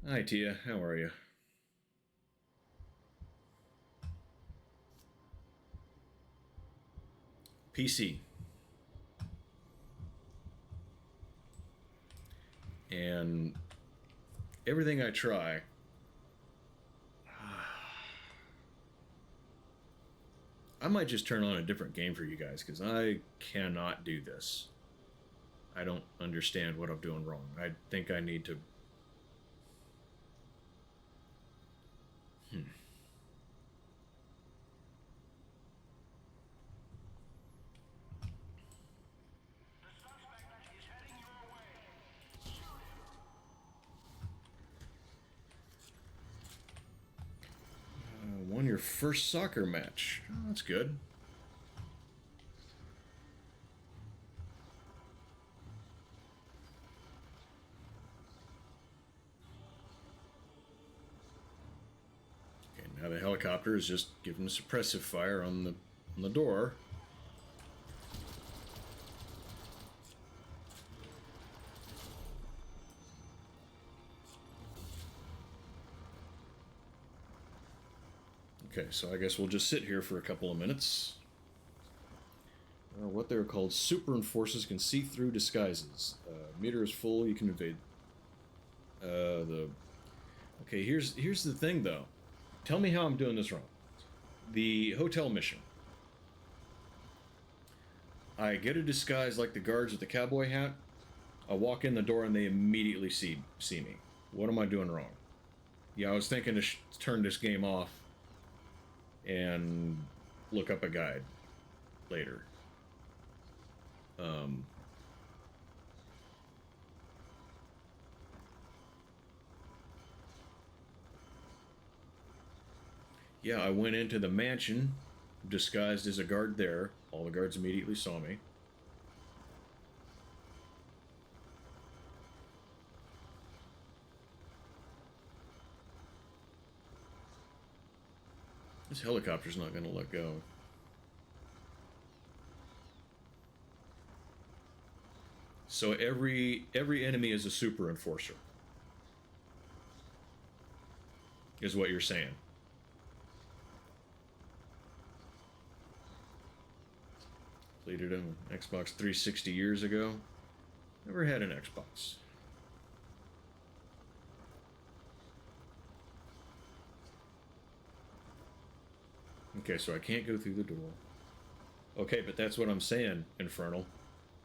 Hi, Tia. How are you? PC. And everything I try, I might just turn on a different game for you guys, because I cannot do this. I don't understand what I'm doing wrong. I think I need to... Won your first soccer match. Oh, that's good. Okay, now the helicopter is just giving suppressive fire on the door. Okay, so I guess we'll just sit here for a couple of minutes. What they're called, super enforcers can see through disguises. Meter is full, you can invade. Okay, here's the thing though. Tell me how I'm doing this wrong. The hotel mission. I get a disguise like the guards with the cowboy hat. I walk in the door and they immediately see me. What am I doing wrong? Yeah, I was thinking to turn this game off and look up a guide later. Yeah, I went into the mansion disguised as a guard there. All the guards immediately saw me. This helicopter's not going to let go. So every enemy is a super enforcer, is what you're saying. Completed an Xbox 360 years ago. Never had an Xbox. Okay, so I can't go through the door. Okay, but that's what I'm saying, Infernal.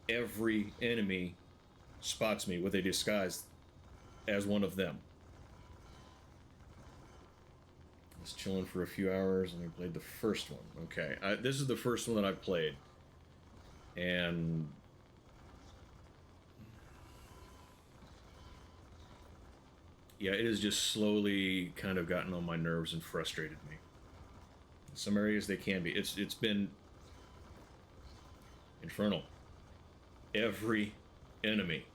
Every enemy spots me with a disguise as one of them. I was chilling for a few hours and we played the first one. Okay, this is the first one that I've played. And yeah, it has just slowly kind of gotten on my nerves and frustrated me. In some areas they can be. It's been infernal. Every enemy.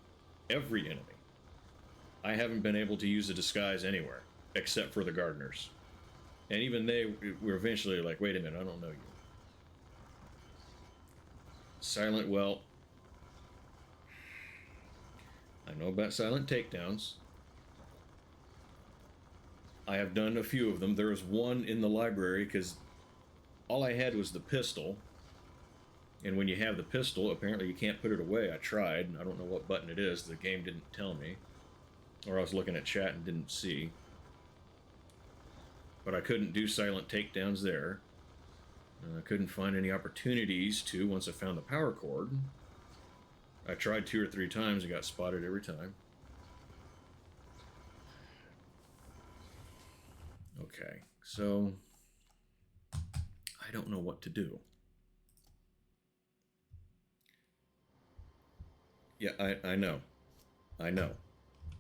I haven't been able to use a disguise anywhere except for the gardeners. And even they were eventually like, wait a minute, I don't know you. Silent, well, I know about silent takedowns. I have done a few of them. There was one in the library because all I had was the pistol. And when you have the pistol, apparently you can't put it away. I tried. I don't know what button it is. The game didn't tell me. Or I was looking at chat and didn't see. But I couldn't do silent takedowns there. I couldn't find any opportunities to once I found the power cord. I tried 2 or 3 times and got spotted every time. Okay, so I don't know what to do. Yeah, I know. I know.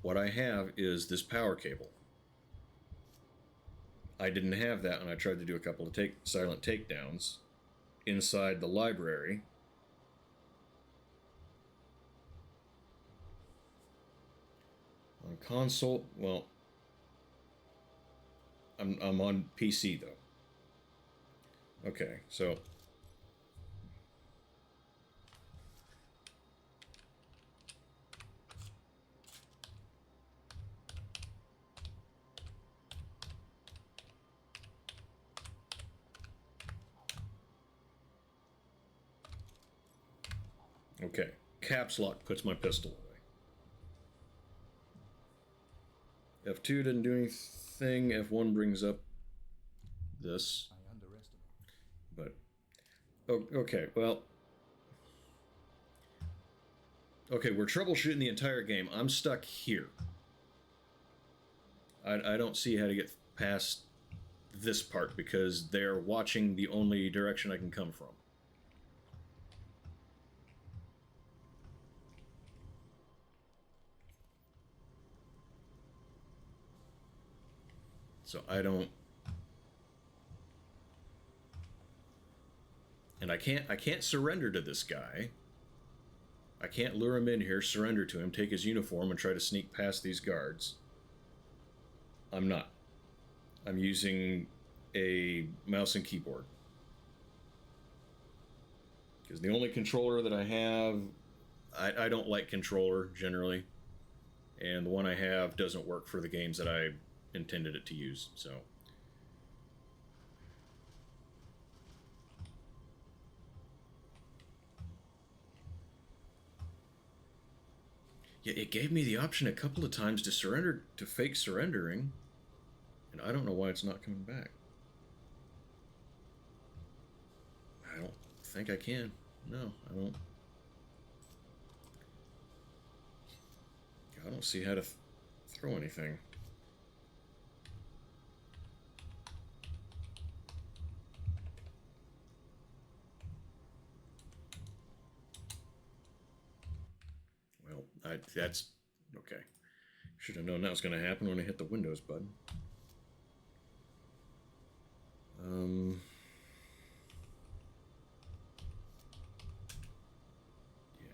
What I have is this power cable. I didn't have that when I tried to do a couple of silent takedowns inside the library. On console, well, I'm on PC though. Okay, so okay, caps lock puts my pistol away. F2 didn't do anything. F1 brings up this. I underestimate. But, okay, well. Okay, we're troubleshooting the entire game. I'm stuck here. I don't see how to get past this part because they're watching the only direction I can come from. So I don't, and I can't surrender to this guy. I can't lure him in here, surrender to him, take his uniform, and try to sneak past these guards. I'm not. I'm using a mouse and keyboard. Because the only controller that I have, I don't like controller generally. And the one I have doesn't work for the games that I intended it to use, so. Yeah, it gave me the option a couple of times to surrender, to fake surrendering, and I don't know why it's not coming back. I don't think I can. No, I don't. I don't see how to throw anything. Well, that's okay. Should have known that was going to happen when I hit the Windows button. Yeah.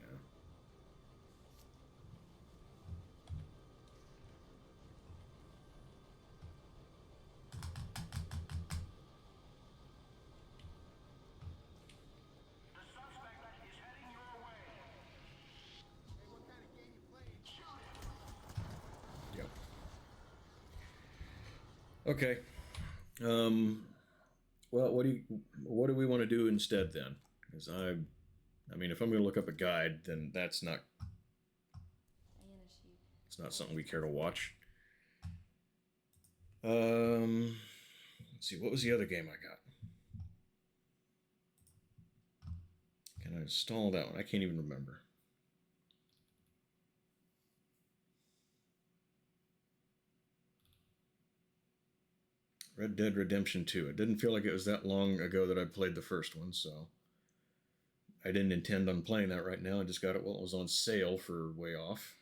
Hey, what kind of game you playing? Yep. Okay. Well, what do we want to do instead then? Because I mean, if I'm going to look up a guide, then that's not. It's not something we care to watch. Let's see. What was the other game I got? Can I install that one? I can't even remember. Red Dead Redemption 2. It didn't feel like it was that long ago that I played the first one, so I didn't intend on playing that right now. I just got it while it was on sale for way off.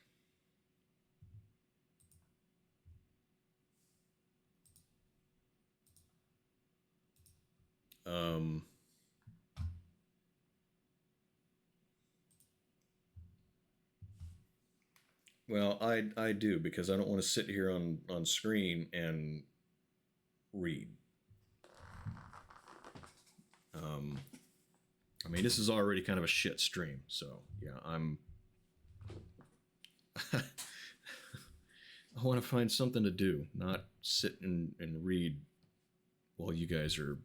Well, I do, because I don't want to sit here on screen and read. I mean, this is already kind of a shit stream, so yeah, I want to find something to do, not sit and read while you guys are.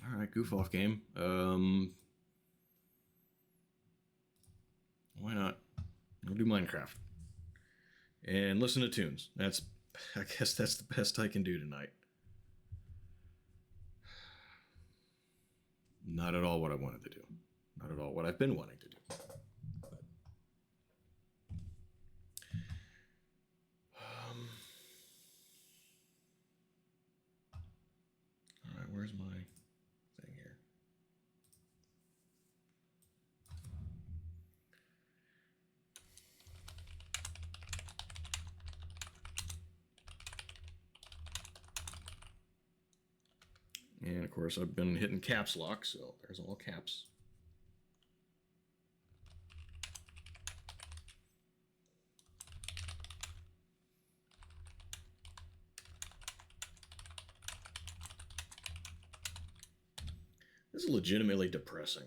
All right, goof off game. Why not? I'll do Minecraft and listen to tunes. I guess that's the best I can do tonight. Not at all what I wanted to do. Not at all what I've been wanting to do. But, all right, where's my thing here? And of course, I've been hitting caps lock, so there's all caps. This is legitimately depressing.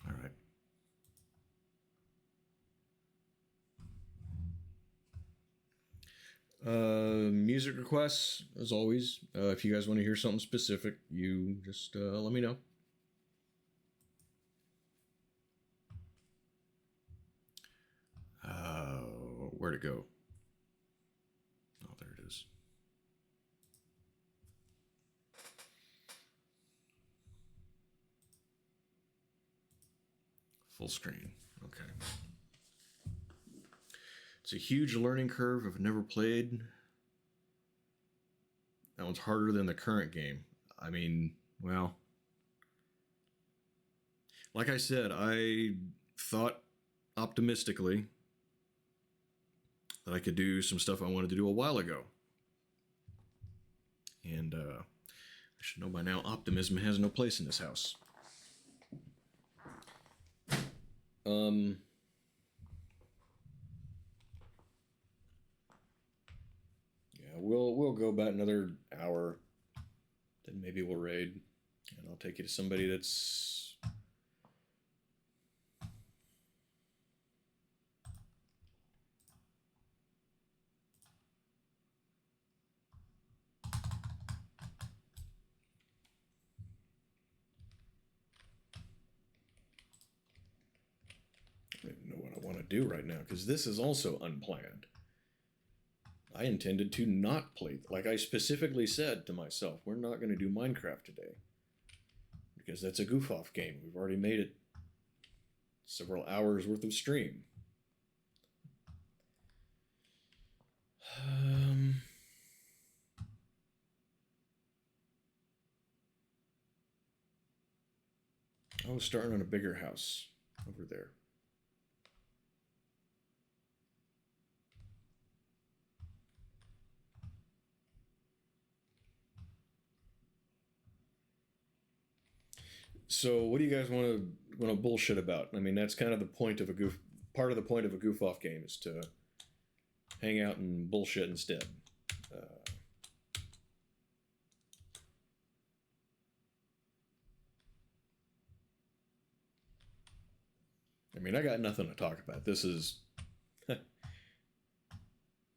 All right. Music requests, as always. If you guys want to hear something specific, you just let me know. Where'd it go? Oh, there it is. Full screen. Okay. It's a huge learning curve. I've never played. That one's harder than the current game. I mean, well, like I said, I thought optimistically that I could do some stuff I wanted to do a while ago. And I should know by now, optimism has no place in this house. Yeah, we'll go about another hour. Then maybe we'll raid, and I'll take you to somebody that's. I don't even know what I want to do right now, because this is also unplanned. I intended to not play. Like I specifically said to myself, we're not going to do Minecraft today. Because that's a goof-off game. We've already made it several hours worth of stream. I was starting on a bigger house over there. So, what do you guys want to bullshit about? I mean, that's kind of the point of a goof. Part of the point of a goof-off game is to hang out and bullshit instead. I mean, I got nothing to talk about. This is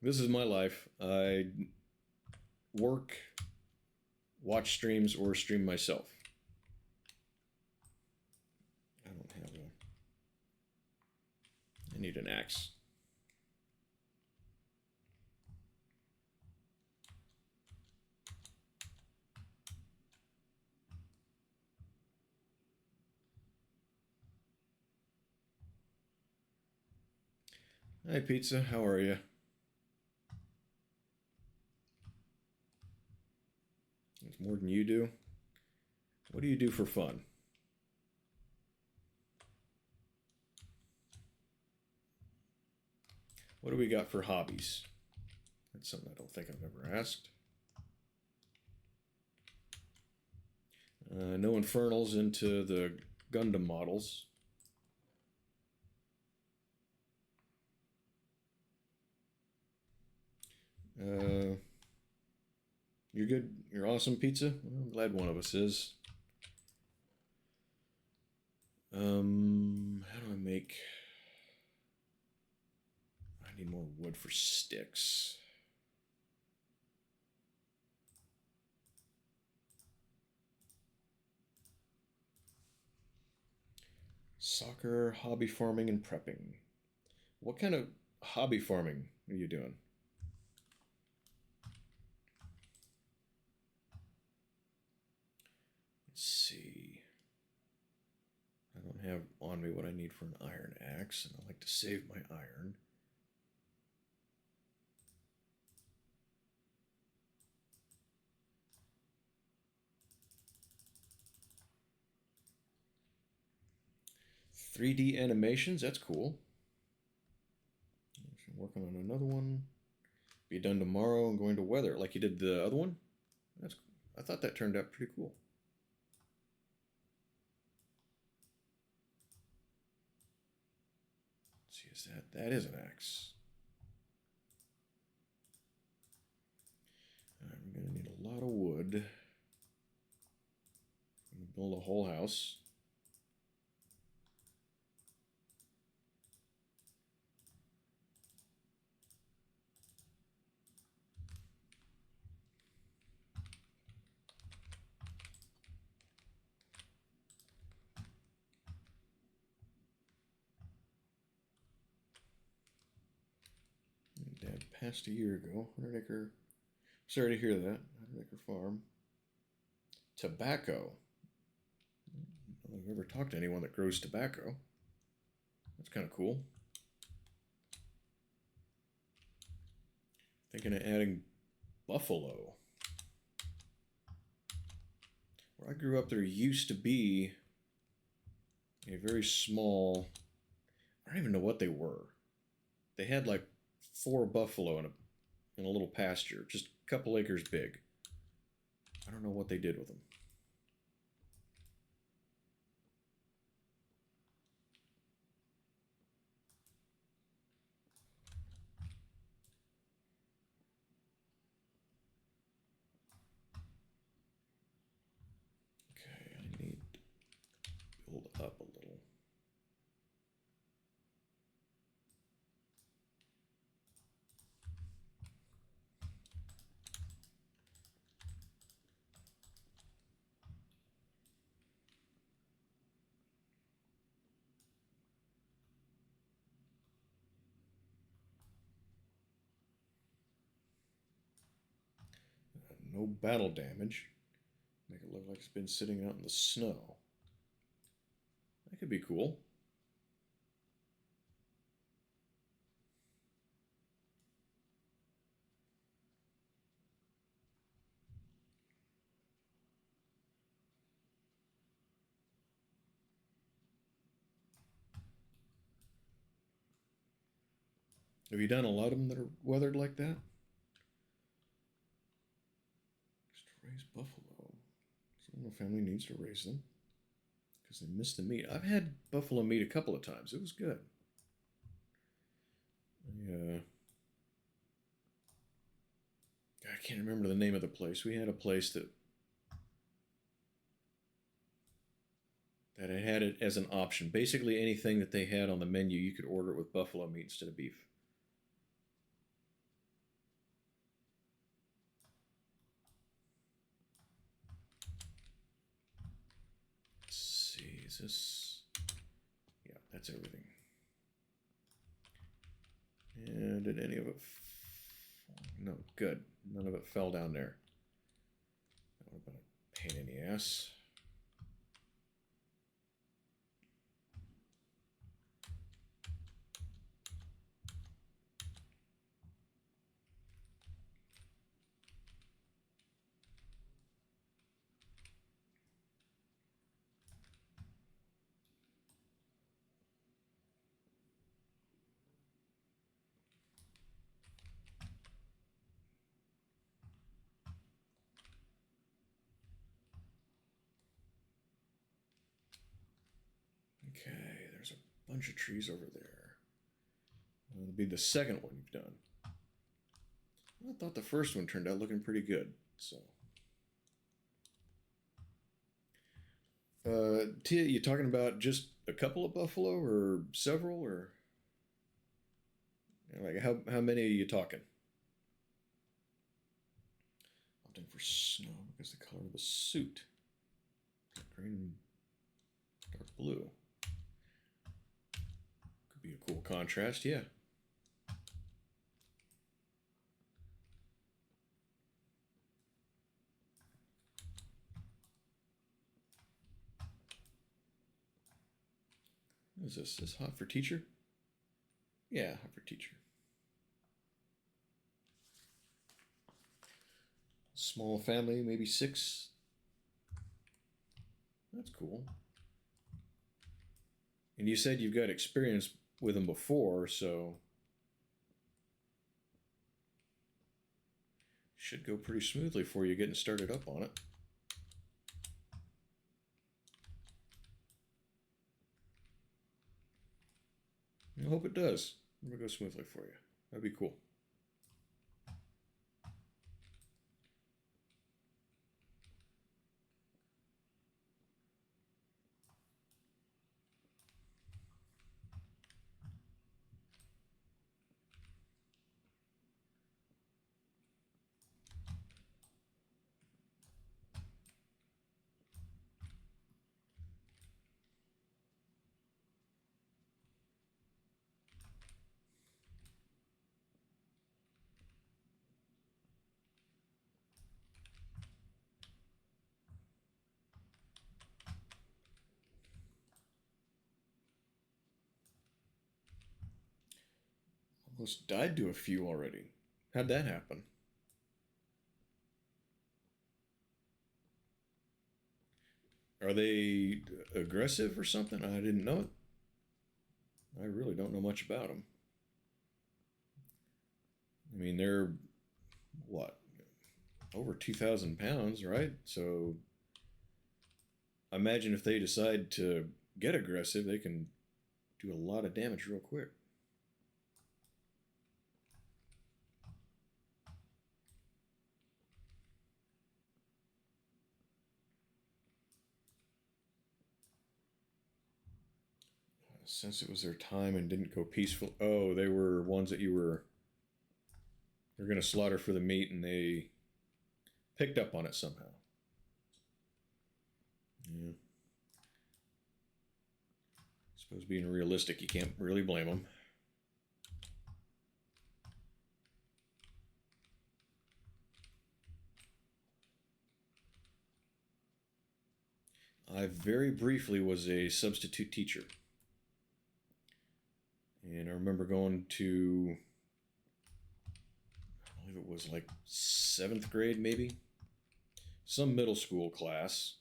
this is my life. I work, watch streams, or stream myself. I don't have a. I need an axe. Hi, Pizza. How are you? It's more than you do. What do you do for fun? What do we got for hobbies? That's something I don't think I've ever asked. No Infernals into the Gundam models. You're good. You're awesome, Pizza. Well, I'm glad one of us is. How do I make? I need more wood for sticks. Soccer, hobby farming, and prepping. What kind of hobby farming are you doing? Let's see. I don't have on me what I need for an iron axe, and I like to save my iron. .3D animations, that's cool. I'm working on another one. Be done tomorrow. I'm going to weather, like you did the other one. I thought that turned out pretty cool. Let's see, is that is an axe. I'm gonna need a lot of wood. I'm gonna build a whole house. Dad passed a year ago. 100-acre. Sorry to hear that. 100-acre farm. Tobacco. I don't think I've ever talked to anyone that grows tobacco. That's kind of cool. Thinking of adding buffalo. Where I grew up, there used to be a very small. I don't even know what they were. They had like 4 buffalo in a little pasture, just a couple acres big. I don't know what they did with them. up a little. No battle damage. Make it look like it's been sitting out in the snow. That could be cool. Have you done a lot of them that are weathered like that? Just to raise buffalo. So family needs to raise them because they miss the meat. I've had buffalo meat a couple of times. It was good. I can't remember the name of the place. We had a place that had it as an option. Basically, anything that they had on the menu, you could order it with buffalo meat instead of beef. Let's see, is this... Yeah, that's everything. And did any of it... No, good. None of it fell down there. That would have been a pain in the ass. Okay, there's a bunch of trees over there. It'll be the second one you've done. I thought the first one turned out looking pretty good, so. Tia, you talking about just a couple of buffalo or several, or like how many are you talking? Opting for snow because the color of the suit, green and dark blue, could be a cool contrast. Yeah. What is this? Is hot for teacher? Yeah, hot for teacher. Small family, maybe 6. That's cool. And you said you've got experience with them before, so should go pretty smoothly for you getting started up on it. I hope it does. It'll go smoothly for you. That'd be cool. Almost died to a few already. How'd that happen? Are they aggressive or something? I didn't know it. I really don't know much about them. I mean, they're, what, over 2,000 pounds, right? So I imagine if they decide to get aggressive, they can do a lot of damage real quick. Since it was their time and didn't go peaceful. Oh, they were ones that they're going to slaughter for the meat, and they picked up on it somehow. Yeah. I suppose being realistic, you can't really blame them. I very briefly was a substitute teacher. And I remember going to, I believe it was like 7th grade maybe, some middle school class.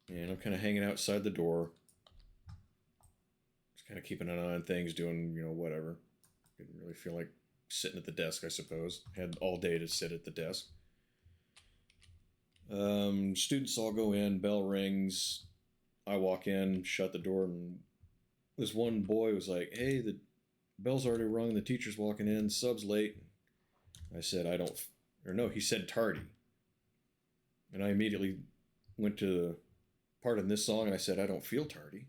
And I'm kind of hanging outside the door. Just kind of keeping an eye on things, doing, whatever. Didn't really feel like sitting at the desk, I suppose. Had all day to sit at the desk. Students all go in, bell rings. I walk in, shut the door, and this one boy was like, "Hey, the bell's already rung, the teacher's walking in, sub's late." I said, he said tardy. And I immediately went to the part in this song, and I said, "I don't feel tardy."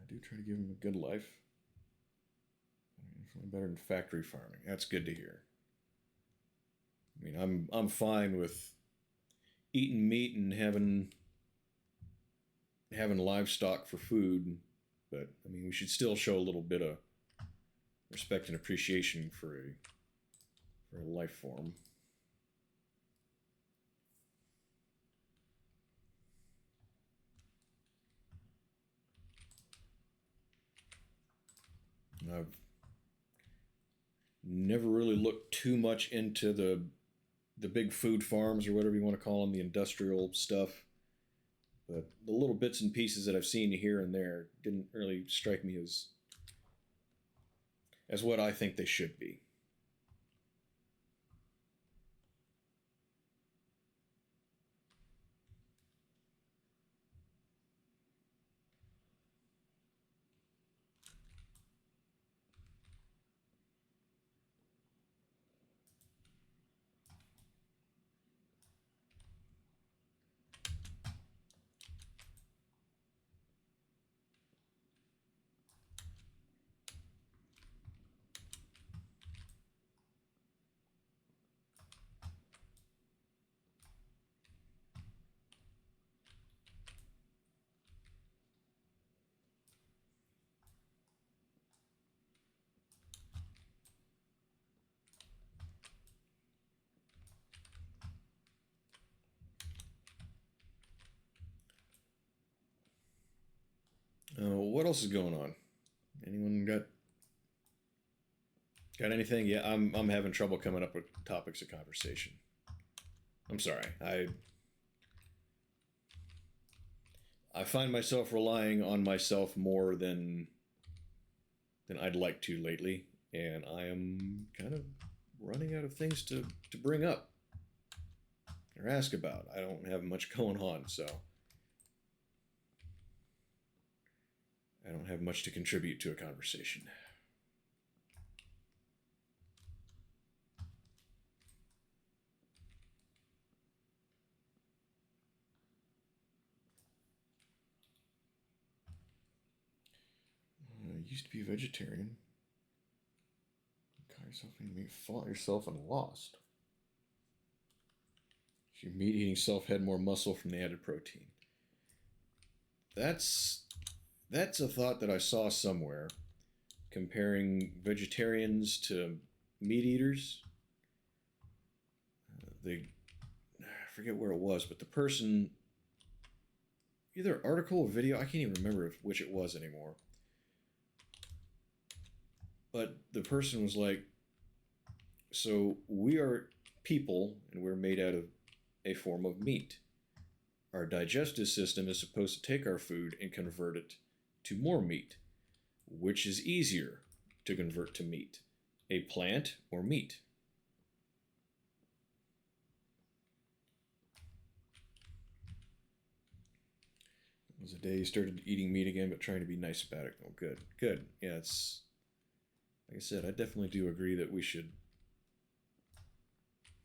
I do try to give him a good life. Definitely better than factory farming. That's good to hear. I mean, I'm fine with eating meat and having livestock for food, but I mean, we should still show a little bit of respect and appreciation for a life form. I've never really looked too much into the big food farms, or whatever you want to call them, the industrial stuff. But the little bits and pieces that I've seen here and there didn't really strike me as what I think they should be. What else is going on? Anyone got anything? Yeah, I'm having trouble coming up with topics of conversation. I'm sorry. I find myself relying on myself more than I'd like to lately, and I am kind of running out of things to bring up or ask about. I don't have much going on, so I don't have much to contribute to a conversation. I used to be a vegetarian. Call yourself eating meat, fought yourself and lost. Your meat eating self had more muscle from the added protein. That's a thought that I saw somewhere, comparing vegetarians to meat eaters. I forget where it was, but the person, either article or video, I can't even remember which it was anymore. But the person was like, so we are people, and we're made out of a form of meat. Our digestive system is supposed to take our food and convert it to more meat. Which is easier to convert to meat, a plant or meat? It was a day he started eating meat again, but trying to be nice about it. Oh, good. Good. Yeah, it's... Like I said, I definitely do agree that we should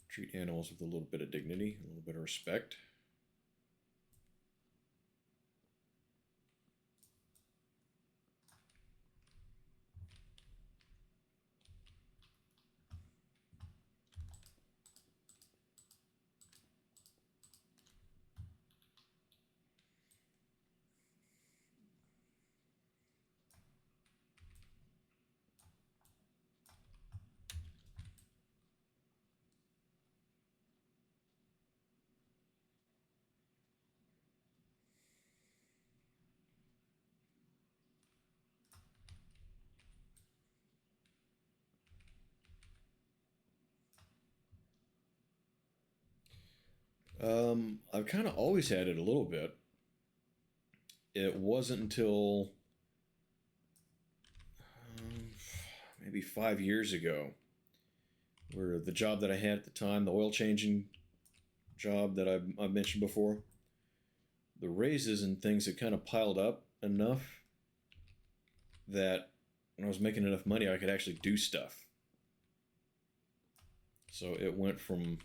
treat animals with a little bit of dignity, a little bit of respect. I've kind of always had it a little bit. It wasn't until maybe 5 years ago, where the job that I had at the time, the oil changing job that I've mentioned before, the raises and things had kind of piled up enough that when I was making enough money, I could actually do stuff. So it went from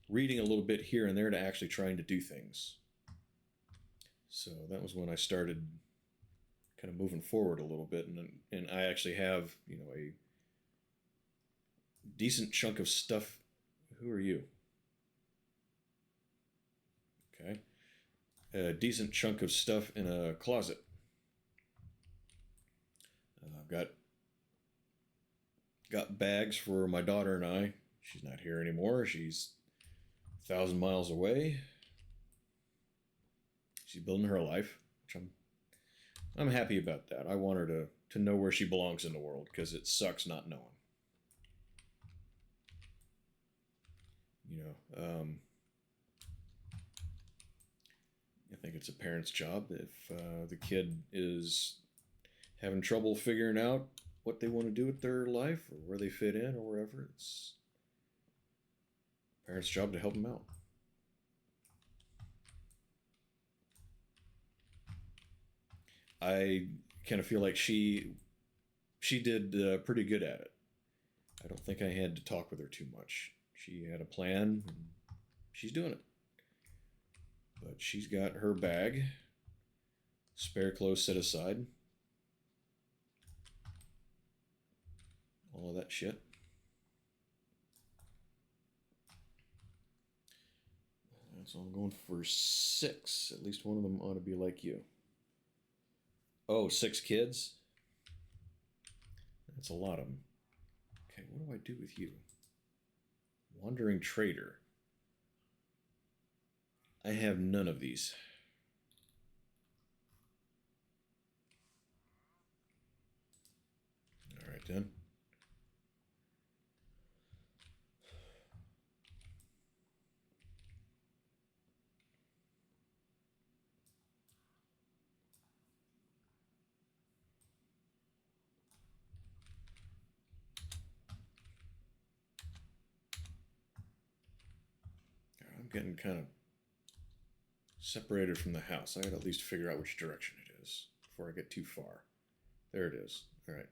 reading a little bit here and there to actually trying to do things. So that was when I started kind of moving forward a little bit, and I actually have, you know, a decent chunk of stuff. Who are you? Okay. A decent chunk of stuff in a closet. I've got bags for my daughter and I. She's not here anymore. She's 1,000 miles away. She's building her life, which I'm happy about that. I want her to know where she belongs in the world, because it sucks not knowing. You know, I think it's a parent's job. If the kid is having trouble figuring out what they want to do with their life or where they fit in or wherever, it's parents' job to help them out. I kind of feel like she did pretty good at it. I don't think I had to talk with her too much. She had a plan, and she's doing it. But she's got her bag, spare clothes set aside, all of that shit. So I'm going for 6. At least one of them ought to be like you. Oh, 6 kids? That's a lot of them. Okay, what do I do with you? Wandering Trader. I have none of these. All right, then. I'm getting kind of separated from the house. I gotta at least figure out which direction it is before I get too far. There it is. All right.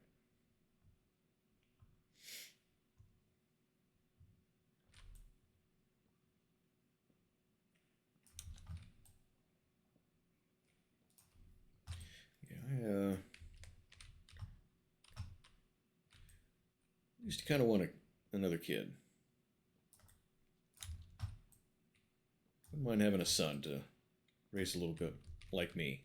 Yeah, I used to kind of want another kid. Wouldn't mind having a son to raise a little bit like me.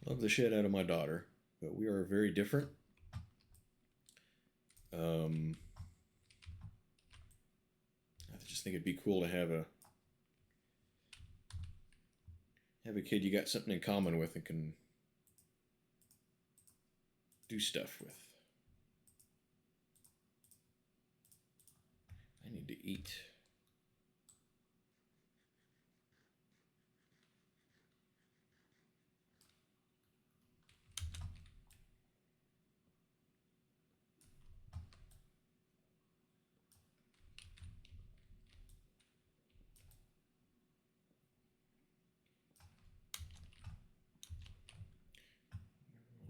Love the shit out of my daughter, but we are very different. I just think it'd be cool to have a kid you got something in common with and can do stuff with. I need to eat.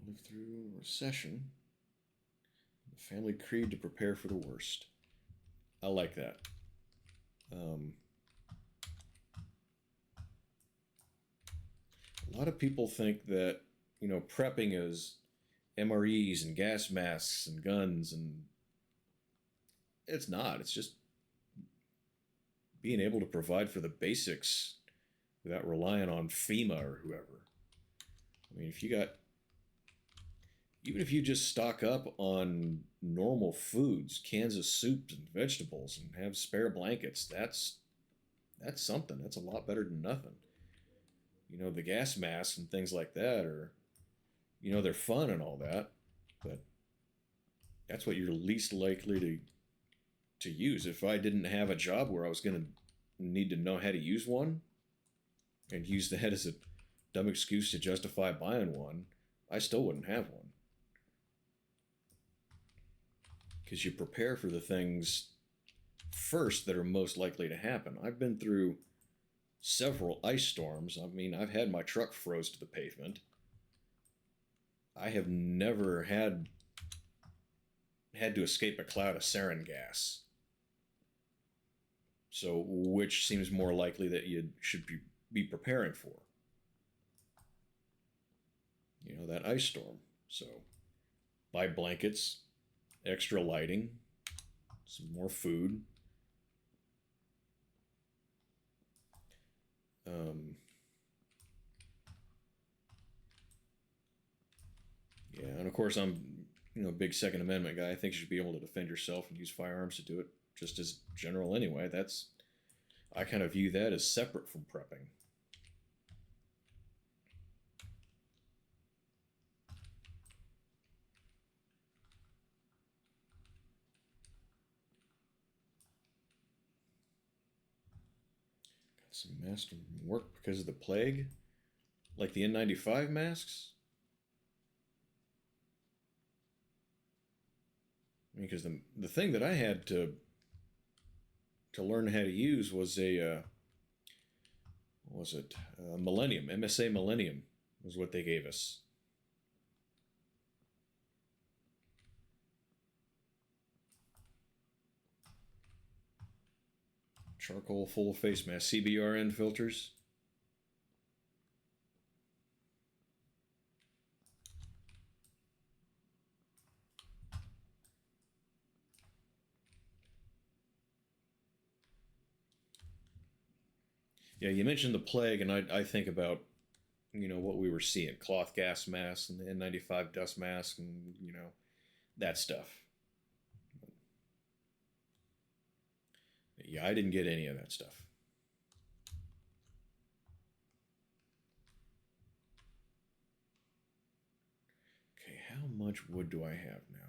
Live through recession. The family creed to prepare for the worst. I like that. A lot of people think that, you know, prepping is MREs and gas masks and guns, and it's not. It's just being able to provide for the basics without relying on FEMA or whoever. I mean, even if you just stock up on normal foods, cans of soup and vegetables, and have spare blankets, that's something. That's a lot better than nothing. You know, the gas masks and things like that are, you know, they're fun and all that, but that's what you're least likely to use. If I didn't have a job where I was going to need to know how to use one and use that as a dumb excuse to justify buying one, I still wouldn't have one. Because you prepare for the things first that are most likely to happen. I've been through several ice storms. I mean, I've had my truck froze to the pavement. I have never had to escape a cloud of sarin gas. So, which seems more likely that you should be preparing for? You know, that ice storm. So, buy blankets, extra lighting, some more food. Yeah, and of course I'm, a big Second Amendment guy. I think you should be able to defend yourself and use firearms to do it just as general anyway. I kind of view that as separate from prepping. Got some masks to work because of the plague, like the N95 masks. Because the thing that I had to learn how to use was a what was it, Millennium, MSA Millennium was what they gave us. Charcoal full face mask, CBRN filters. Yeah, you mentioned the plague, and I think about, what we were seeing, cloth gas masks and the N95 dust mask and, that stuff. Yeah, I didn't get any of that stuff. Okay, how much wood do I have now?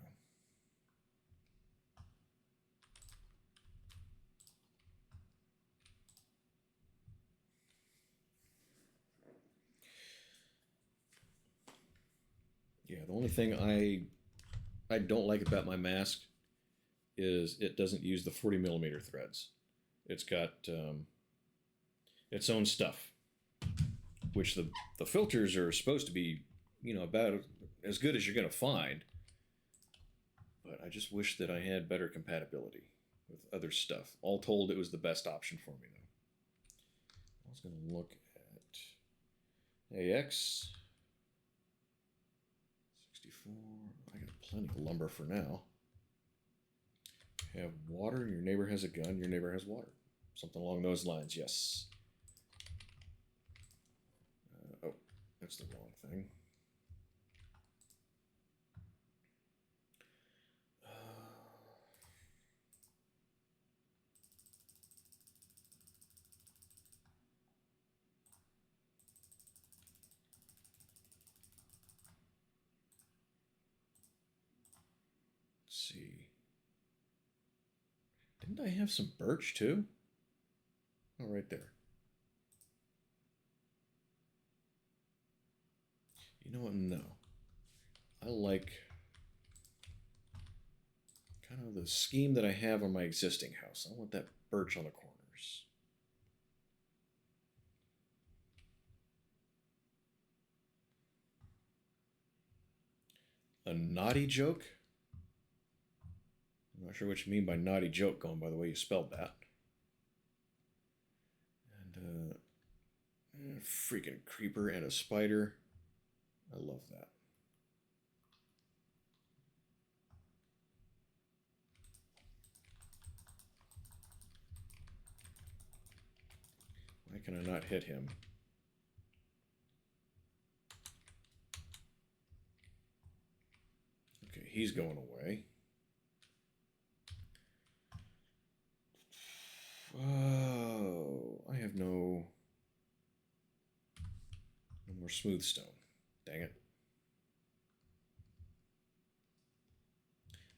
Yeah, the only thing I don't like about my mask is it doesn't use the 40 millimeter threads. It's got its own stuff, which the filters are supposed to be, about as good as you're going to find. But I just wish that I had better compatibility with other stuff. All told, it was the best option for me, though. I was going to look at AX 64. I got plenty of lumber for now. Have water, your neighbor has a gun, your neighbor has water. Something along those lines, yes. Oh, that's the wrong thing. Let's see. Didn't I have some birch too? Oh, right there. You know what? No. I like kind of the scheme that I have on my existing house. I want that birch on the corners. A naughty joke? I'm not sure what you mean by naughty joke, going by the way you spelled that. And a freaking creeper and a spider. I love that. Why can I not hit him? Okay, he's going away. Oh, I have no more smooth stone. Dang it.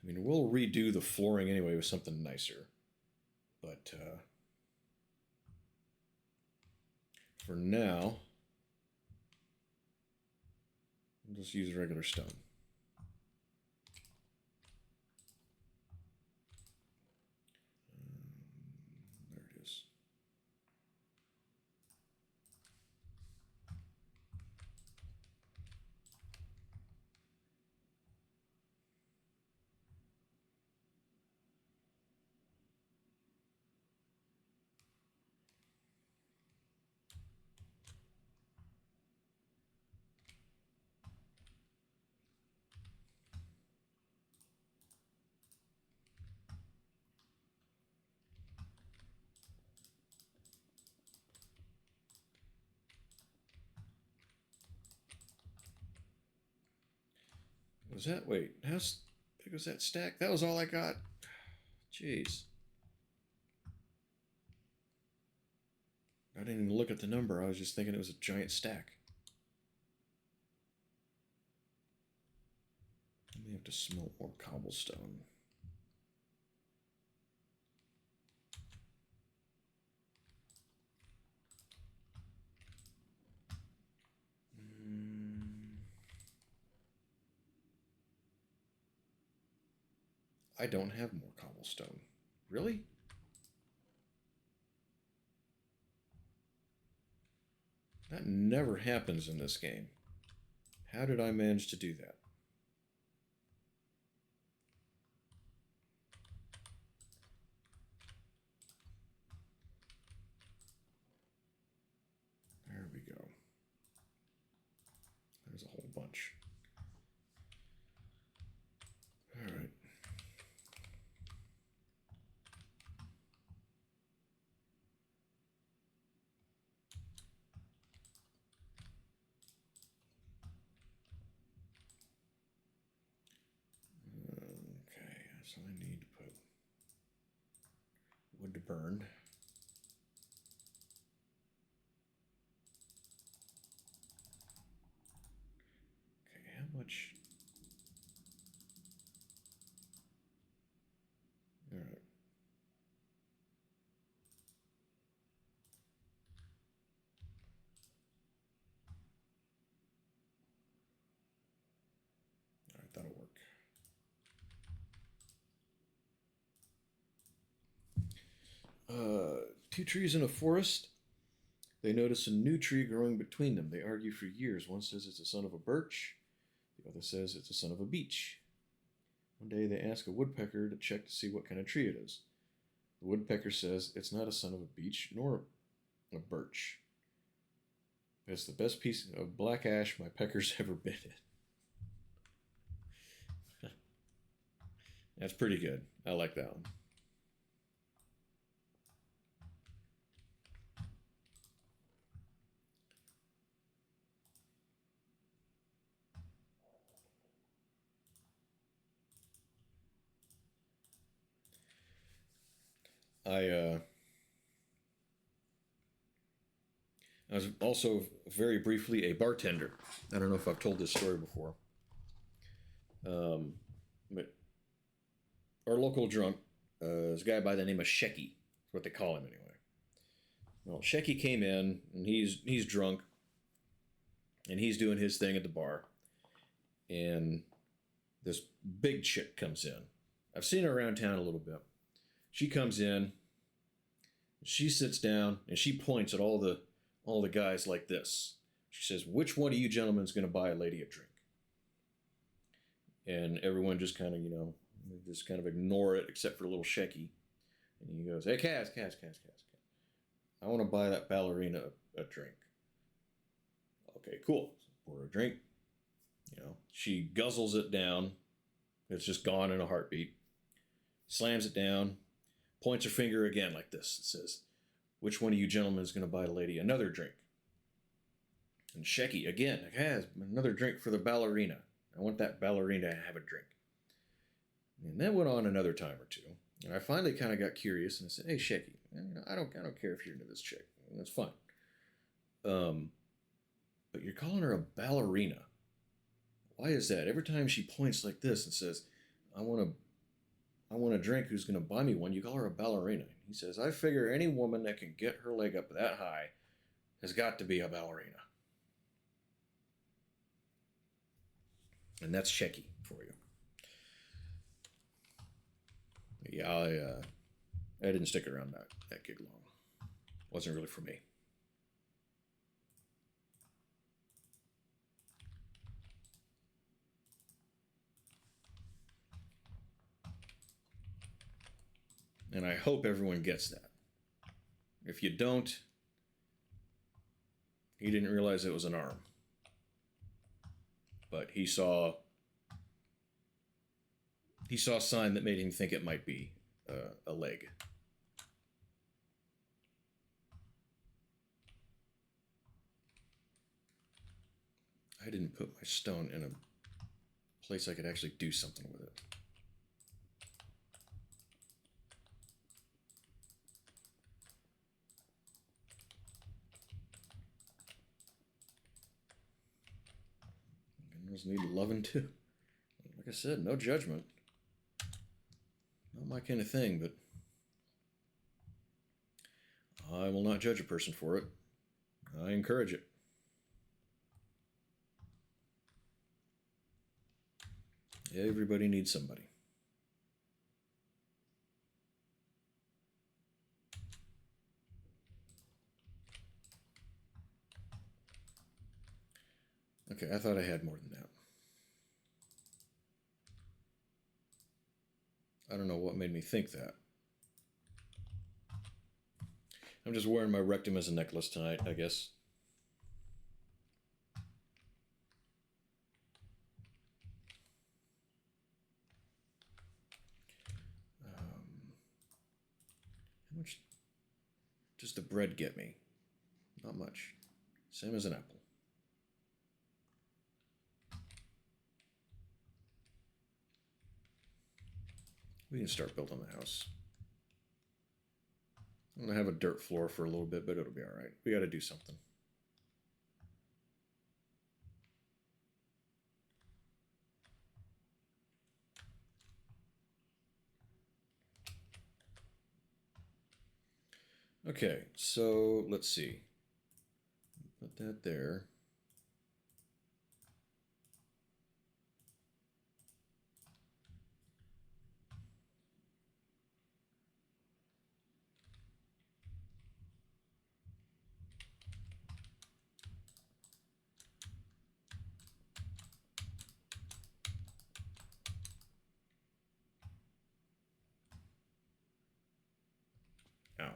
I mean, we'll redo the flooring anyway with something nicer. But for now, we'll just use regular stone. There it is. Was that, wait, how big was that stack? That was all I got. Jeez. I didn't even look at the number. I was just thinking it was a giant stack. I may have to smelt more cobblestone. I don't have more cobblestone. Really? That never happens in this game. How did I manage to do that? There we go. There's a whole bunch. All right. Okay, so I need to put wood to burn. Okay, how much? All right. All right, that'll work. Two trees in a forest. They notice a new tree growing between them. They argue for years. One says it's a son of a birch. The other says it's a son of a beech. One day they ask a woodpecker to check to see what kind of tree it is. The woodpecker says it's not a son of a beech nor a birch. It's the best piece of black ash my pecker's ever been in. That's pretty good. I like that one. I was also very briefly a bartender. I don't know if I've told this story before. But our local drunk is a guy by the name of Shecky. That's what they call him anyway. Well, Shecky came in and he's drunk and he's doing his thing at the bar. And this big chick comes in. I've seen her around town a little bit. She comes in, she sits down, and she points at all the guys like this. She says, "Which one of you gentlemen is going to buy a lady a drink?" And everyone just kind of, just kind of ignore it, except for little Shecky. And he goes, "Hey, Cass. I want to buy that ballerina a drink." Okay, cool. Pour her a drink. She guzzles it down. It's just gone in a heartbeat. Slams it down. Points her finger again like this. It says, "Which one of you gentlemen is going to buy a lady another drink?" And Shecky, again, has another drink for the ballerina. I want that ballerina to have a drink. And that went on another time or two. And I finally kind of got curious and I said, "Hey, Shecky, I don't care if you're into this chick. That's fine. But you're calling her a ballerina. Why is that? Every time she points like this and says, I want to I want a drink, who's going to buy me one? You call her a ballerina. He says, I figure any woman that can get her leg up that high has got to be a ballerina. And that's checky for you. Yeah, I didn't stick around that gig long. Wasn't really for me. And I hope everyone gets that. If you don't, he didn't realize it was an arm. But he saw a sign that made him think it might be a leg. I didn't put my stone in a place I could actually do something with it. Those need loving too. Like I said, no judgment. Not my kind of thing, but I will not judge a person for it. I encourage it. Everybody needs somebody. Okay, I thought I had more than that. I don't know what made me think that. I'm just wearing my rectum as a necklace tonight, I guess. How much does the bread get me? Not much. Same as an apple. We can start building the house. I'm going to have a dirt floor for a little bit, but it'll be all right. We got to do something. Okay, so let's see. Put that there. Ow.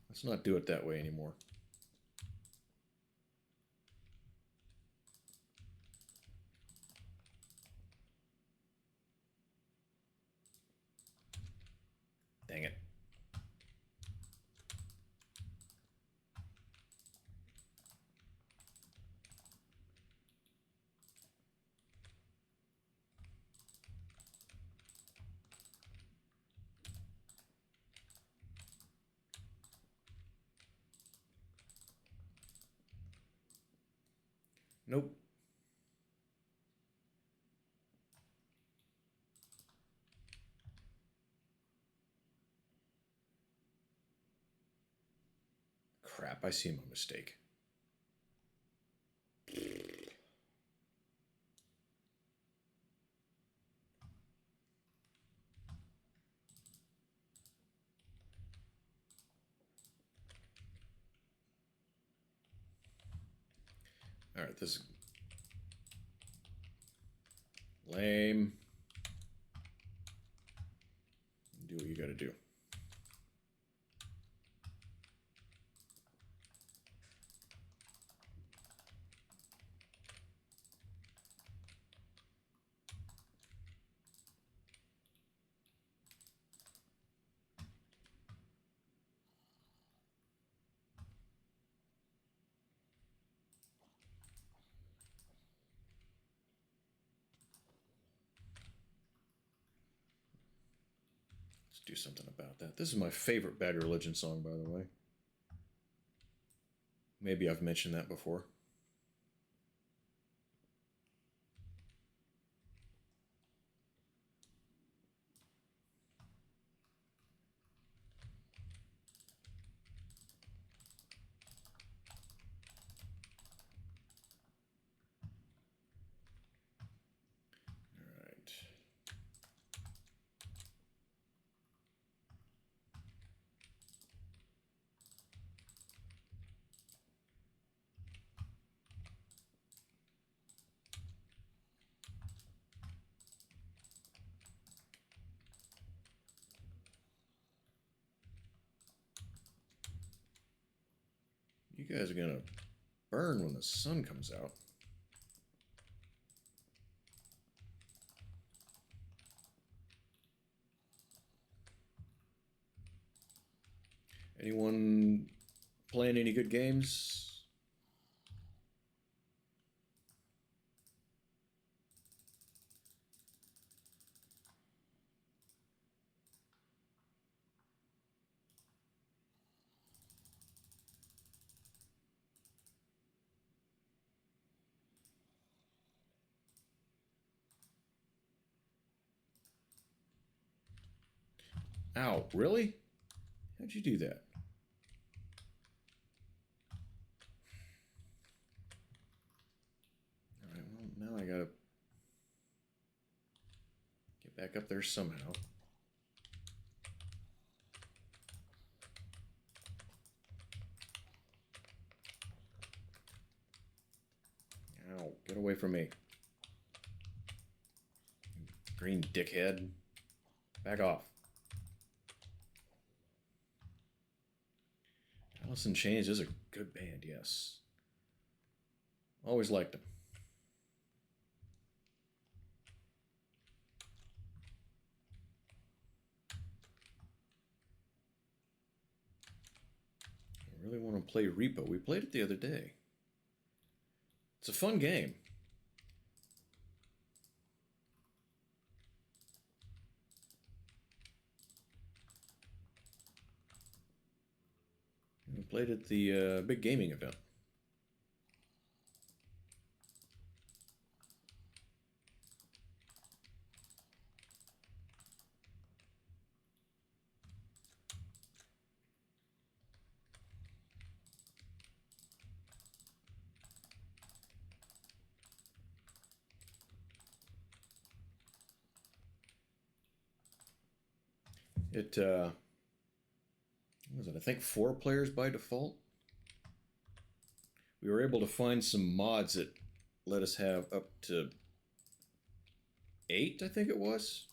Let's not do it that way anymore. Dang it. Nope. Crap, I see my mistake. All right, this is lame. Do what you got to do. Let's do something about that. This is my favorite Bad Religion song, by the way. Maybe I've mentioned that before. guys are gonna burn when the sun comes out. Anyone playing any good games? Ow, really? How'd you do that? Alright, well, now I gotta get back up there somehow. Ow, get away from me. Green dickhead. Back off. Alice in Chains is a good band, yes. Always liked them. I really want to play Repo. We played it the other day. It's a fun game. We played at the big gaming event. It, what was it? I think 4 players by default. We were able to find some mods that let us have up to 8, I think it was.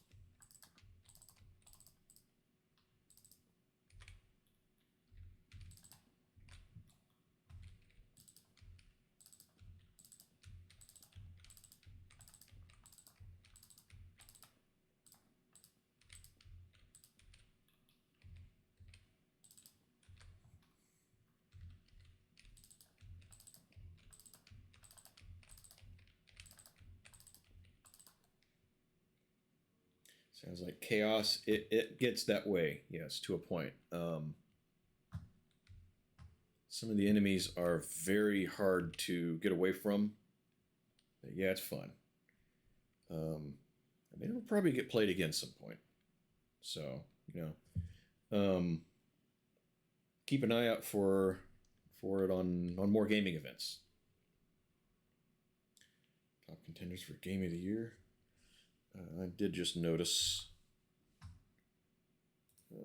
Sounds like chaos. It gets that way, yes, to a point. Some of the enemies are very hard to get away from. But yeah, it's fun. I mean, it'll probably get played again some point. So, you know, keep an eye out for it on more gaming events. Top contenders for Game of the Year. I did just notice.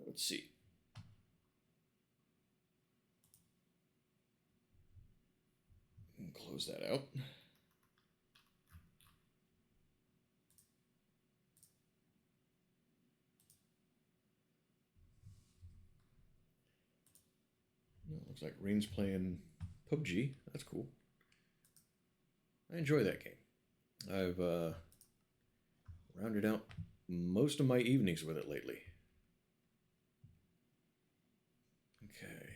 Let's see. Close that out. Looks like Rain's playing PUBG. That's cool. I enjoy that game. I've rounded out most of my evenings with it lately. Okay.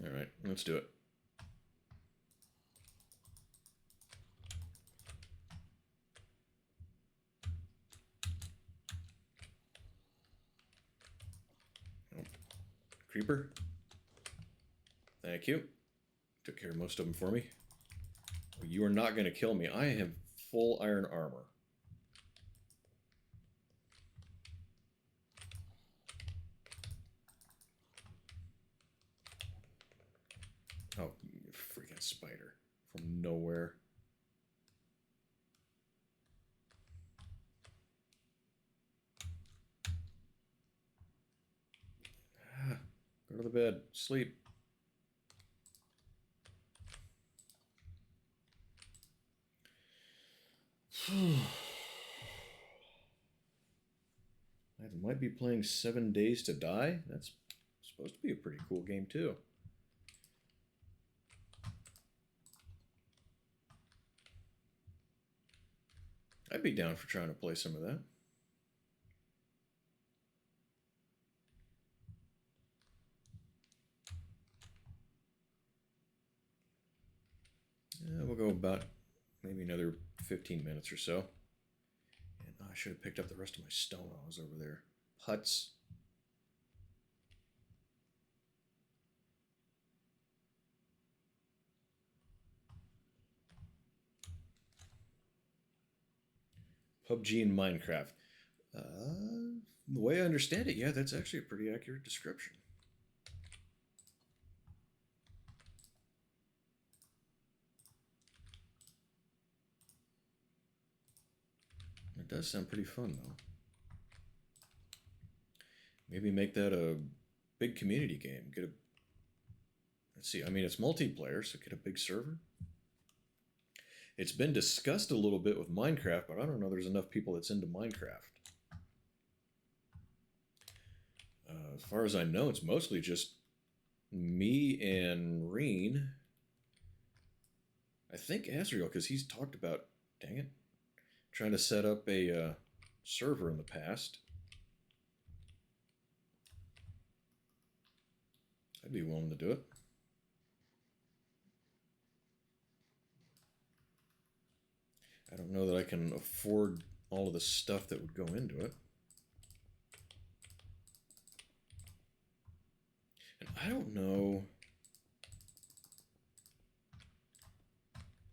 All right, let's do it. Oh. Creeper. Thank you. Took care of most of them for me. You are not going to kill me. I have full iron armor. Oh, you freaking spider from nowhere. Go to the bed. Sleep. I might be playing 7 Days to Die. That's Supposed to be a pretty cool game too. I'd be down for trying to play some of that. We'll go about maybe another 15 minutes or so. And I should have picked up the rest of my stone while I was over there. Putts. PUBG and Minecraft. The way I understand it, yeah, that's actually a pretty accurate description. It does sound pretty fun, though. Maybe make that a big community game. Get a... Let's see, I mean, it's multiplayer, so get a big server. It's been discussed a little bit with Minecraft, but I don't know there's enough people that's into Minecraft. As far as I know, it's mostly just me and Reen. I think Azrael, because he's talked about, dang it, trying to set up a server in the past. I'd be willing to do it. I don't know that I can afford all of the stuff that would go into it. And I don't know.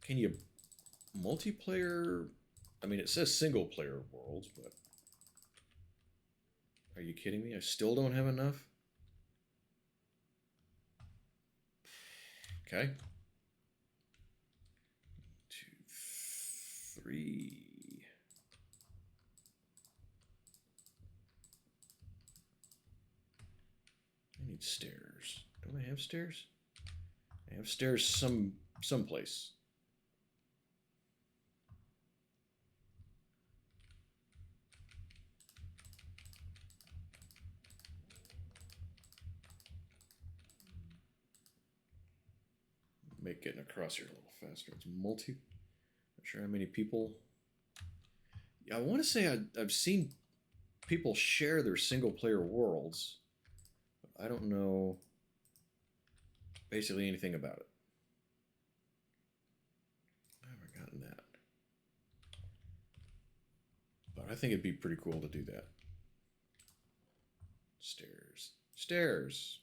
Can you multiplayer? I mean, it says single player worlds, but are you kidding me? I still don't have enough. Okay. 2, 3. I need stairs. Don't I have stairs? I have stairs someplace. Make getting across here a little faster. It's multi. Not sure how many people. Yeah, I want to say I've seen people share their single player worlds. But I don't know basically anything about it. I've never gotten that. But I think it'd be pretty cool to do that. Stairs. Stairs.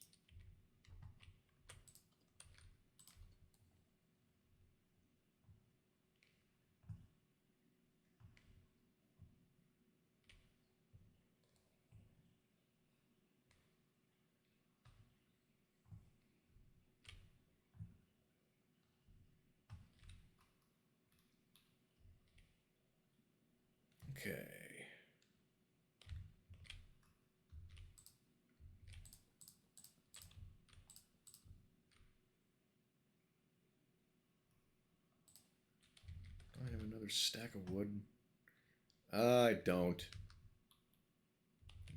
Okay. Do I have another stack of wood? I don't.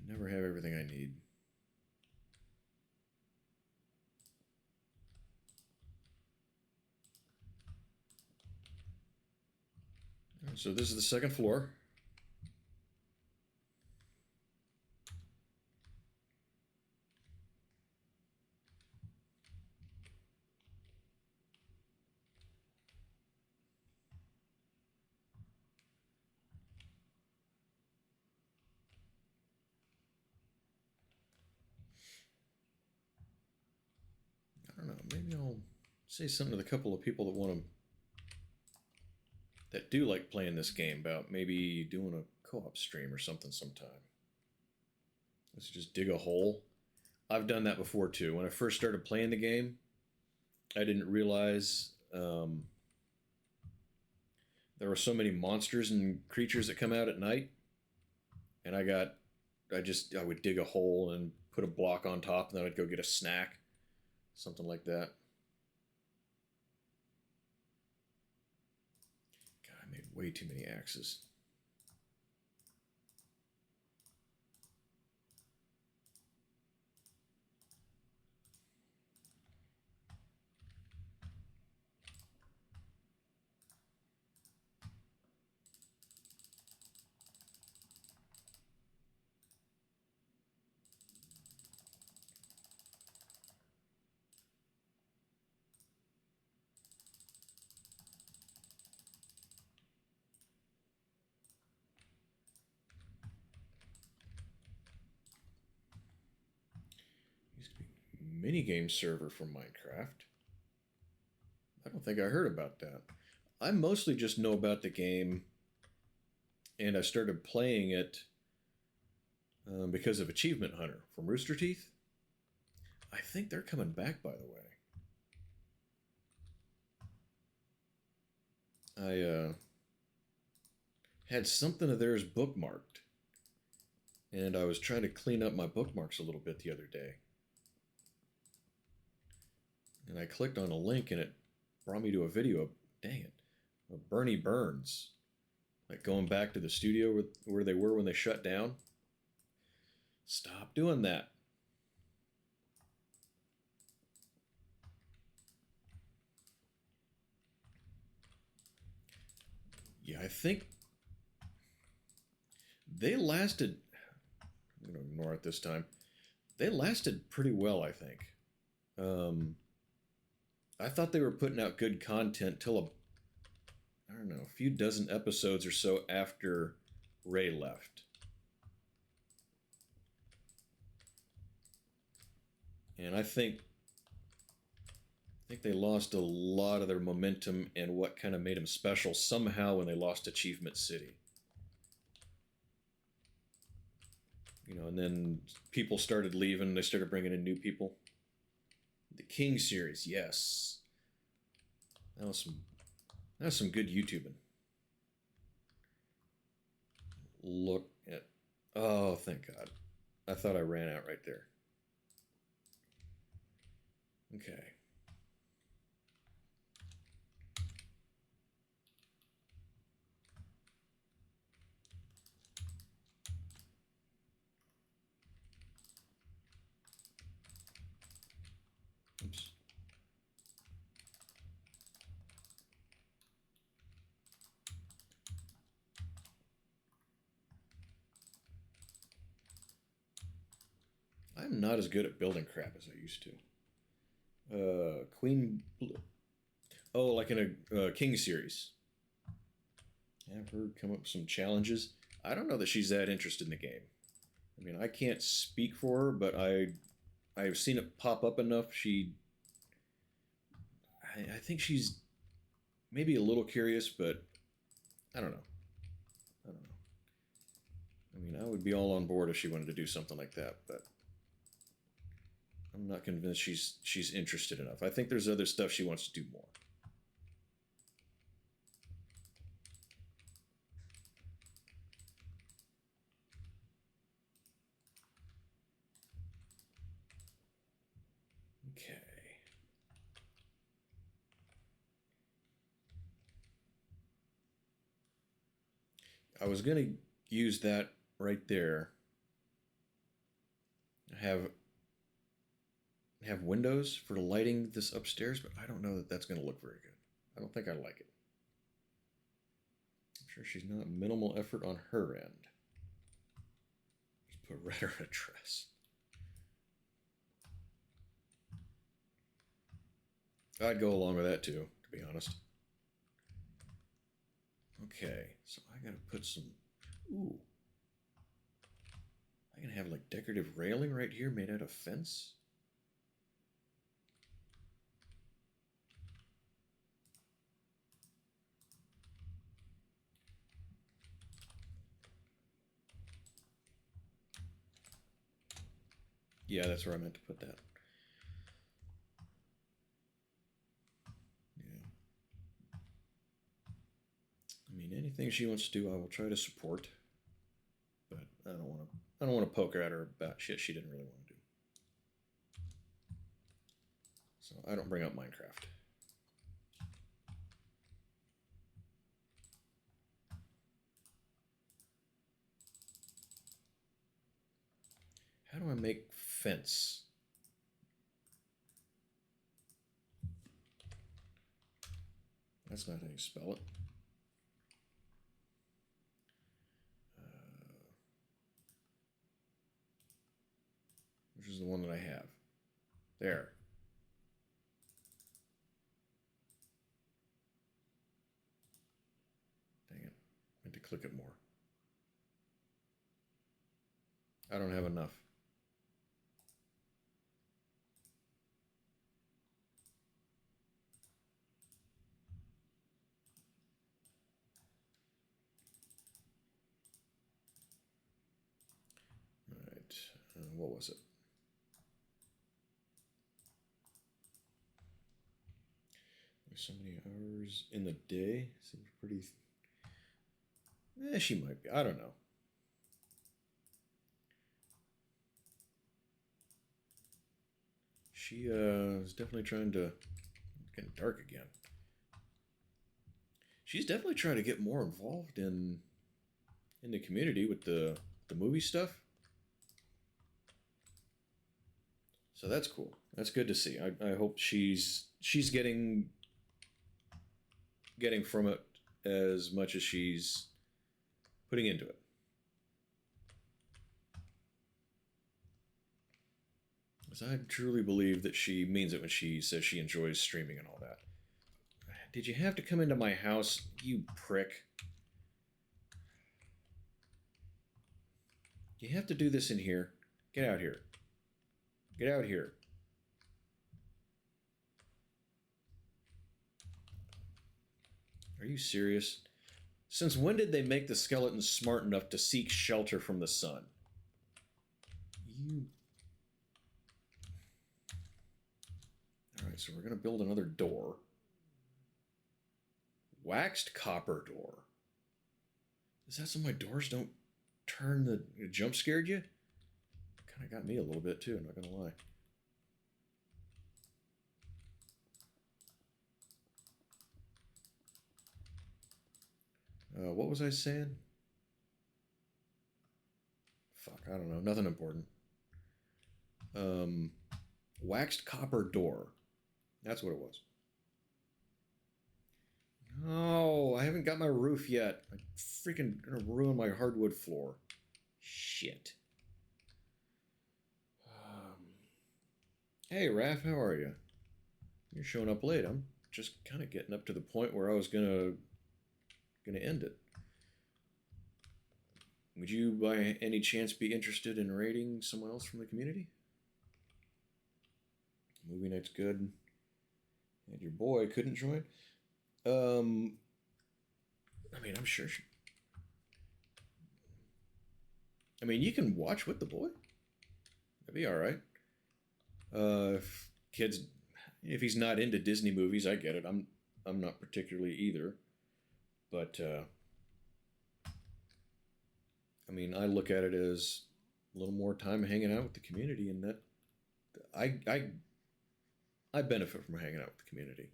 Never have everything I need. All right, so this is the second floor. I don't know. Maybe I'll say something to the couple of people that want to, that do like playing this game, about maybe doing a co-op stream or something sometime. Let's just dig a hole. I've done that before too. When I first started playing the game, I didn't realize there were so many monsters and creatures that come out at night, and I would dig a hole and put a block on top, and then I'd go get a snack, something like that. God, I made way too many axes. minigame server for Minecraft. I don't think I heard about that. I mostly just know about the game, and I started playing it because of Achievement Hunter from Rooster Teeth. I think they're coming back, by the way. I had something of theirs bookmarked, and I was trying to clean up my bookmarks a little bit the other day. And I clicked on a link, and it brought me to a video of, dang it, of Bernie Burns. Like going back to the studio where they were when they shut down. Stop doing that. Yeah, I think they lasted, I'm going to ignore it this time. They lasted pretty well, I think. I thought they were putting out good content till I don't know, a few dozen episodes or so after Ray left. And I think they lost a lot of their momentum and what kind of made them special somehow when they lost Achievement City. You know, and then people started leaving. They started bringing in new people. The King series, yes. That was some good YouTubing. Look at... Oh, thank God. I thought I ran out right there. Okay. Oops. I'm not as good at building crap as I used to. Queen Blue. Oh, like in a King series. Have her come up with some challenges. I don't know that she's that interested in the game. I mean, I can't speak for her, but I've seen it pop up enough. I think she's maybe a little curious, but I don't know. I mean, I would be all on board if she wanted to do something like that, but I'm not convinced she's interested enough. I think there's other stuff she wants to do more. Okay. I was going to use that right there. Have windows for lighting this upstairs, but I don't know that that's going to look very good. I don't think I like it. I'm sure she's not minimal effort on her end. Just put red on a dress. I'd go along with that too, to be honest. Okay, so I gotta put some... Ooh. I can have like decorative railing right here made out of fence. Yeah, that's where I meant to put that. Yeah. I mean, anything she wants to do, I will try to support. But I don't want to poke at her about shit she didn't really want to do. So I don't bring up Minecraft. How do I make fence? That's not how you spell it. Which is the one that I have. There. Dang it. I need to click it more. I don't have enough. was it? There's so many hours in the day. Seems pretty. She might be. I don't know. She is definitely trying to. It's getting dark again. She's definitely trying to get more involved in the community with the movie stuff. So that's cool. That's good to see. I hope she's getting from it as much as she's putting into it. Because I truly believe that she means it when she says she enjoys streaming and all that. Did you have to come into my house, you prick? You have to do this in here. Get out here. Get out here. Are you serious? Since when did they make the skeletons smart enough to seek shelter from the sun? You... Alright, so we're going to build another door. Waxed copper door. Is that so my doors don't turn the... jump scared you? Kind of got me a little bit too, not going to lie. What was I saying? Fuck, I don't know. Nothing important. Waxed copper door. That's what it was. No, I haven't got my roof yet. I'm freaking gonna ruin my hardwood floor. Shit. Hey, Raph, how are you? You're showing up late. I'm just kind of getting up to the point where I was gonna end it. Would you, by any chance, be interested in raiding someone else from the community? Movie night's good. And your boy couldn't join? I mean, I'm sure I mean, you can watch with the boy. That'd be alright. If he's not into Disney movies, I get it. I'm not particularly either. But, I mean, I look at it as a little more time hanging out with the community, and that I benefit from hanging out with the community.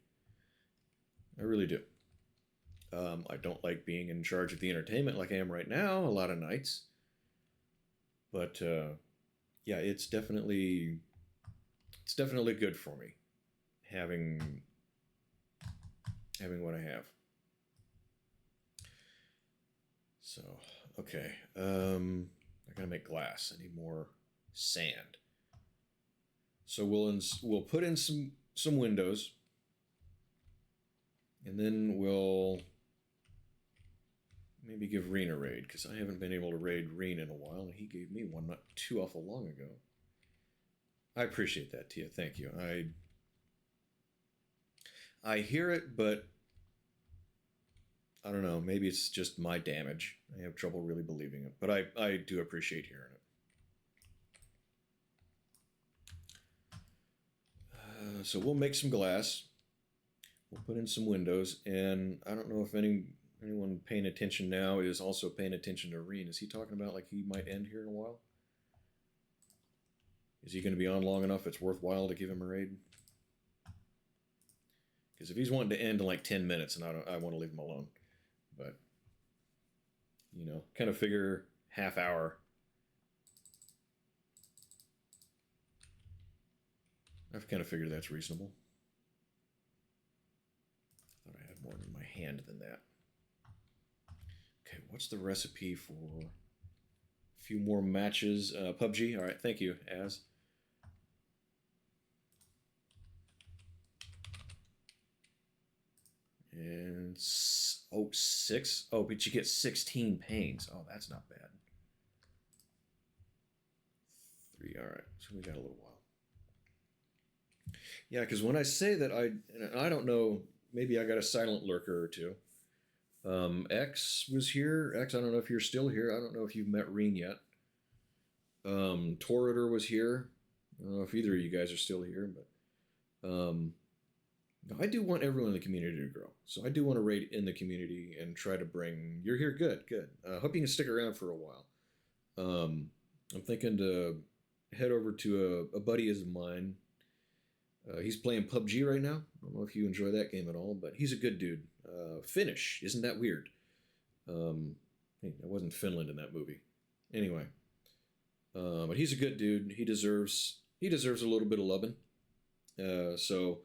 I really do. I don't like being in charge of the entertainment like I am right now a lot of nights. But, yeah, it's definitely good for me having what I have. So, okay. I gotta make glass. I need more sand. So we'll put in some windows, and then we'll maybe give Reen a raid, because I haven't been able to raid Reen in a while, and he gave me one not too awful long ago. I appreciate that, Tia. Thank you. I hear it, but I don't know. Maybe it's just my damage. I have trouble really believing it, but I do appreciate hearing it. So we'll make some glass. We'll put in some windows, and I don't know if anyone paying attention now is also paying attention to Reen. Is he talking about like he might end here in a while? Is he going to be on long enough it's worthwhile to give him a raid? Because if he's wanting to end in like 10 minutes, and I want to leave him alone. But, you know, kind of figure half hour. I've kind of figured that's reasonable. I thought I had more in my hand than that. Okay, what's the recipe for a few more matches? PUBG, all right, thank you, Az. And, 6? Oh, but you get 16 pains. Oh, that's not bad. 3, all right, so we got a little while. Yeah, because when I say that I don't know, maybe I got a silent lurker or two. X was here. X, I don't know if you're still here. I don't know if you've met Reen yet. Toritor was here. I don't know if either of you guys are still here, but I do want everyone in the community to grow. So I do want to raid in the community and try to bring. You're here, good. Hope you can stick around for a while. I'm thinking to head over to a buddy of mine. He's playing PUBG right now. I don't know if you enjoy that game at all, but he's a good dude. Finnish, isn't that weird? Hey, that wasn't Finland in that movie. Anyway, but he's a good dude. He deserves a little bit of loving. So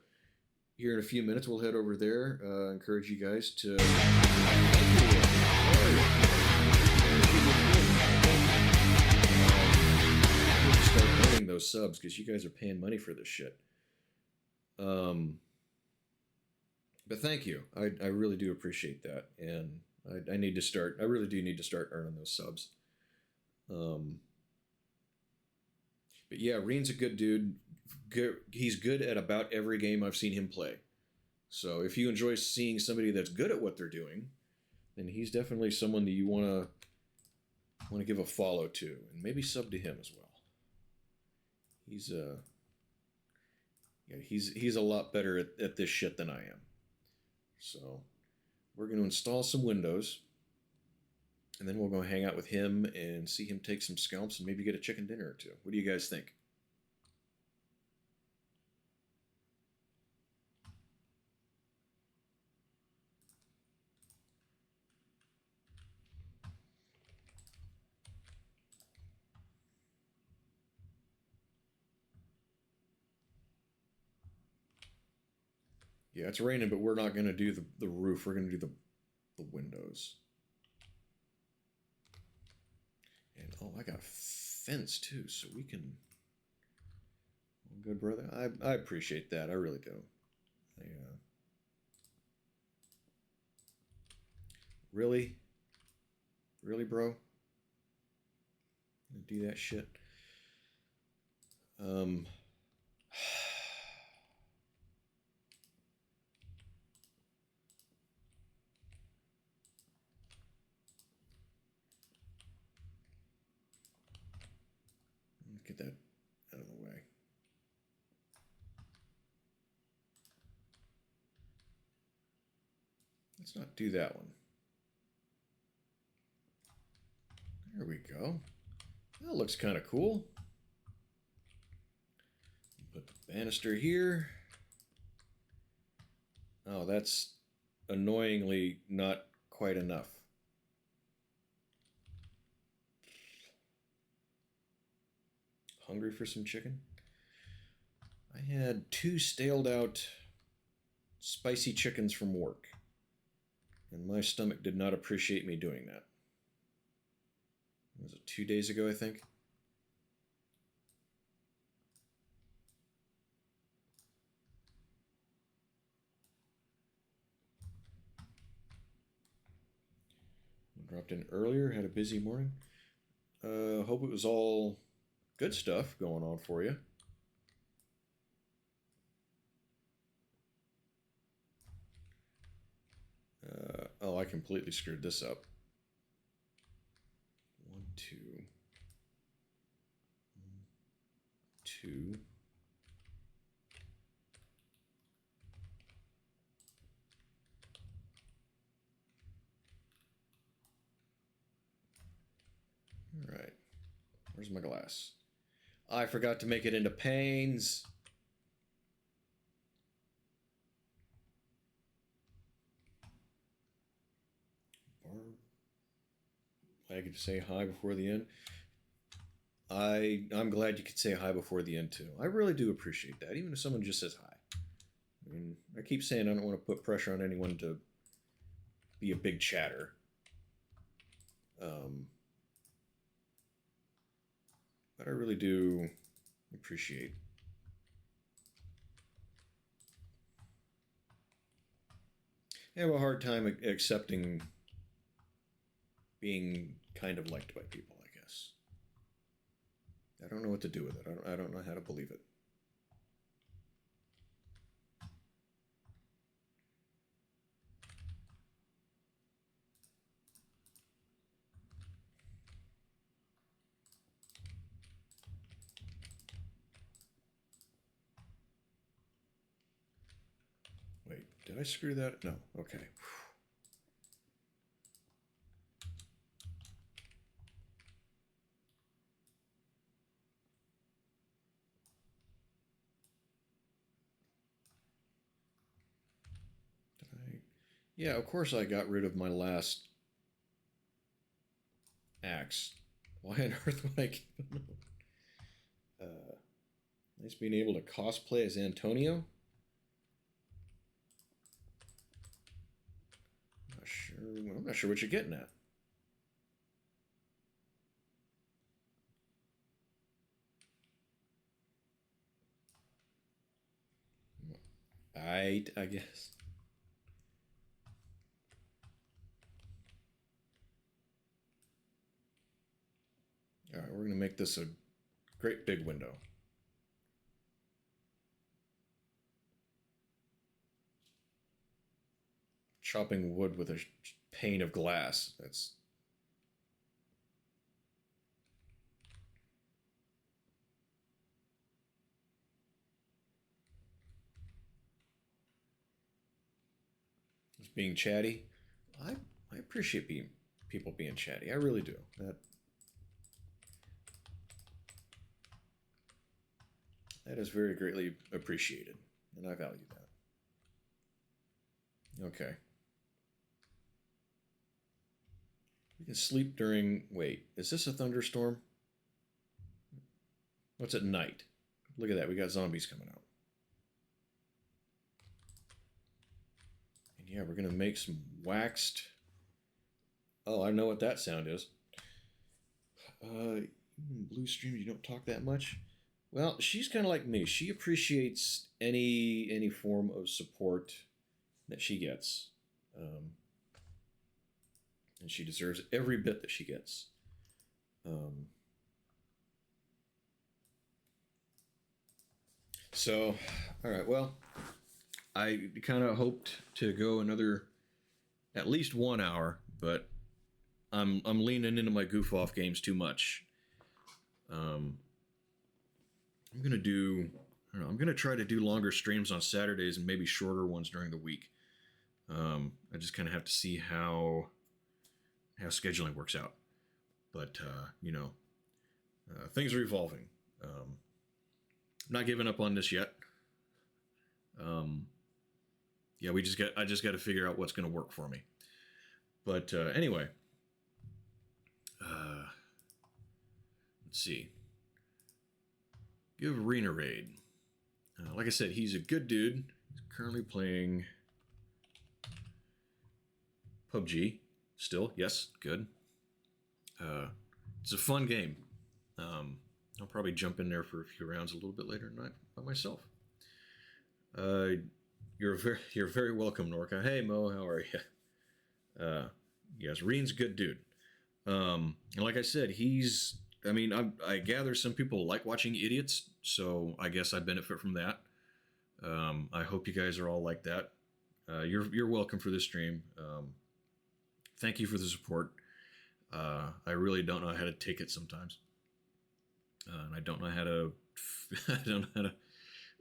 here in a few minutes, we'll head over there. Encourage you guys to. Start earning those subs because you guys are paying money for this shit. But thank you. I really do appreciate that, and I need to start. I really do need to start earning those subs. But yeah, Reen's a good dude. He's good at about every game I've seen him play. So if you enjoy seeing somebody that's good at what they're doing, then he's definitely someone that you want to give a follow to, and maybe sub to him as well. He's a lot better at this shit than I am. So we're going to install some Windows, and then we'll go hang out with him and see him take some scalps and maybe get a chicken dinner or two. What do you guys think? Yeah, it's raining, but we're not going to do the roof. We're going to do the windows. And, oh, I got a fence, too, so we can... Good, brother. I appreciate that. I really do. Really? Really, bro? Do that shit? Let's get that out of the way. Let's not do that one. There we go. That looks kind of cool. Put the banister here. Oh, that's annoyingly not quite enough. Hungry for some chicken? I had 2 staled out spicy chickens from work, and my stomach did not appreciate me doing that. Was it 2 days ago, I think? Dropped in earlier, had a busy morning. Hope it was all good stuff going on for you. Oh, I completely screwed this up. 1, 2. 1, 2. All right. Where's my glass? I forgot to make it into panes. I could say hi before the end. I'm glad you could say hi before the end too. I really do appreciate that, even if someone just says hi. I mean, I keep saying I don't want to put pressure on anyone to be a big chatter. But I really do appreciate. I have a hard time accepting being kind of liked by people, I guess. I don't know what to do with it. I don't know how to believe it. Did I screw that? No. Okay. Yeah, of course I got rid of my last axe. Why on earth would I keep it? Nice being able to cosplay as Antonio. I'm not sure what you're getting at. I guess. All right, we're going to make this a great big window. Chopping wood with a pane of glass. That's... Just being chatty. I appreciate people being chatty. I really do. That is very greatly appreciated, and I value that. Okay. You can sleep during... Wait, is this a thunderstorm? What's at night? Look at that, we got zombies coming out. And yeah, we're gonna make some waxed... Oh, I know what that sound is. Blue stream, you don't talk that much? Well, she's kind of like me. She appreciates any form of support that she gets. And she deserves every bit that she gets. So, all right, well, I kind of hoped to go another at least 1 hour, but I'm leaning into my goof off games too much. I'm gonna do... I don't know, I'm gonna try to do longer streams on Saturdays and maybe shorter ones during the week. I just kind of have to see how scheduling works out. But you know, things are evolving. I'm not giving up on this yet. Yeah, I just got to figure out what's going to work for me. But anyway, let's see. Give Arena Raid. Like I said, he's a good dude. He's currently playing PUBG. Still, yes, good. It's a fun game. I'll probably jump in there for a few rounds a little bit later tonight by myself. You're very welcome, Norca. Hey Mo, how are you? Yes, Reen's a good dude. And like I said, I gather some people like watching idiots, so I guess I benefit from that. I hope you guys are all like that. You're welcome for this stream. Thank you for the support. I really don't know how to take it sometimes. And I don't know how to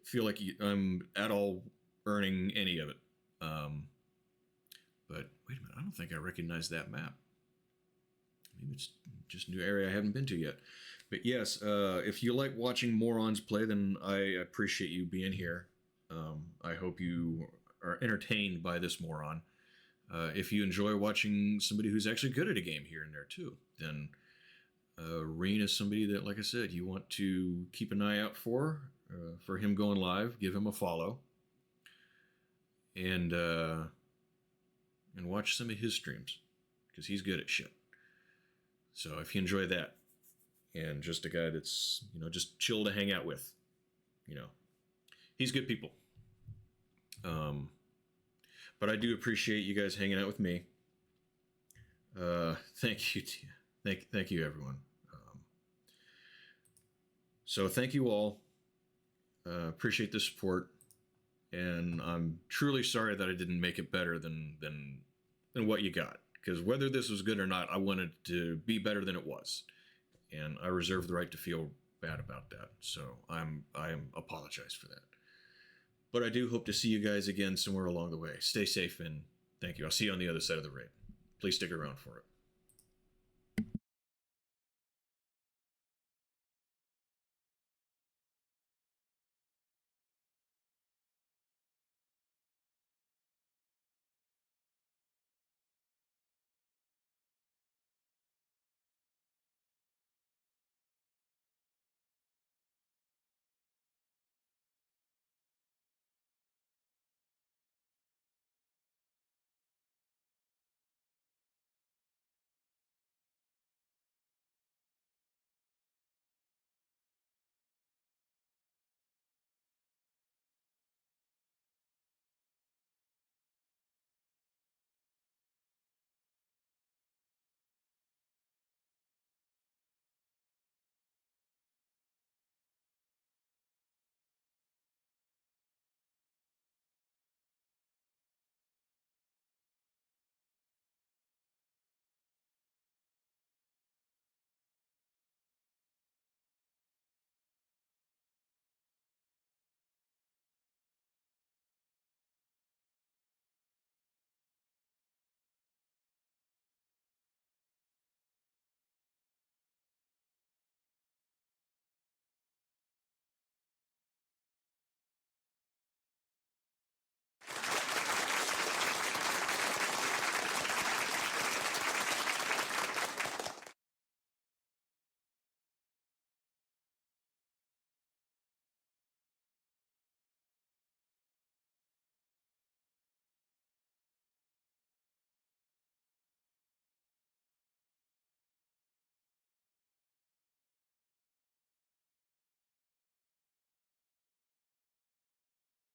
feel like I'm at all earning any of it. But wait a minute, I don't think I recognize that map. Maybe it's just a new area I haven't been to yet. But yes, if you like watching morons play, then I appreciate you being here. I hope you are entertained by this moron. If you enjoy watching somebody who's actually good at a game here and there too, then Reen is somebody that, like I said, you want to keep an eye out for him going live. Give him a follow, and watch some of his streams because he's good at shit. So if you enjoy that, and just a guy that's just chill to hang out with, he's good people. But I do appreciate you guys hanging out with me. Thank you, thank you, everyone. So thank you all. Appreciate the support, and I'm truly sorry that I didn't make it better than what you got. Because whether this was good or not, I wanted it to be better than it was, and I reserve the right to feel bad about that. So I apologize for that. But I do hope to see you guys again somewhere along the way. Stay safe and thank you. I'll see you on the other side of the raid. Please stick around for it.